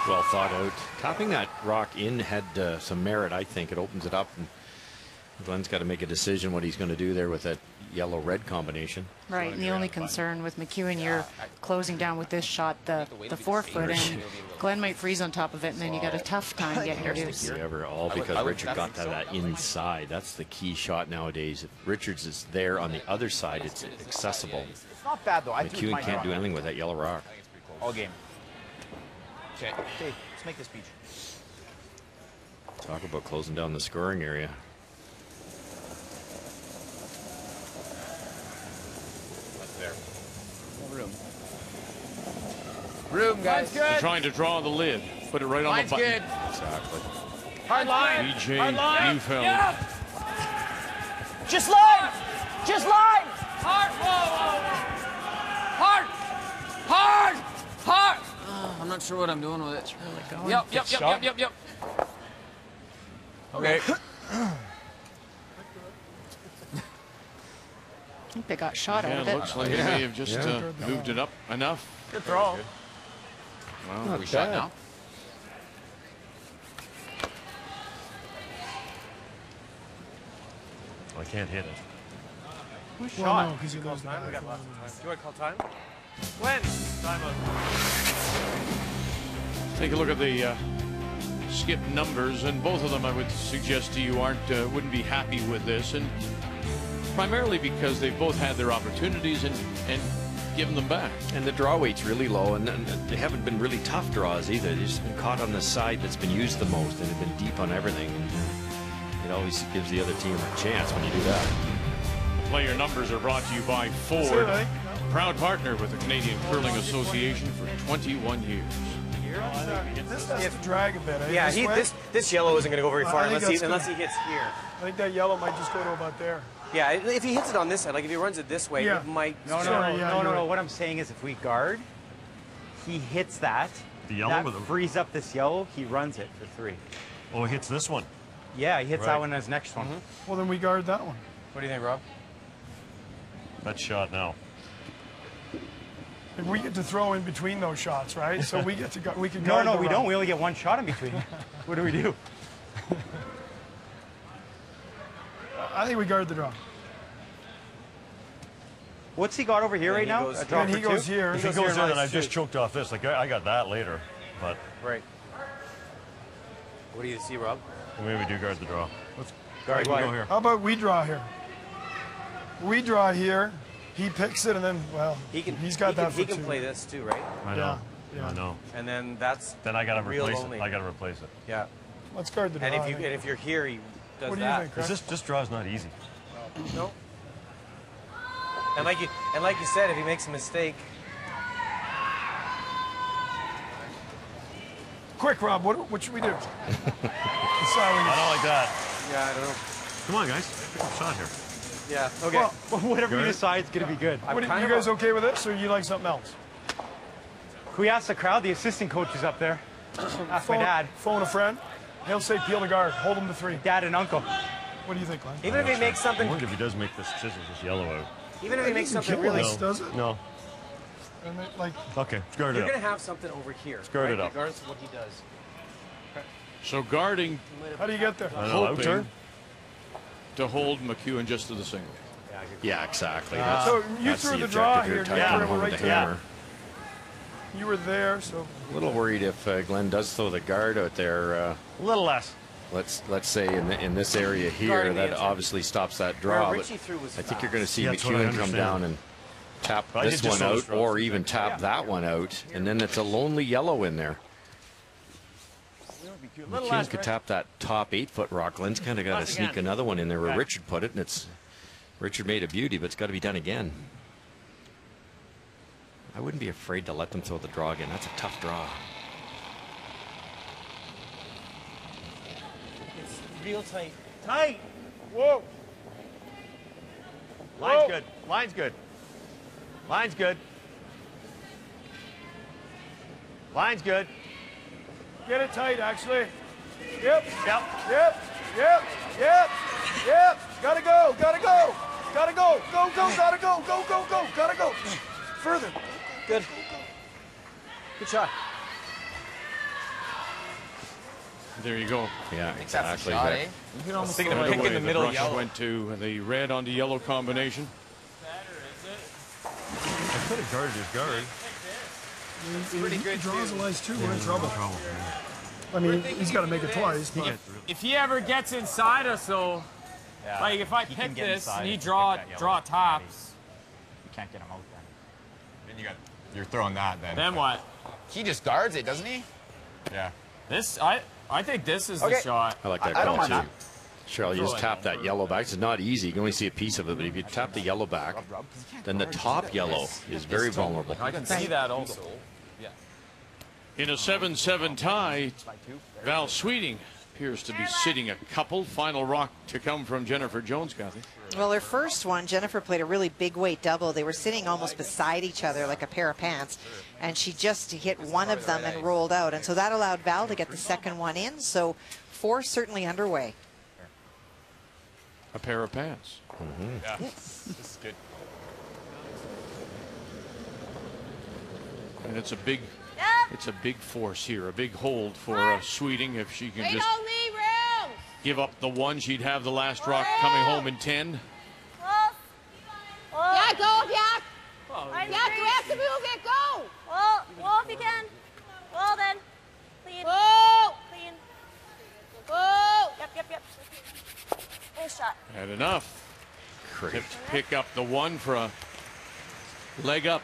Well thought out. Topping that rock in had some merit, I think. It opens it up, and Glenn's got to make a decision what he's going to do there with that yellow-red combination. Right, and the only concern with McEwen, you're closing down with this shot, the 4-foot, and Glenn might freeze on top of it, and then you got a tough time getting reduced. All because Richard got to that inside. That's the key shot nowadays. If Richards is there on the other side, it's accessible. It's not bad, though. McEwen can't do anything with that yellow rock. All game. Okay. Okay, let's make this beach. Talk about closing down the scoring area. There. No room. Room, guys. They're trying to draw the lid. Put it right on the button. Good. Exactly. Hard line. BJ Hard line. Neufeld. Yeah. Just line. Just line. Hard. Whoa. Hard. Hard. Hard. I'm not sure what I'm doing with it. Really going. Yep. Okay. I think they got shot out of Yeah, it. looks like they may have just moved it up enough. Good throw. Well, We shot now. I can't hit it. Who Well, shot? no, because you lose the We back. got lots of time. Do you want to call time? When? Time out. take a look at the skip numbers, and both of them I would suggest to you wouldn't be happy with this, and primarily because they've both had their opportunities and given them back. And the draw weight's really low, and they haven't been really tough draws either. They've just been caught on the side that's been used the most, and have been deep on everything. It always gives the other team a chance when you do that. Player numbers are brought to you by Ford, proud partner with the Canadian Curling Association for 21 years. This has to drag a bit. Eh? Yeah, this yellow isn't going to go very far I think unless he hits here. I think that yellow might just go to about there. Yeah, if he hits it on this side, like if he runs it this way, Yeah. it might. No. What I'm saying is, if we guard, he hits that. The yellow that with him. frees up this yellow. He runs it for 3. Oh, it hits this one. Yeah, he hits Right. that one as next one. Well, then we guard that one. What do you think, Rob? That's shot now. And we get to throw in between those shots, right? So we get to go. We can No, guard. no, the we run. don't. We only get one shot in between. What do we do? I think we guard the draw. What's he got over here right now? A draw And he for goes 2? here. If he goes in, then I just choked off this. Like I got that later, but Right. What do you see, Rob? maybe we do guard the draw. Let's Guard go what? here. How about we draw here? We draw here. He picks it, and then he's got that for He 2. can play this too, right? I know. Yeah. I know. And then that's. Then I gotta real replace only. it. I gotta replace it. Yeah. Let's guard the draw. And I think. if you're here, he does What do you that. think, Because this draw's not easy. No. And like you said, if he makes a mistake, Quick, Rob. What should we do? I don't like that. yeah, I don't know. Come on, guys. Pick up a shot here. Yeah. Okay. Well, Whatever you Guard. decide is going to be good. you guys okay with this, or you like something else? Can we ask the crowd? The assistant coach is up there. Ask my dad. Phone a friend. He'll say peel the guard. Hold him to 3. Dad and uncle. What do you think, Glenn? Even if he makes I something, wonder if he does make this scissors this yellow out. even if he makes something kill really, us. Does it? No. And they- like, Okay, guard you're it gonna up. have something over here. Guard right? it up. Regardless of what he does. So guarding, how do you get there? I know. Out hoping turn. to hold McEwen just to the single. Yeah, exactly. So you that's threw the objective draw here, here. tightening Yeah, home right with the there. hammer. You were there, so A little worried if Glenn does throw the guard out there. A little less. Let's say in this area here, Guarding the that inside. obviously stops that draw. Where But Richie threw was I think you're going to see Yeah, that's what I McEwen come understand. down and tap But I this did just one throw out, straws. or even tap that one out, and then it's a lonely yellow in there. McEwen could tap that top 8-foot rock. Glenn's kind of got to sneak another one in there where Richard put it, and it's Richard made a beauty, but it's got to be done again. I wouldn't be afraid to let them throw the draw again. That's a tough draw. It's real tight. Tight. Whoa. Line's good. Line's good. Line's good. Line's good. get it tight, actually. Yep. Yep. Yep. Gotta go. Go. Gotta go. Gotta go. Further. Good. Good shot. There you go. Yeah, I think that's a exactly. shot, Vic. eh? You can almost Pick throw it in in the middle. brush Yellow. went to the red onto yellow combination. I could have guarded his guard. Pretty good, Draws too. a lice too. We're in trouble. I mean, he's got to make it twice. But If he ever gets inside us, though, like if I He can pick get this inside and he and draw get that yellow. tops, You can't get him out then. Then you're throwing that then. then what? He just guards it, doesn't he? Yeah. This I think this is the Okay. shot. I like that I don't call mind too. Cheryl, you just tap that yellow back. It's not easy. You can only see a piece of it, but if you tap the yellow back, then the top yellow is very vulnerable. I can see that also. In a 7-7 tie, Val Sweeting appears to be sitting a couple. Final rock to come from Jennifer Jones, Kathy. Well, her first one, Jennifer played a really big weight double. They were sitting almost beside each other like a pair of pants, and she just hit one of them and rolled out. And so that allowed Val to get the second one in. So 4 certainly underway. A pair of pants. Mm-hmm. Yeah, this is good. And it's a big force here, a big hold for Sweeting. If she can just give up the one, she'd have the last rock coming home in 10. Yeah, go, Jack. Yeah, you have to move it. Go. Whoa, if you can. Whoa, then. Clean. Whoa. Clean. Whoa. Yep. Nice shot. And enough to pick up the one for a leg up.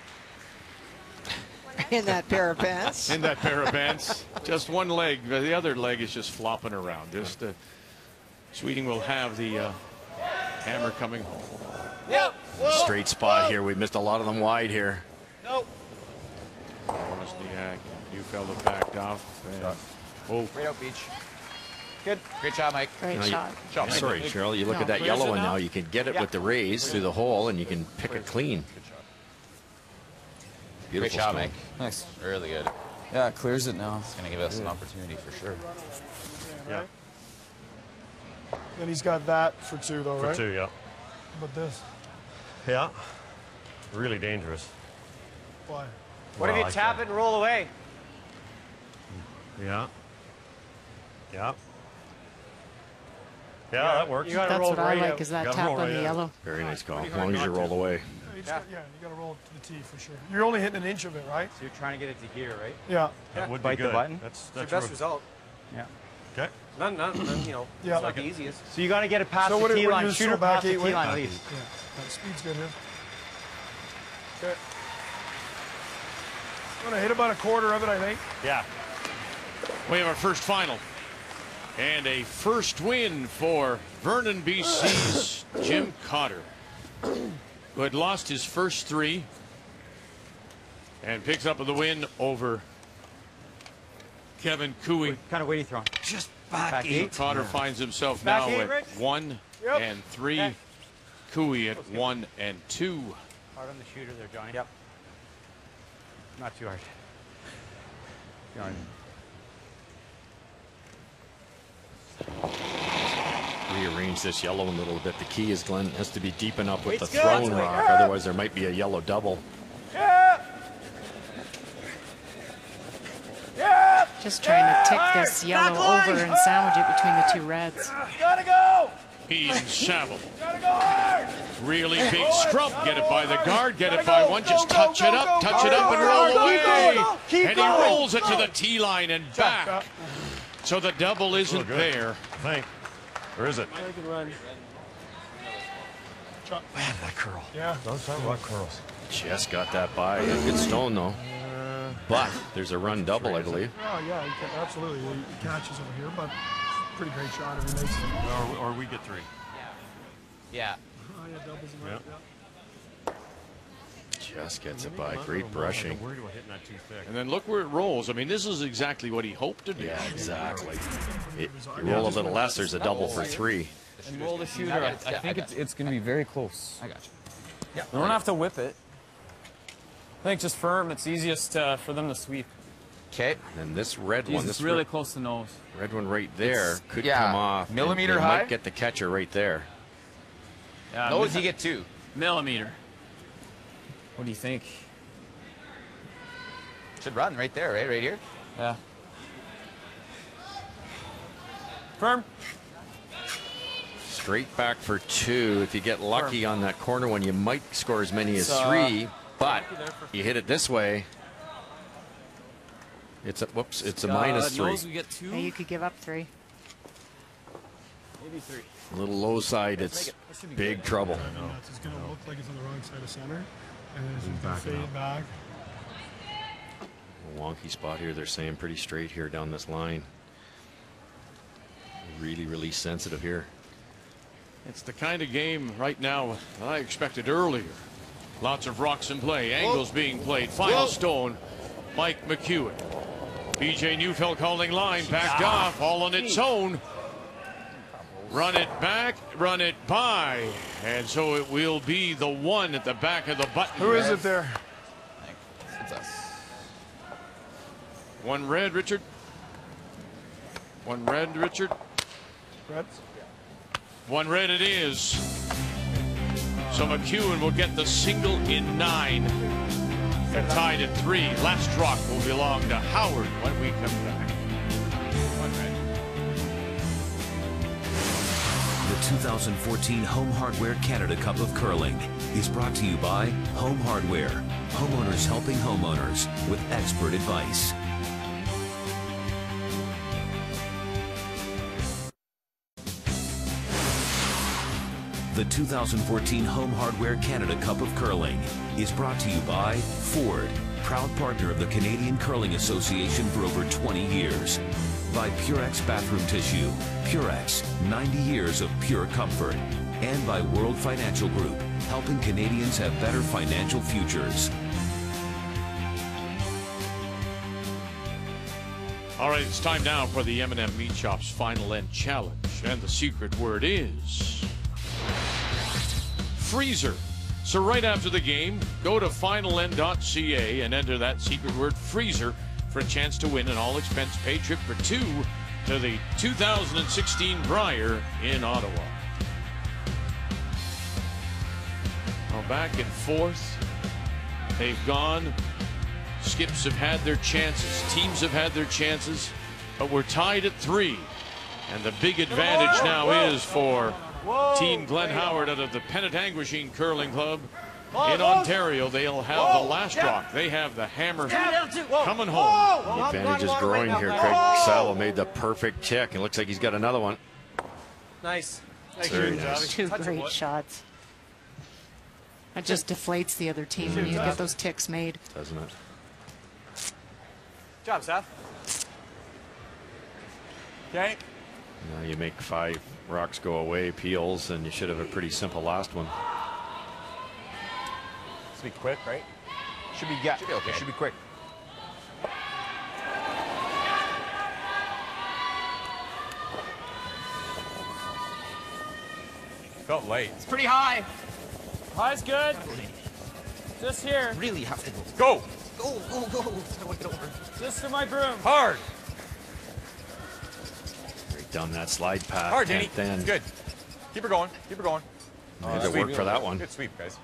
In that pair of pants. In that pair of pants. Just one leg. The other leg is just flopping around. Just Sweeting will have the hammer coming home. Yep. Straight spot here. We missed a lot of them wide here. Nope. Wozniak, you fella backed off. And, Right out, Beach. Good. Great shot, Mike. Great shot. Sorry, Cheryl. You look at that yellow one now. You can get it with the raise through the hole, and you can pick it clean. Beautiful Great shot, stone. Mike. Nice. Really good. Yeah, it clears it now. It's going to give us an opportunity for sure. Yeah. And he's got that for 2, though, right? For 2, yeah. But this. Yeah. Really dangerous. Why? What if you tap it and roll away? Yeah. Yeah. Yeah, that works. That's what I like, is that tap on the yellow. Very nice call, as long as you roll away. You got to roll it to the tee for sure. You're only hitting an inch of it, right? So you're trying to get it to here, right? Yeah. That would Bite be good. the button. That's your best result. Yeah. Okay. None, you know, Yeah. it's not the easiest. So you got to get it past So the tee line. you Shoot throw her past back the 8 tee weight? line at least. Yeah. That speed's good here. Okay. I'm going to hit about a quarter of it, I think. Yeah. We have our first final. And a first win for Vernon, BC's Jim Cotter, who had lost his first 3 and picks up the win over Kevin Cooey. What kind of weight are you throwing? Just back 8. Cotter finds himself Back now 8, at Rick? 1 and 3. Okay. Cooey at 1 and 2. Hard on the shooter there, Johnny. Yep. Not too hard. Johnny. Rearrange this yellow a little bit. The key is Glenn has to be deep enough with the Weight's good. thrown rock, otherwise there might be a yellow double. Yeah. Yeah. Just trying to tick this yellow over and sandwich it between the 2 reds. Gotta go. Ian Saville. Gotta go hard. Really big scrub. Get it by the guard. Get it by one. Just touch it up. Touch it up and hard, roll keep away. going, keep And he going. rolls it to the tee line and back. So the double isn't there. I think. Or is it? Man, that curl. Yeah. Don't talk about curls. Just got that by. Good stone, though. But there's a run double, I believe. Oh, yeah, he can, absolutely. He catches over here, but pretty great shot if he makes it. Or we get 3. Yeah. Oh, yeah, doubles him right. Yeah. Just gets it by. Great brushing. Where do I hit that too thick? And then look where it rolls. I mean, this is exactly what he hoped to do. Yeah, exactly. You roll a little less, there's a double for 3. And roll the shooter. I think it's going to be very close. I got you. Yeah. They don't have to whip it. I think just firm. It's easiest for them to sweep. Okay. And this red one, This really close to nose. red one right there could yeah, come off. millimeter they high? might get the catcher right there. Yeah, Nose, you get 2. Millimeter. What do you think? Should run right there, right? Right here. Yeah. Firm. Straight back for 2. If you get lucky on that corner one, you might score as many as 3. But you hit it this way. It's a whoops. It's a minus 3. Nose, we get 2. Yeah, you could give up 3. Maybe 3. A little low side. It's big trouble. Yeah, it's going to look like it's on the wrong side of center. And then it's going to fade back. A wonky spot here. They're saying pretty straight here down this line. Really, really sensitive here. It's the kind of game right now that I expected earlier. Lots of rocks in play, angles being played. Final stone, Mike McEwen. BJ Neufeld calling line, backed off, all on its own. Run it back, run it by, and so it will be the one at the back of the button. Who is it there? It's us. One red, Richard. One red, Richard. Reds. One red it is. So McEwen will get the single in 9. They're tied at 3. Last rock will belong to Howard when we come back. One red. The 2014 Home Hardware Canada Cup of Curling is brought to you by Home Hardware. Homeowners helping homeowners with expert advice. The 2014 Home Hardware Canada Cup of Curling is brought to you by Ford, proud partner of the Canadian Curling Association for over 20 years. By Purex Bathroom Tissue, Purex, 90 years of pure comfort. And by World Financial Group, helping Canadians have better financial futures. All right, it's time now for the M&M Meat Shop's Final End Challenge. And the secret word is freezer. So right after the game, go to finalend.ca and enter that secret word freezer for a chance to win an all-expense paid trip for 2 to the 2016 Brier in Ottawa. Well, back and forth, they've gone. Skips have had their chances. Teams have had their chances. But we're tied at 3. And the big advantage now is for Team Glenn Howard out of the Penetanguishene Curling Club in Ontario. They'll have the last rock. They have the hammer coming home. The advantage is growing here. Craig Salo made the perfect check. It looks like he's got another one. Nice. Very nice. 2 great shots. That just deflates the other team when you get those ticks made. Doesn't it? Good job, Seth. Okay. Now you make 5 rocks go away, peels, and you should have a pretty simple last one. This will be quick, right? Should be, yeah. Should be okay. It should be quick. Felt light. It's pretty high. High's good. Just here. Really have to go. Go, go, go. I want to get over. Just to my broom. Hard. Right down that slide path. Hard, Danny. Then Good. Keep her going. Keep her going. Had to work for that one. Good sweep, guys.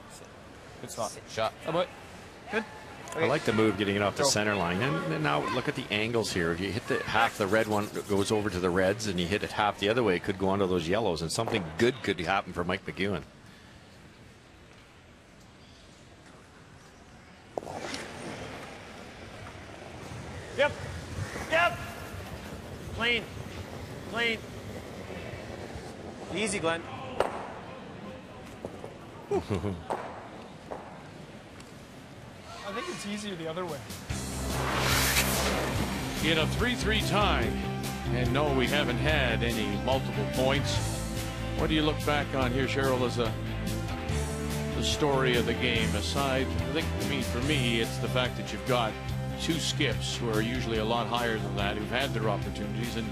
Good spot. Shot. Oh, boy. Good. I like the move getting it off the center line. And now look at the angles here. If you hit the half the red one goes over to the reds and you hit it half the other way, it could go onto those yellows, and something good could happen for Mike McEwen. Yep. Yep. Clean. Clean. Easy, Glenn. I think it's easier the other way. In a 3-3 tie, and no, we haven't had any multiple points. What do you look back on here, Cheryl, as the story of the game? Aside, for me, it's the fact that you've got 2 skips who are usually a lot higher than that, who've had their opportunities and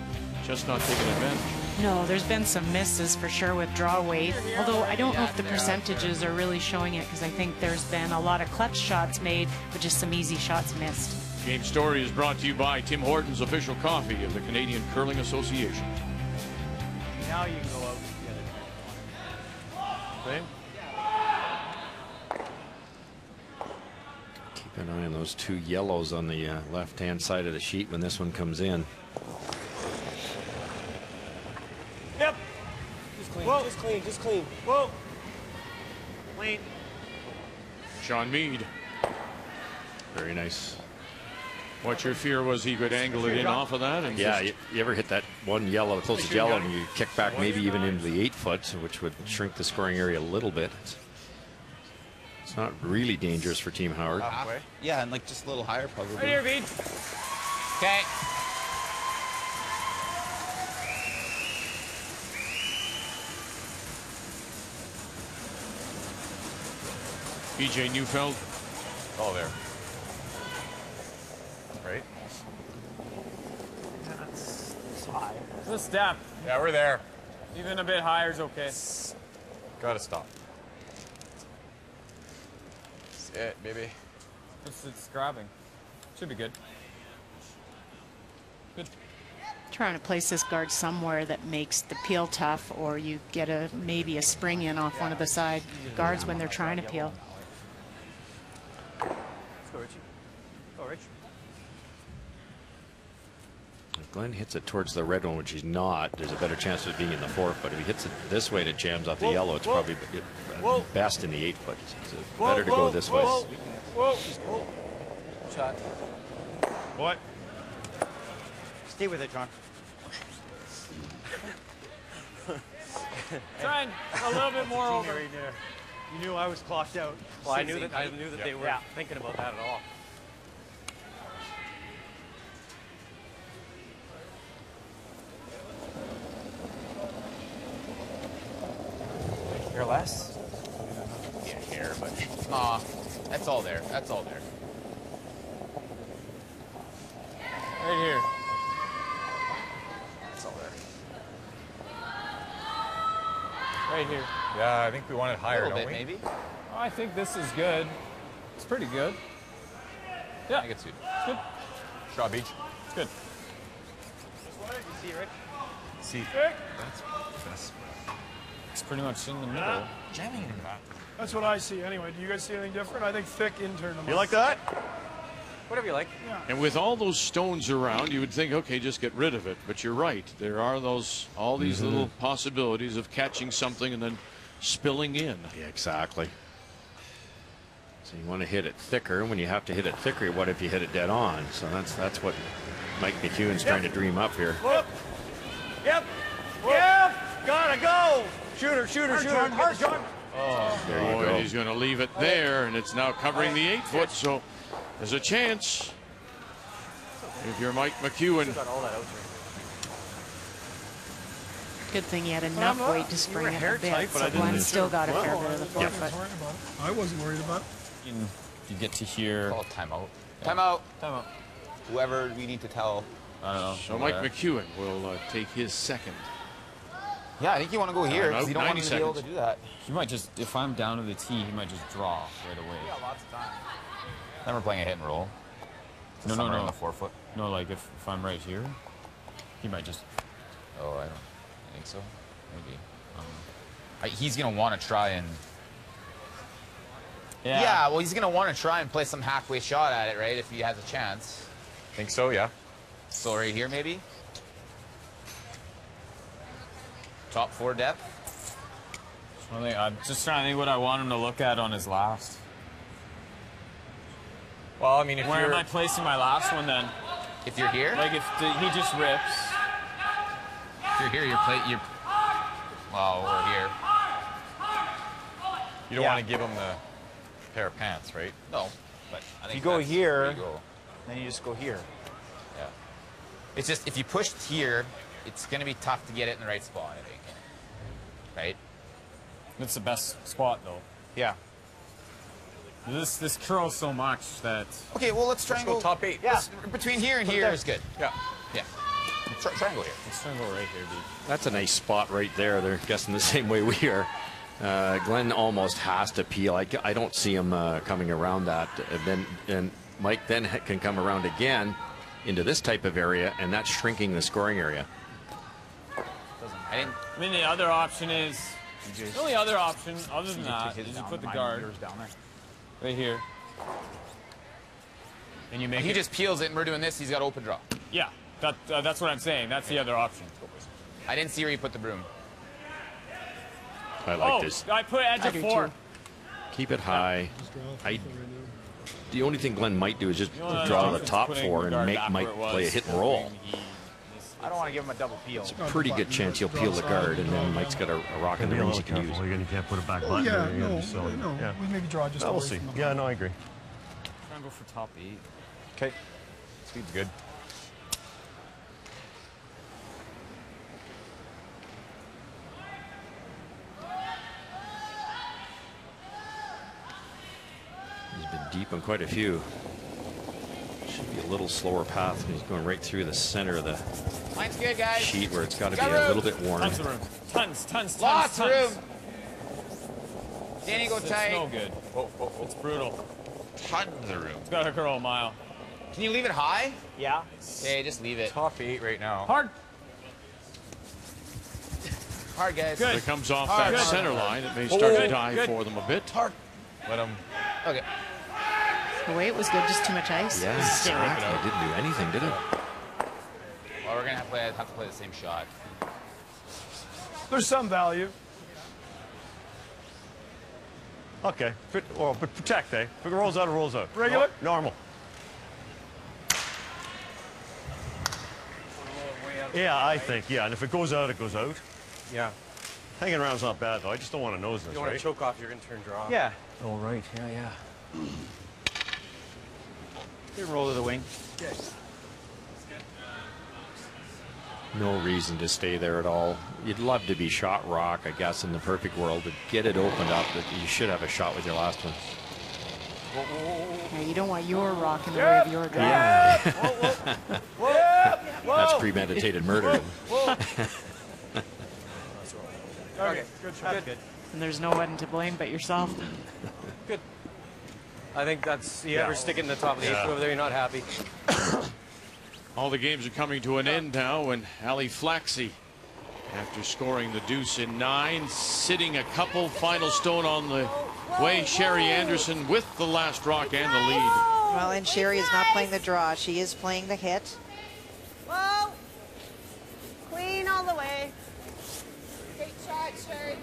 just not taken advantage. No, there's been some misses for sure with draw weight, although I don't know if the percentages are really showing it, because I think there's been a lot of clutch shots made, but just some easy shots missed. Game Story is brought to you by Tim Hortons, official coffee of the Canadian Curling Association. Now you can go out together. Keep an eye on those 2 yellows on the left-hand side of the sheet when this one comes in. Yep. Just clean. Whoa. Just clean. Just clean. Whoa. Clean. Sean Mead. Very nice. What your fear was he could angle it in off of that? And Yeah, just... you ever hit that one yellow, the closest yellow, and you kick back maybe even into the 8-foot, which would shrink the scoring area a little bit. It's not really dangerous for Team Howard. Yeah, and like just a little higher probably. Right here, Bead. Okay. BJ Neufeld. Oh, there. Right. high. It's a step. Yeah, we're there. Even a bit higher is okay. Gotta stop. That's it, baby. It's grabbing. Should be good. Good. Trying to place this guard somewhere that makes the peel tough, or you get maybe a spring in off one of the side guards when they're trying to peel. Let's go, Richie. Go, Rich. If Glenn hits it towards the red one, which he's not, there's a better chance of it being in the 4th. But if he hits it this way and it jams off the yellow, it's probably best in the 8 foot. It's better to go this way. Whoa. Shot. What? Stay with it, John. Trying a little bit more over. Right there. You knew I was clocked out. Well, I knew that they weren't thinking about that at all. Here less? Yeah, here, but that's all there. That's all there. Right here. That's all there. Right here. Yeah, I think we want it higher, don't we? Maybe. Oh, I think this is good. It's pretty good. Yeah. I think it's good. It's good. Shaw Beach. It's good. You see, Rich? See. That's It's pretty much in the middle. Jamming in that. That's what I see anyway. Do you guys see anything different? I think thick intern. You like that? Whatever you like. Yeah. And with all those stones around, you would think, okay, just get rid of it. But you're right. There are all these little possibilities of catching something and then spilling in. Yeah, exactly. So you want to hit it thicker. And when you have to hit it thicker, what if you hit it dead on? So that's what Mike McEwen's trying to dream up here. Whoop. Yep. Gotta go. Shooter. Hard, John. Oh, there you go. And he's going to leave it there, and it's now covering the 8 foot. So there's a chance if you're Mike McEwen. Good thing he had enough weight to spring it a bit, so Glenn still got a fair bit of the 4 foot. I wasn't worried about it. You get to hear. Call timeout. Timeout. Whoever we need to tell. I don't know. So Mike McEwen will take his second. Yeah, I think you want to go here because you don't want him to be able to do that. He might just, if I'm down to the tee, he might just draw right away. Yeah, lots of time. Then we're playing a hit and roll. No. On the 4 foot. No, like if I'm right here, he might just. Oh, I don't think so. Maybe. He's gonna want to try and. Yeah, well, he's gonna want to try and play some halfway shot at it, right? If he has a chance. Think so, yeah. So right here, maybe. Top 4 depth. I'm just trying to think what I want him to look at on his last. Well, I mean, if Where you're... am I placing my last one then? If you're here? Like if he just rips. If you're here, well, we're here. You don't want to give him the pair of pants, right? No. But I think you go here, you go. then you just go here. Yeah. It's just, if you push here, it's going to be tough to get it in the right spot, I think. Right? It's the best spot though. Yeah. This curls so much that. Okay, well, let's try and go top 8. Yeah. Between here and here is good. Yeah. Yeah. Try and go here. Let's try and go right here, dude. That's a nice spot right there. They're guessing the same way we are. Glenn almost has to peel. I don't see him coming around that. And Mike then can come around again into this type of area, and that's shrinking the scoring area. I mean, the other option is. The only other option, other than that, is you put the guard down there. right here. And you make he just peels it, and we're doing this. He's got open draw. Yeah, that's what I'm saying. That's the other option. I didn't see where you put the broom. I like this. I put edge of 4. Keep it high. The only thing Glenn might do is just draw the top 4 and make Mike play a hit and roll. I don't want to give him a double peel. It's a pretty good chance he'll peel the guard, and then Mike's got a rock in the rings he can use. You can't put it back button. Yeah, no. We maybe draw just we'll away see. from the Yeah, no, I agree. Try and go for top 8. Okay. Speed's good. He's been deep on quite a few. Should be a little slower path. He's going right through the center of the Line's good, guys. sheet where it's got to be a little bit worn. Tons of room. Tons. Lots of room. Danny, go tight. It's no good. It's brutal. Tons of room. It's got to curl a mile. Can you leave it high? Yeah. Okay, just leave it. Top 8 right now. Hard. Hard, guys. If it comes off Hard. that center line, it may start to die for them a bit. Hard. Let him. Okay. The way it was good, just too much ice. Yeah, exactly. It didn't do anything, did it? Well, we're going to have to play the same shot. There's some value. Okay. Well, but protect, eh? If it rolls out, it rolls out. Regular? Normal. Yeah, I think, yeah. And if it goes out, it goes out. Yeah. Hanging around's not bad, though. I just don't want to nose this, You don't want right? to choke off, you're going to turn draw. Yeah. Oh, right. Yeah. Good roll to the wing. No reason to stay there at all. You'd love to be shot rock, I guess, in the perfect world, but get it opened up. That you should have a shot with your last one. Yeah, you don't want your rock in the way of your drive. That's premeditated murder. Okay, good shot. Good. And there's no one to blame but yourself. Good. I think that's, you ever stick it in the top of the eighth over there, you're not happy. All the games are coming to an end now, and Ali Flaxey, after scoring the deuce in 9, sitting a couple, final stone on the way. Sherry Anderson with the last rock and the lead. Well, and Sherry is not playing the draw. She is playing the hit. Whoa. Clean all the way. Great shot, Sherry.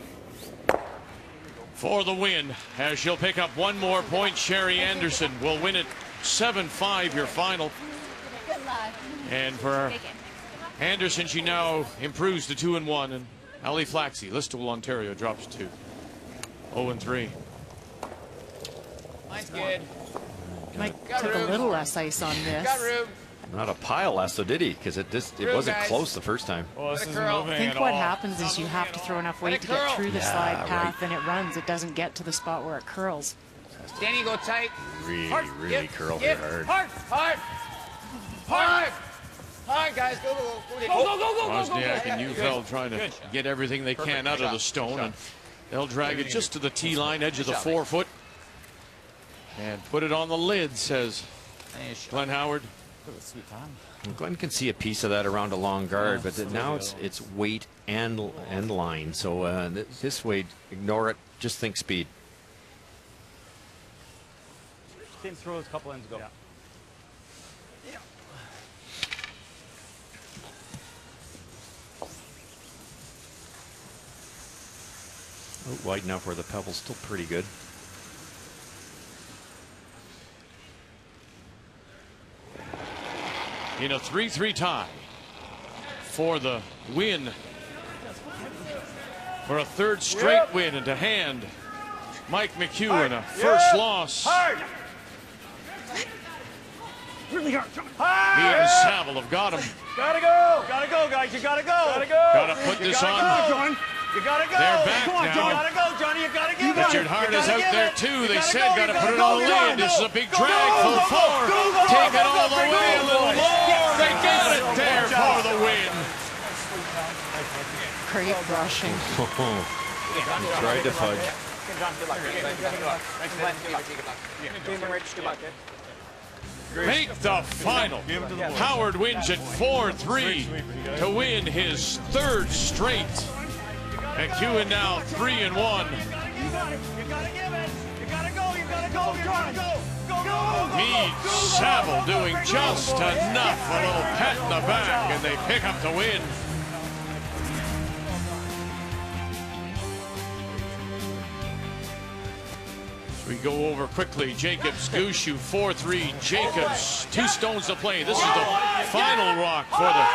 For the win, as she'll pick up one more point, Sherry Anderson will win it 7-5, your final. Good luck. And for Anderson, she now improves to 2-1, and Ali Flaxey, Listowel, Ontario, drops to 0-3. Mine's good. Mike took a little less ice on this. Got room. Not a pile less, though, did he? Because it wasn't guys. close the first time. Well, this Let it isn't curl. moving I think at what all. happens is you have to throw enough weight to get curl. through the Yeah, slide path, right. and it runs. It doesn't get to the spot where it curls. Danny, go tight. Really curl her hard. Hard, guys. Go. Wozniak and Neufeld trying to get everything they can out of the stone, and they'll drag it just to the tee line, edge of the 4-foot, and put it on the lid, says Glenn Howard. Glenn can see a piece of that around a long guard, but now it's weight and line. So this way, ignore it. Just think speed. Same throw as a couple ends ago. Yeah. Oh, wide enough where the pebble's still pretty good. In a 3-3 tie for the win, for a third straight win, and to hand Mike McEwen a first loss. Really hard. He and Saville have got him. Gotta go, guys. You gotta go. Gotta put this on. You gotta go. They're back Come on, now. Johnny. You gotta go, Johnny. You gotta give it. Richard Hart is out there too. They said gotta put it go, on the John. lid. This is a big Go, drag. go, Full go, four. go, go, Take it go, all go, the go, way. A go, little boys. more. They got it there for the win. Great brushing. Tried to fudge. Make the final. Howard wins at 4-3 to win his third straight. McEwen now 3-1. You gotta give it. You gotta go. You gotta go. You gotta go. Go. Meade, Saville doing just enough. A little pat in the back, and they pick up the win. We go over quickly. Jacobs, Gushu, 4-3. Jacobs, 2 stones to play. This is the final rock for the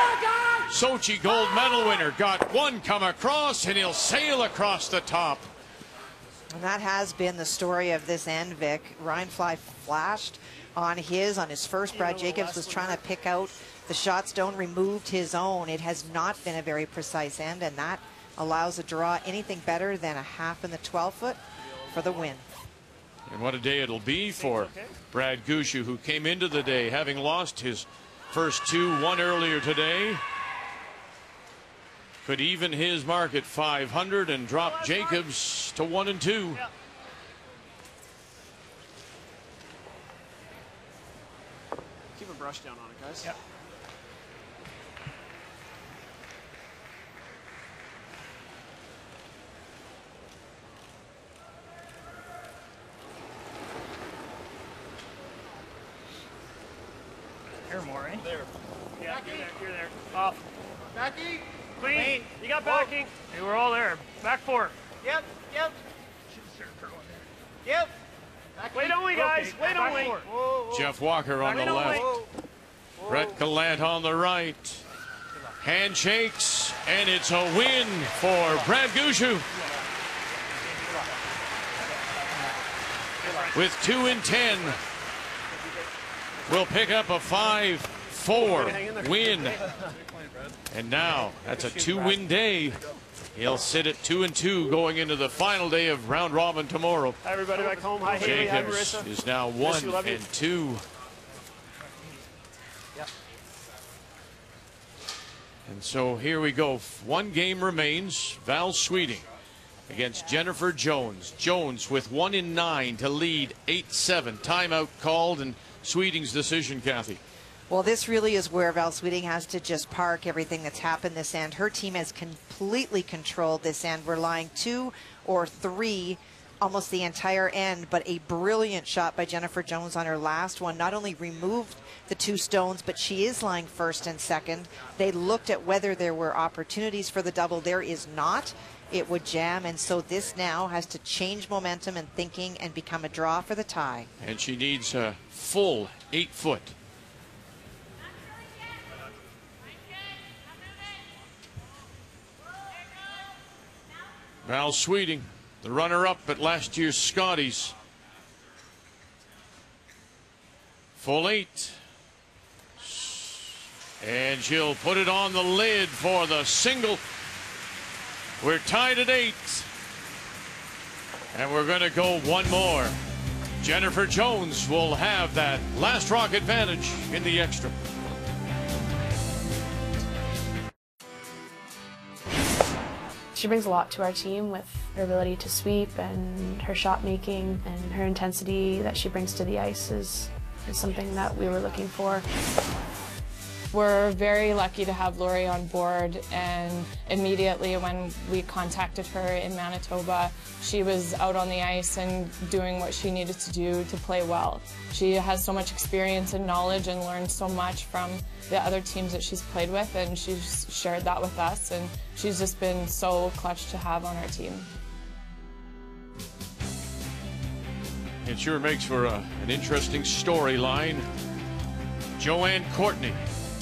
Sochi gold medal winner. Got one come across, and he'll sail across the top. And that has been the story of this end, Vic. Ryan Fly flashed on his first. Brad Jacobs was trying to pick out the shot stone, removed his own. It has not been a very precise end, and that allows a draw. Anything better than a half in the 12-foot for the win. And what a day it'll be for Brad Gushue, who came into the day having lost his first two, one earlier today. Could even his mark at 500 and drop Jacobs to 1-2. Keep a brush down on it, guys. Yep. Here more, eh? There. Yeah, you're there. Off. Backing. Clean. You got backing. Hey, we're all there. Back four. Yep. Yep. Wait only, guys. Okay. Wait Back only. four. Whoa, whoa. Jeff Walker on the Wait only. left. Brett Gallant on the right. Handshakes, and it's a win for Brad Gushue. With 2 in 10, we'll pick up a 5-4 win. And now that's a 2-win day. He'll sit at 2-2 going into the final day of round robin tomorrow. Hi, everybody back home. Hi, Haley. Hi, Jacobs Marissa. is now Miss you, love you. 1-2. And so here we go. One game remains. Val Sweeting against Jennifer Jones. Jones with 1 in 9 to lead 8-7. Timeout called, and Sweeting's decision, Kathy. Well, this really is where Val Sweeting has to just park everything that's happened this end. Her team has completely controlled this end, relying 2 or 3 almost the entire end, but a brilliant shot by Jennifer Jones on her last one not only removed the 2 stones, but she is lying first and second. They looked at whether there were opportunities for the double. There is not. It would jam, and so this now has to change momentum and thinking and become a draw for the tie. And she needs a full 8 foot. Val Sweeting, the runner-up at last year's Scotties. Full 8. And she'll put it on the lid for the single. We're tied at 8. And we're going to go one more. Jennifer Jones will have that last rock advantage in the extra. She brings a lot to our team with her ability to sweep and her shot making, and her intensity that she brings to the ice is something that we were looking for. We're very lucky to have Lori on board, and immediately when we contacted her in Manitoba, she was out on the ice and doing what she needed to do to play well. She has so much experience and knowledge and learned so much from the other teams that she's played with, and she's shared that with us, and she's just been so clutch to have on our team. It sure makes for an interesting storyline. Joanne Courtney,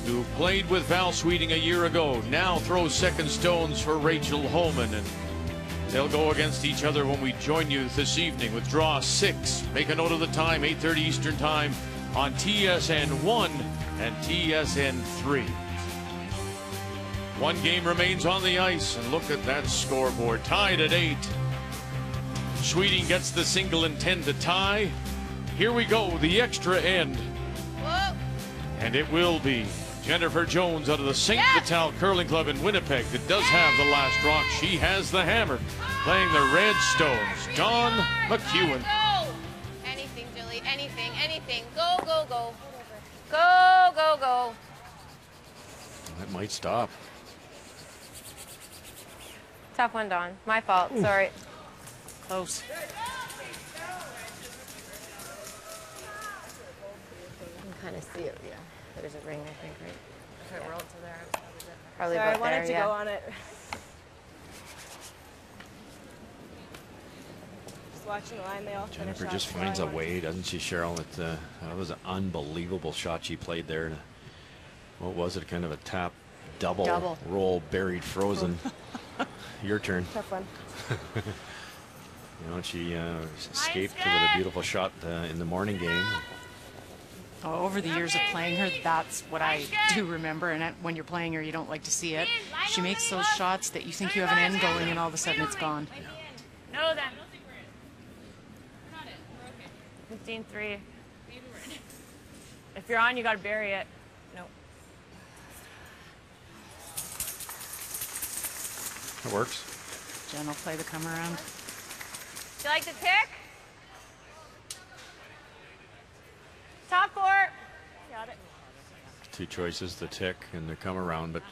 who played with Val Sweeting a year ago, now throws second stones for Rachel Holman, and they'll go against each other when we join you this evening with draw 6. Make a note of the time, 8:30 Eastern Time on TSN 1 and TSN 3. One game remains on the ice, and look at that scoreboard, tied at 8. Sweeting gets the single and 10 to tie. Here we go, the extra end. Whoa. And it will be Jennifer Jones out of the St. Vital Curling Club in Winnipeg that does have the last rock. She has the hammer, playing the Red Stones. Dawn McEwen. Go. Anything, Julie. Anything. Anything. Go, go, go. Go, go, go. That might stop. Tough one, Dawn. My fault. Ooh. Sorry. Close. You can kind of see it, yeah. There's a ring, I think, right? Okay, we're all to there. Probably Sorry, about I wanted there, to yeah. go on it. Just watching the line, they all Jennifer just finds a way, doesn't she, Cheryl? That was an unbelievable shot she played there. What was it? Kind of a tap double. Roll buried frozen. Your turn. Tough one. You know, she escaped with a beautiful shot in the morning game. Oh, over the years of playing her, that's what I do remember. And when you're playing her, you don't like to see it. She makes those shots that you think you have an end going, and all of a sudden it's gone. No, then. 15-3. If you're on, you got to bury it. Nope. It works. Jen will play the come around. Do you like the tick? Top court. Got it. Two choices, the tick and the come around, but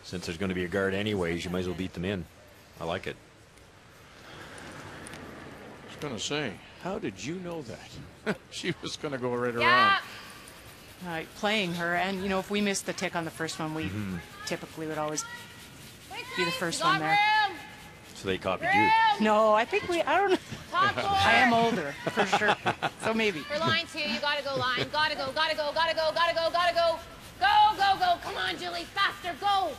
since there's going to be a guard anyways, you might as well beat them in. I like it. I was going to say, how did you know that? She was going to go right around. Playing her, and you know, if we missed the tick on the first one, we typically would always be the first one there. So they copied you. No, I think I don't know. I am older, for sure. So maybe. For line 2, you gotta go line. Gotta go, gotta go, gotta go, gotta go, gotta go. Go, go, go. Come on, Julie. Faster. Go.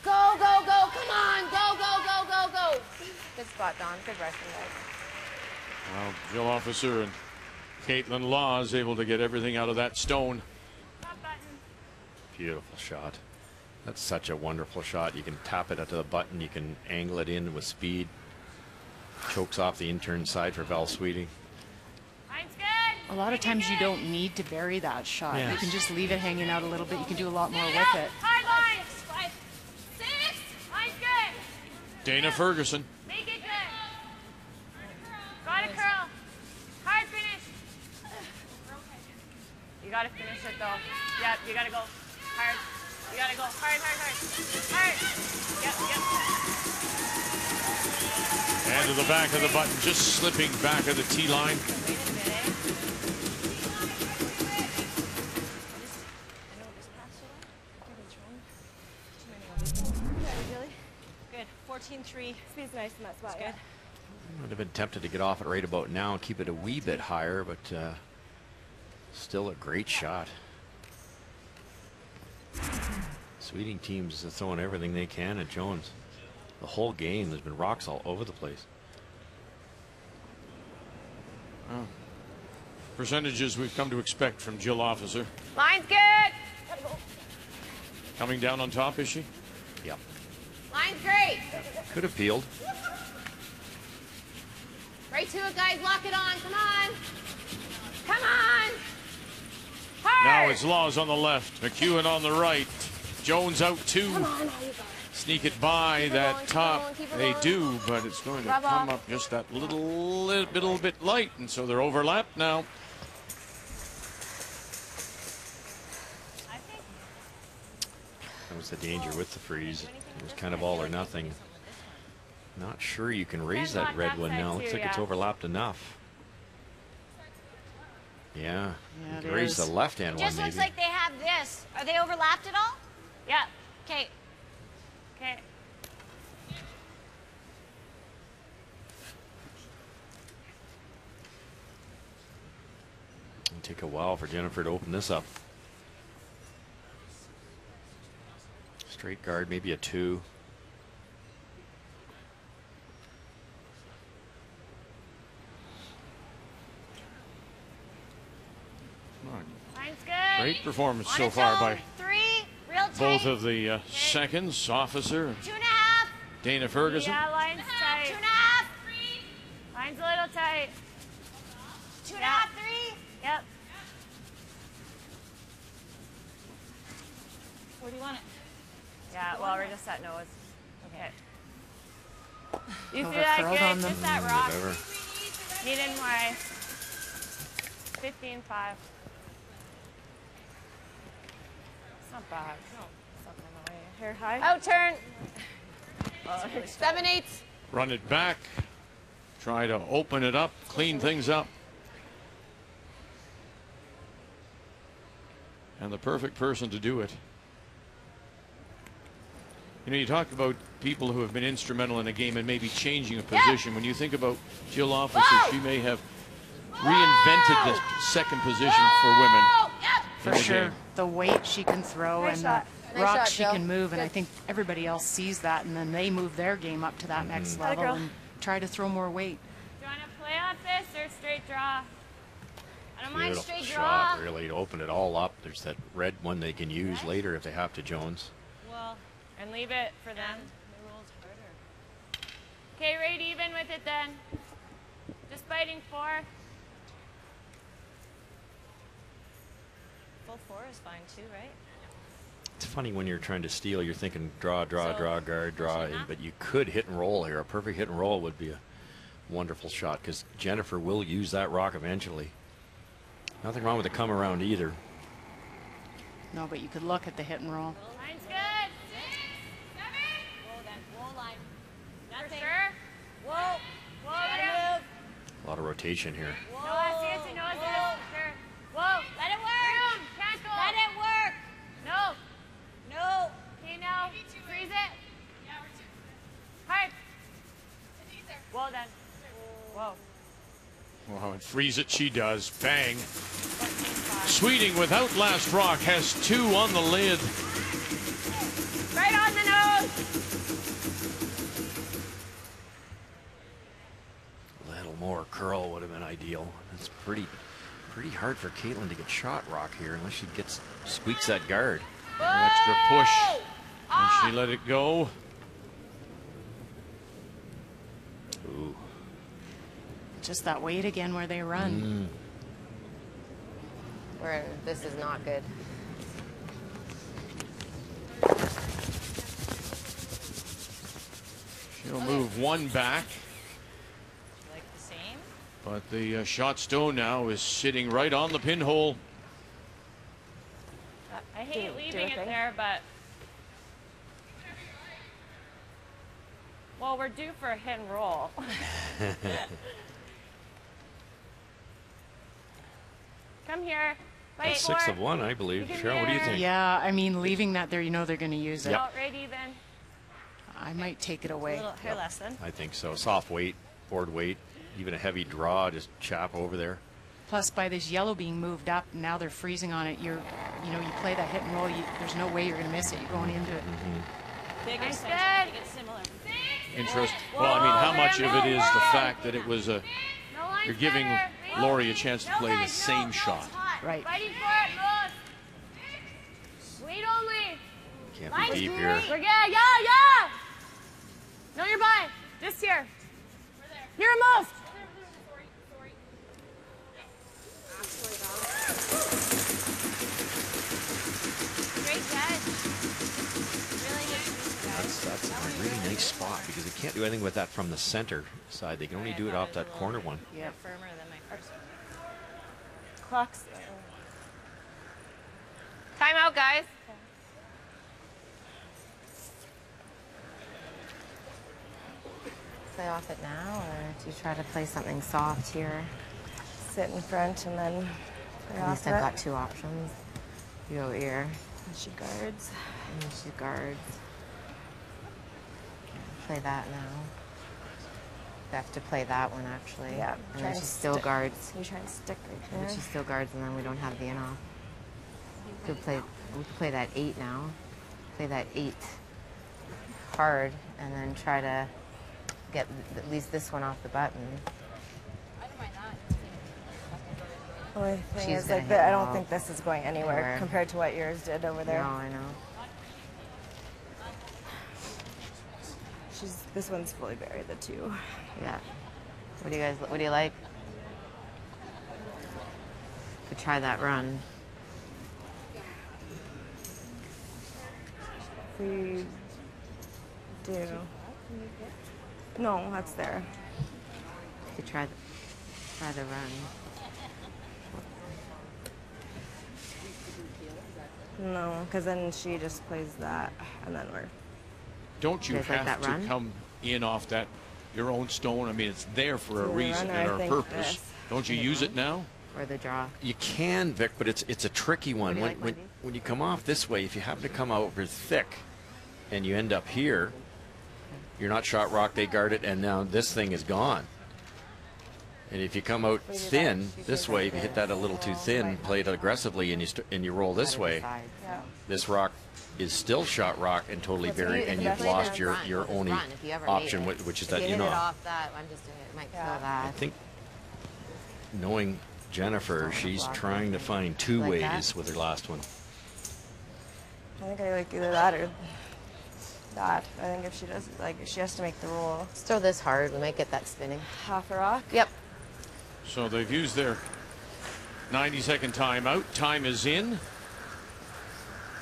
Go, go, go. Come on. Go, go, go, go, go. Good spot, Don. Good rushing, guys. Well, Jill Officer and Caitlin Law is able to get everything out of that stone. Beautiful shot. That's such a wonderful shot. You can tap it to the button. You can angle it in with speed. Chokes off the intern side for Val Sweeting. A lot of times you don't need to bury that shot. Yes. You can just leave it hanging out a little bit. You can do a lot more with it. Hard line. 5, 6. Line's good. Dana Ferguson. Make it good. Gotta curl. Hard finish. You got to finish it, though. Yep, you got to go hard. You got to go hard, hard, hard. Hard. Yep, yep. And to the back of the button, just slipping back of the tee line. Good. 14-3. Speed's nice in that spot. Good. I would have been tempted to get off it right about now and keep it a wee bit higher, but still a great shot. Sweeting teams are throwing everything they can at Jones. The whole game, there's been rocks all over the place. Oh. Percentages we've come to expect from Jill Officer. Line's good. Coming down on top, is she? Yep. Line's great. Could have peeled. Right to it, guys. Lock it on. Come on. Come on. Hard. Now it's Laws on the left, McEwen on the right. Jones out 2. Come on. Sneak it by that top. They do, but it's going to Rub come off. up just that little bit light, and so they're overlapped now. That was the danger with the freeze. It was kind of all or nothing. Not sure you can raise that red one now. Looks like it's overlapped enough. Yeah, you can raise the left-hand one Just maybe. looks like they have this. Are they overlapped at all? Yeah. Okay. Okay. It'll take a while for Jennifer to open this up. Straight guard, maybe a 2. Line's good. Great performance On so its far own. by 3. Real tight. both of the seconds, Officer and 2.5. Dana Ferguson. Yeah, line's tight. 2.5. Line's a little tight. 2.5. 3. Yep. Where do you want it? Yeah, well, we're just at nose. Okay. You Oh, see they're that? curled on Good. them. Just that rock. Whatever. Need in more ice. 15-5. It's not bad. No, it's not going away. Hair high. Out turn. 7/8. Run it back. Try to open it up, clean things up. And the perfect person to do it. You know, you talk about people who have been instrumental in a game and maybe changing a position. When you think about Jill Officer, she may have reinvented the second position for women. For sure. The weight she can throw Nice and shot. the Nice rocks shot, she Jill. can move, and I Good. think everybody else sees that, and then they move their game up to that next Gotta level go. and try to throw more weight. Do you want to play off this or straight draw? I don't mind Beautiful straight shot, draw. really, to open it all up. There's that red one they can use later if they have to, Jones. Well, and leave it for them. Okay, right even with it then. Just fighting 4. Full 4 is fine too, right? It's funny when you're trying to steal, you're thinking draw, draw, draw, guard, draw, but you could hit and roll here. A perfect hit and roll would be a wonderful shot because Jennifer will use that rock eventually. Nothing wrong with the come around either. No, but you could look at the hit and roll. Line's good. 6, 7. Whoa, then. Whoa, line. Nothing. For sure. Whoa. Whoa, gotta move. A lot of rotation here. Whoa. No, I see it. No, I see it. Sure. Whoa. Let it work. Can't go. Let it work. No. No. Okay, now. Freeze it. Yeah, we're 2. Hard. Whoa, then. Whoa. Well, and freeze it she does. Bang. Sweeting without last rock has 2 on the lid. Right on the nose. A little more curl would have been ideal. It's pretty hard for Caitlin to get shot rock here unless she squeaks that guard. An extra push. And she let it go. Ooh. Just that weight again where they run. This is not good. She'll move 1 back. Like the same? But the shot stone now is sitting right on the pinhole. I hate leaving it there, but well, we're due for a hit and roll. Come here. That's 6 of 1, I believe. Cheryl, what do you think? Yeah, I mean, leaving that there, you know they're going to use it. Yep. Not right even. I might take it away. A little hair less then. I think so. Soft weight, board weight, even a heavy draw, just chap over there. Plus, by this yellow being moved up, now they're freezing on it. You play that hit and roll. There's no way you're going to miss it. You're going into it. Bigger Nice center. good. Make it similar. Interest. Well, I mean, how much of it is the fact that it was you're giving Lori a chance to play the same shot. Right. Fighting for it, move. Wait only. Can't be deep here. We're good. Yeah. No, you're by. This here. You're removed. Great catch. Really good. That's a really nice spot because they can't do anything with that from the center side. They can only do it off that corner one. Yeah, firmer than my first one. Clock's. Time out, guys. Play off it now, or do you try to play something soft here? Sit in front and then play At off least it. I've got 2 options. You go ear. And she guards. And she guards. Play that now. You have to play that one actually. Yeah. And then she still guards. You try and stick right And there. she still guards, and then we don't have the in off. We could play that 8 now. Play that 8 hard, and then try to get at least this one off the button. The only thing She's is, gonna like, hit I it don't all. think this is going anywhere compared to what yours did over there. No, I know. This one's fully buried, the 2. Yeah. What do you like? Could try that run. We do. No, that's there. Could try the run. No, because then she just plays that, and then we're. Don't you guys like have that to run? come in off that your own stone? I mean, it's there for a the reason run, and I a think purpose. this. Don't you use it now? Or the draw. You can, Vic, but it's a tricky one. do you like, Wendy? When you come off this way, if you happen to come over thick and you end up here, you're not shot rock, they guard it, and now this thing is gone. And if you come out thin this way, if you hit that a little too thin, play it aggressively, and you roll this way, this rock is still shot rock and totally buried, and you've lost your only option, which is that If you in hit it off. off that, I'm just doing it. Might kill that. I think knowing Jennifer, she's trying to find 2 Like ways that? with her last one. I think I like either that or that. I think if she does, like, she has to make the roll. Let's throw this hard. We might get that spinning. Half a rock? Yep. So they've used their 90-second timeout. Time is in.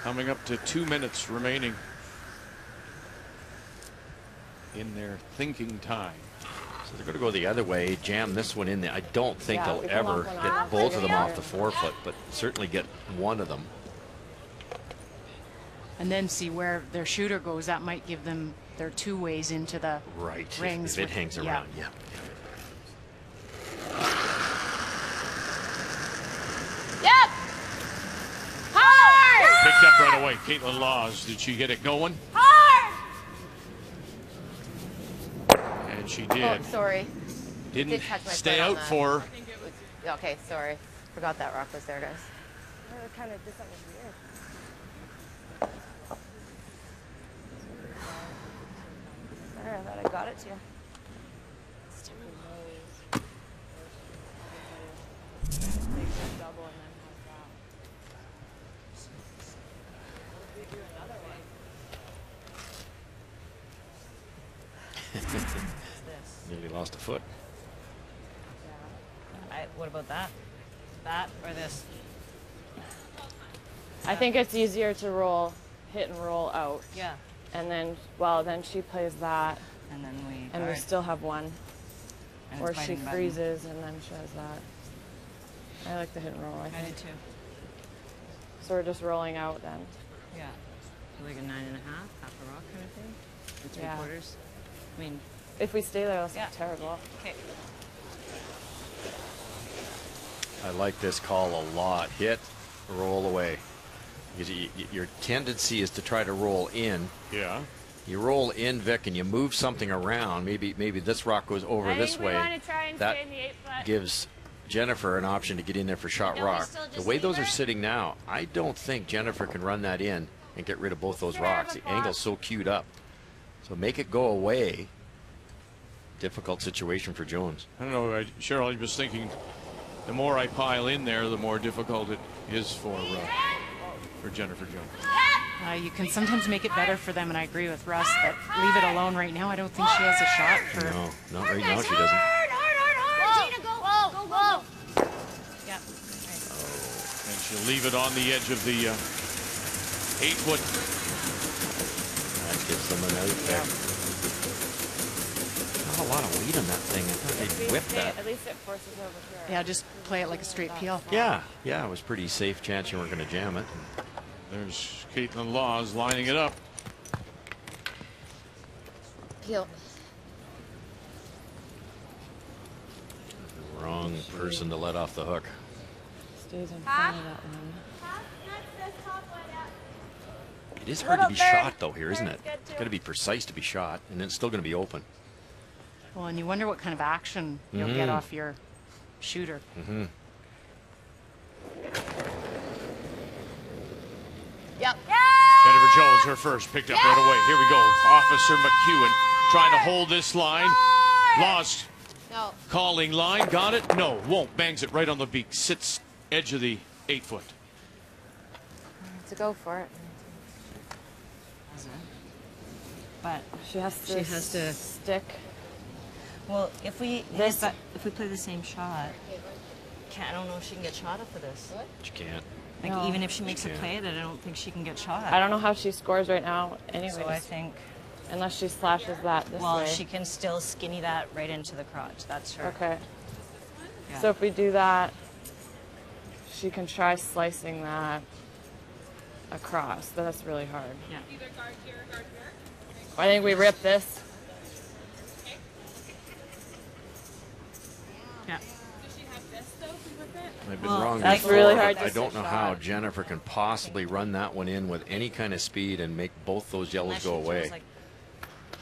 Coming up to 2 minutes remaining in their thinking time. So they're going to go the other way, jam this one in there. I don't think Yeah, they'll we can ever lock one get off. both of them off the forefoot, but certainly get one of them. And then see where their shooter goes. That might give them their 2 ways into the rings. If it hangs around, yeah. Yep. Hard. Picked up right away. Caitlin Laws. Did she get it going? Hard. And she did. Oh, sorry. Didn't Did touch my stay foot on out that. for her. Okay, sorry. Forgot that rock was there, guys. I kind of did something weird. Sorry, I thought I got it to you. Nearly lost a foot. What about that? That or this? I think it's easier to roll, hit and roll out. Yeah. And then, well, then she plays that. And then we. And we guard. still have one. And Or it's she biting button. freezes and then she has that. I like the hit and roll, I I think. did too. So we're just rolling out then. Yeah. So like a 9.5, half a rock kind of thing? And 3 Yeah. quarters? I mean. If we stay there, that's Yeah. terrible. Okay. I like this call a lot. Hit, roll away. Because your tendency is to try to roll in. Yeah. You roll in, Vic, and you move something around. Maybe this rock goes over I this think we way. want to try and That stay in the 8-foot. gives Jennifer an option to get in there for shot Don't we rock. still The just way leave those her? are sitting now, I don't think Jennifer can run that in and get rid of both those rocks. The angle's so queued up. So make it go away. Difficult situation for Jones. I don't know, Cheryl, I was thinking the more I pile in there, the more difficult it is for Jennifer Jones. You can sometimes make it better for them, and I agree with Russ that leave it alone right now. I don't think she has a shot for. No, not right now. She doesn't. Hard. Gina, go. Whoa. Whoa. Yeah. And she'll leave it on the edge of the 8-foot. That gives them an out there. Not a lot of weight on that thing. I thought they'd whip that. At least it forces over here. Yeah, just play it like a straight peel. Yeah, it was pretty safe chance you weren't going to jam it. There's Caitlin Laws lining it up. Peel. Wrong person to let off the hook. Stays in front of that one. It is hard to be shot, though, here, isn't it? It's got to be precise to be shot, and then it's still going to be open. Well, and you wonder what kind of action you'll get off your shooter. Mm-hmm. Yep. Jennifer Jones, her first, picked up right away. Here we go. Officer McEwen trying to hold this line. Lost. No. Calling line. Got it? No, won't. Bangs it right on the beak. Sits edge of the 8-foot. To go for it. But she has to stick. Well, if we This- if we play the same shot, I don't know if she can get shot off of this. She can't. Like No. even if she makes She a can't. play, that I don't think she can get shot. I don't know how she scores right now anyways. So I think. Unless she slashes that this Well, way. she can still skinny that right into the crotch. That's her. Okay. Yeah. So if we do that, she can try slicing that across. But that's really hard. Yeah. I think we rip this. Yeah. I've been Well, wrong that's before, really hard but to I don't know shot. how Jennifer can possibly run that one in with any kind of speed and make both those yellows Unless go she away. throws, like,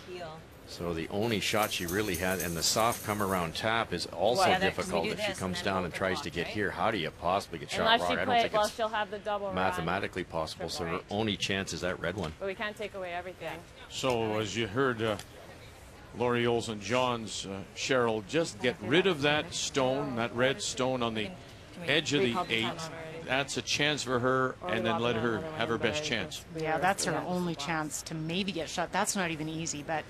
heel. So the only shot she really had, and the soft come around tap is also Yeah, that- 'cause we difficult do if she this comes and then down and open tries lock, to get right? here. How do you possibly get shot Unless rock? she I don't plays, think well, it's she'll have the double run. mathematically possible. So her only chance is that red one. But we can't take away everything. So as you heard Lori Olson-Johns, Cheryl, just get rid of that stone, that red stone on the edge of the 8. That's a chance for her, and then let her have her best chance. Yeah, that's her only chance to maybe get shot. That's not even easy, but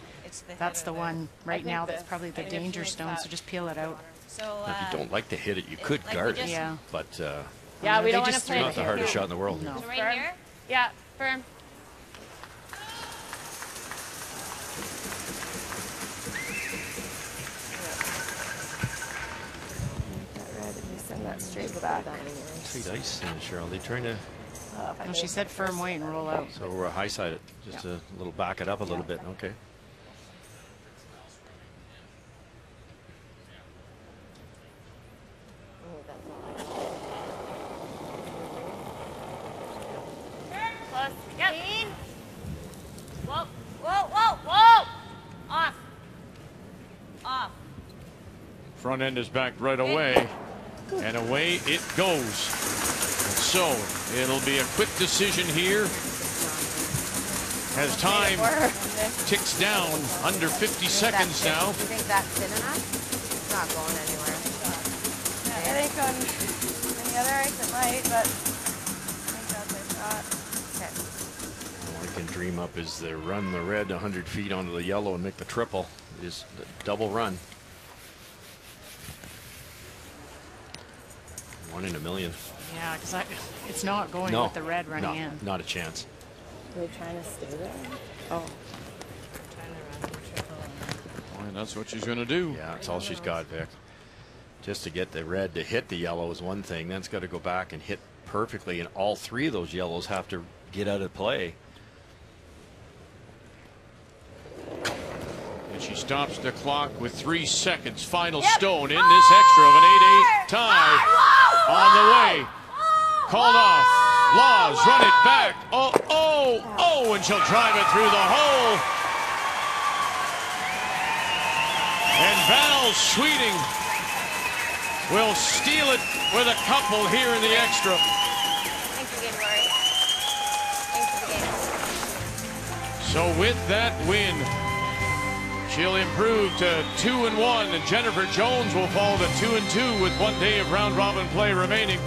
that's the one right now that's probably the danger stone, so just peel it out. So, If you don't like to hit it, you could like we guard it. just- Yeah. But Yeah, we They don't want to just play threw not the it hardest here. shot in the world. No. Right here? Yeah, firm. Send that straight back. Sweet ice, Cheryl. They trying to. No, she said firm way and roll out. So we're high side it, just a little back it up a little bit. Okay. Close. Yep. Whoa, whoa, whoa, whoa! Off. Off. Front end is back right away, and away it goes. So it'll be a quick decision here as time ticks down under 50 seconds now. Do you think that's thin enough? It's not going anywhere. I think on the other ice it might, but I think that's my shot. All I can dream up is to run the red 100 feet onto the yellow and make the triple. Is the double run. 1 in a million. Yeah, because it's not going with the red running in. Not a chance. Are they trying to stay there? Oh. And that's what she's going to do. Yeah, that's all she's got, Vic. Just to get the red to hit the yellow is one thing. Then it's got to go back and hit perfectly, and all three of those yellows have to get out of play. And she stops the clock with 3 seconds. Final stone in this extra of an 8-8 tie. On the way. Called off. Laws run it back. Oh, oh, oh, and she'll drive it through the hole. And Val Sweeting will steal it with a couple here in the extra. Thanks again, Lori. Thanks for the game. So with that win, she'll improve to 2-1, and Jennifer Jones will fall to 2-2 with 1 day of round-robin play remaining.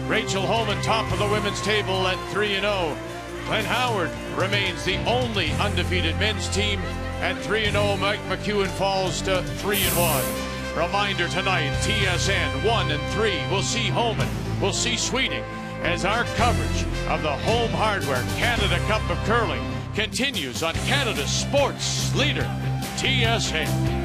Rachel Holman top of the women's table at 3-0. Glenn Howard remains the only undefeated men's team at 3-0. Mike McEwen falls to 3-1. Reminder tonight, TSN 1 and 3. We'll see Holman, we'll see Sweeting as our coverage of the Home Hardware Canada Cup of Curling continues on Canada's sports leader, TSN.